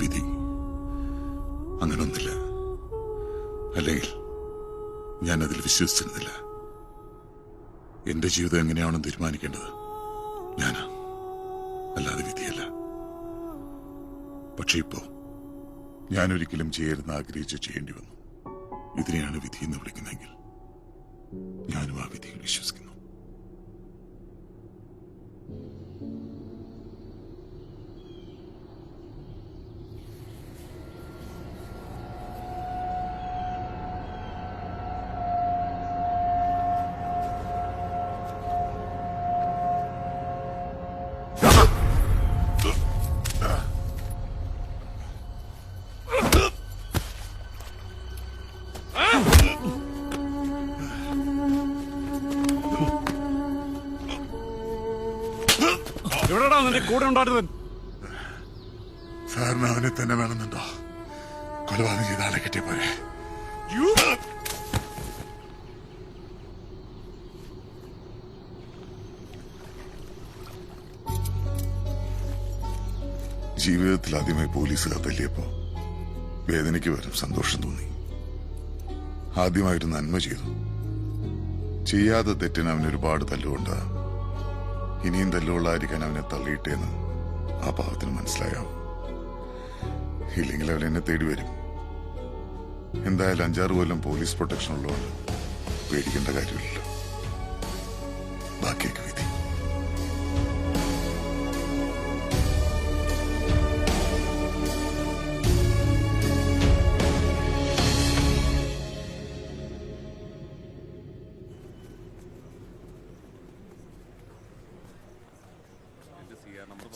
വിധി അങ്ങനൊന്നില്ല, അല്ലെങ്കിൽ ഞാൻ അതിൽ വിശ്വസിച്ചിരുന്നില്ല. എന്റെ ജീവിതം എങ്ങനെയാണെന്ന് തീരുമാനിക്കേണ്ടത് ഞാനാ, അല്ലാതെ വിധിയല്ല. പക്ഷെ ഇപ്പോ ഞാനൊരിക്കലും ചെയ്യരുന്ന് ആഗ്രഹിച്ച് ചെയ്യേണ്ടി വന്നു. ഇതിനെയാണ് വിധി എന്ന് വിളിക്കുന്നതെങ്കിൽ ഞാനും ആ വിധിയിൽ വിശ്വസിക്കുന്നു. നിന്റെ കൂടെ ഉണ്ടായിരുന്നവൻ? സാറിന് അവനെ തന്നെ വേണമെന്നുണ്ടോ? കൊലപാതകം ചെയ്ത ആളെ കിട്ടിയ പോലെ. ജീവിതത്തിൽ ആദ്യമായി പോലീസുകാർ തല്ലിയപ്പോ വേദനയ്ക്ക് വരും സന്തോഷം തോന്നി. ആദ്യമായിട്ട് നന്മ ചെയ്തു. ചെയ്യാതെ തെറ്റിന് അവന് ഒരുപാട് തല്ലുകൊണ്ട് ഇനിയും തല്ലുകൊള്ളായിരിക്കാൻ അവനെ തള്ളിയിട്ടേന്ന് ആ പാവത്തിന് മനസ്സിലായാവും. ഇല്ലെങ്കിൽ അവൻ എന്നെ തേടി വരും. എന്തായാലും 5-6 കൊല്ലം പോലീസ് പ്രൊട്ടക്ഷൻ ഉള്ളതുകൊണ്ട് പേടിക്കേണ്ട കാര്യമില്ലല്ലോ. ബാക്കിയൊക്കെ വിധി.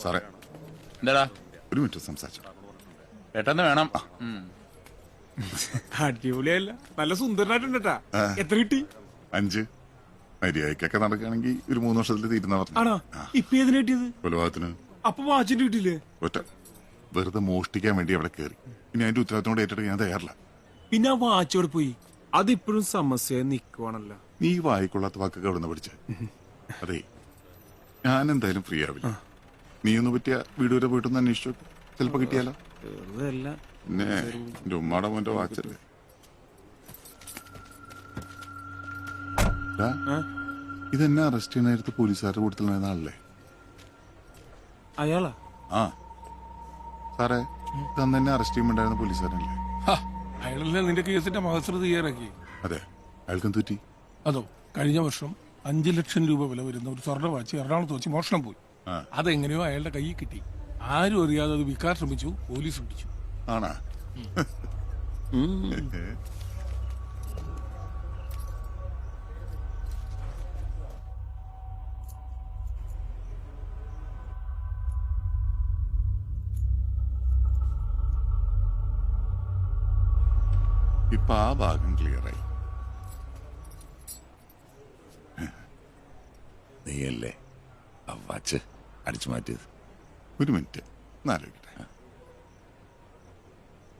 സാറേ, എന്താടാ? ഒരു മിനിറ്റ് സംസാരിച്ചു. പെട്ടെന്ന് വേണം. അടിപൊളിയല്ല, നല്ല സുന്ദരനായിട്ടുണ്ടാ. എത്ര കിട്ടി? 5. മര്യാദക്കൊക്കെ നടക്കുകയാണെങ്കിൽ ഒരു 3 വർഷത്തിൽ തീരുന്ന ആണോ? ഇപ്പൊ ഏതിന് കിട്ടിയത്? കൊലപാതകത്തിന്. അപ്പൊ വാച്ചിന്റെ കിട്ടിയില്ലേ? ഒറ്റ വെറുതെ മോഷ്ടിക്കാൻ വേണ്ടി അവിടെ കയറി. ഇനി അതിന്റെ ഉത്തരവാദിത്തോടെ ഏറ്റെടുക്കാൻ ഞാൻ തയ്യാറില്ല. പിന്നെ ആ വാച്ചോടെ പോയി. അതിപ്പോഴും സമസ്യ നിക്കുവാണല്ലോ. നീ വായിക്കൊള്ളാത്ത വാക്കൊക്കെ അവിടെ നിന്ന് പഠിച്ച. അതെ, ഞാൻ എന്തായാലും ഫ്രീ ആവില്ല. നീ ഒന്ന് പറ്റിയ വീട് വരെ പോയിട്ടൊന്ന് അന്വേഷിച്ചു. ചിലപ്പോ കിട്ടിയാലോ. പിന്നെ എന്റെ ഉമ്മാടെ മോന്റെ വാച്ചല്ലേ. ഇതെന്നെ അറസ്റ്റ് ചെയ്യുന്ന നേരത്ത് പോലീസുകാരുടെ കൂട്ടത്തിൽ ആളല്ലേ? അയാളാ? ആ സാറേ, തന്നെ എന്നെ അറസ്റ്റ് ചെയ്യുമ്പോണ്ടായിരുന്ന പോലീസുകാരനല്ലേ? അയാളല്ലേ നിന്റെ കേസിന്റെ മഹസ്രത തയ്യാറാക്കി? അതെ. അയാൾക്കും തെറ്റി. അതോ, കഴിഞ്ഞ വർഷം 5 ലക്ഷം രൂപ വില വരുന്ന ഒരു സ്വർണ്ണ വാച്ച് എറണാകുളത്ത് വെച്ച് മോഷണം പോയി. അതെങ്ങനെയോ അയാളുടെ കയ്യിൽ കിട്ടി. ആരും അറിയാതെ അത് വിൽക്കാൻ ശ്രമിച്ചു. പോലീസ് പിടിച്ചു. ആണാ? ഇപ്പൊ ആ ഭാഗം ക്ലിയറായി. നീയല്ലേ ആ വാച്ച് അടിച്ചു മാറ്റിയത്? ഒരു മിനിറ്റ് ആലോചിക്കട്ടെ.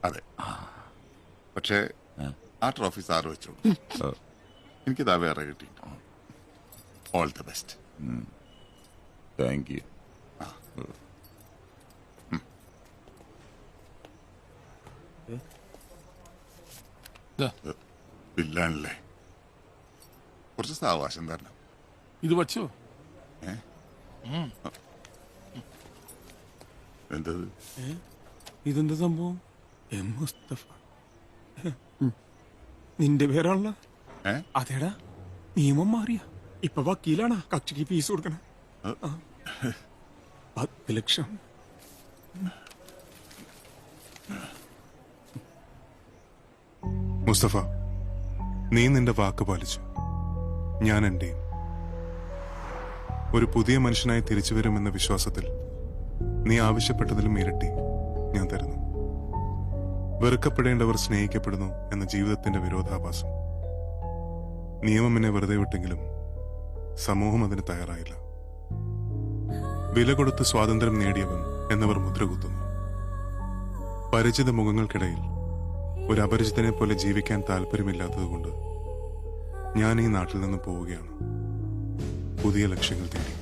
അതെ, പക്ഷേ ആ ട്രോഫി സാറ് വെച്ചോളൂ. എനിക്കിതാ വേറെ കിട്ടിയിട്ടുണ്ട്. All the best. Thank you. ഇല്ലാണല്ലേ? കുറച്ച് സാവകാശം തരണം. ഇത് വച്ചോ? എന്തത്? ഇതെന്താ സംഭവം? എം മുസ്തഫ. നിന്റെ പേരാണല്ലോ? അതേടാ, നിയമം മാറിയ ഇപ്പൊ വക്കീലാണ്. കക്ഷിക്ക് ഫീസ് കൊടുക്കണേ. 10 ലക്ഷം. മുസ്തഫ, നീ നിന്റെ വാക്ക് പാലിച്ചു. ഞാൻ എന്റെയും. ഒരു പുതിയ മനുഷ്യനായി തിരിച്ചു വരുമെന്ന വിശ്വാസത്തിൽ നീ ആവശ്യപ്പെട്ടതിലും ഇരട്ടി ഞാൻ തരുന്നു. വെറുക്കപ്പെടേണ്ടവർ സ്നേഹിക്കപ്പെടുന്നു എന്ന ജീവിതത്തിന്റെ വിരോധാഭാസം. നിയമം എന്നെ വെറുതെ വിട്ടെങ്കിലും സമൂഹം അതിന് തയ്യാറായില്ല. വില കൊടുത്ത് സ്വാതന്ത്ര്യം നേടിയവൻ എന്നവർ മുദ്രകുത്തുന്നു. പരിചിത മുഖങ്ങൾക്കിടയിൽ ഒരു അപരിചിതനെ പോലെ ജീവിക്കാൻ താല്പര്യമില്ലാത്തതുകൊണ്ട് ഞാൻ ഈ നാട്ടിൽ നിന്ന് പോവുകയാണ്, പുതിയ ലക്ഷ്യങ്ങൾ തേടി.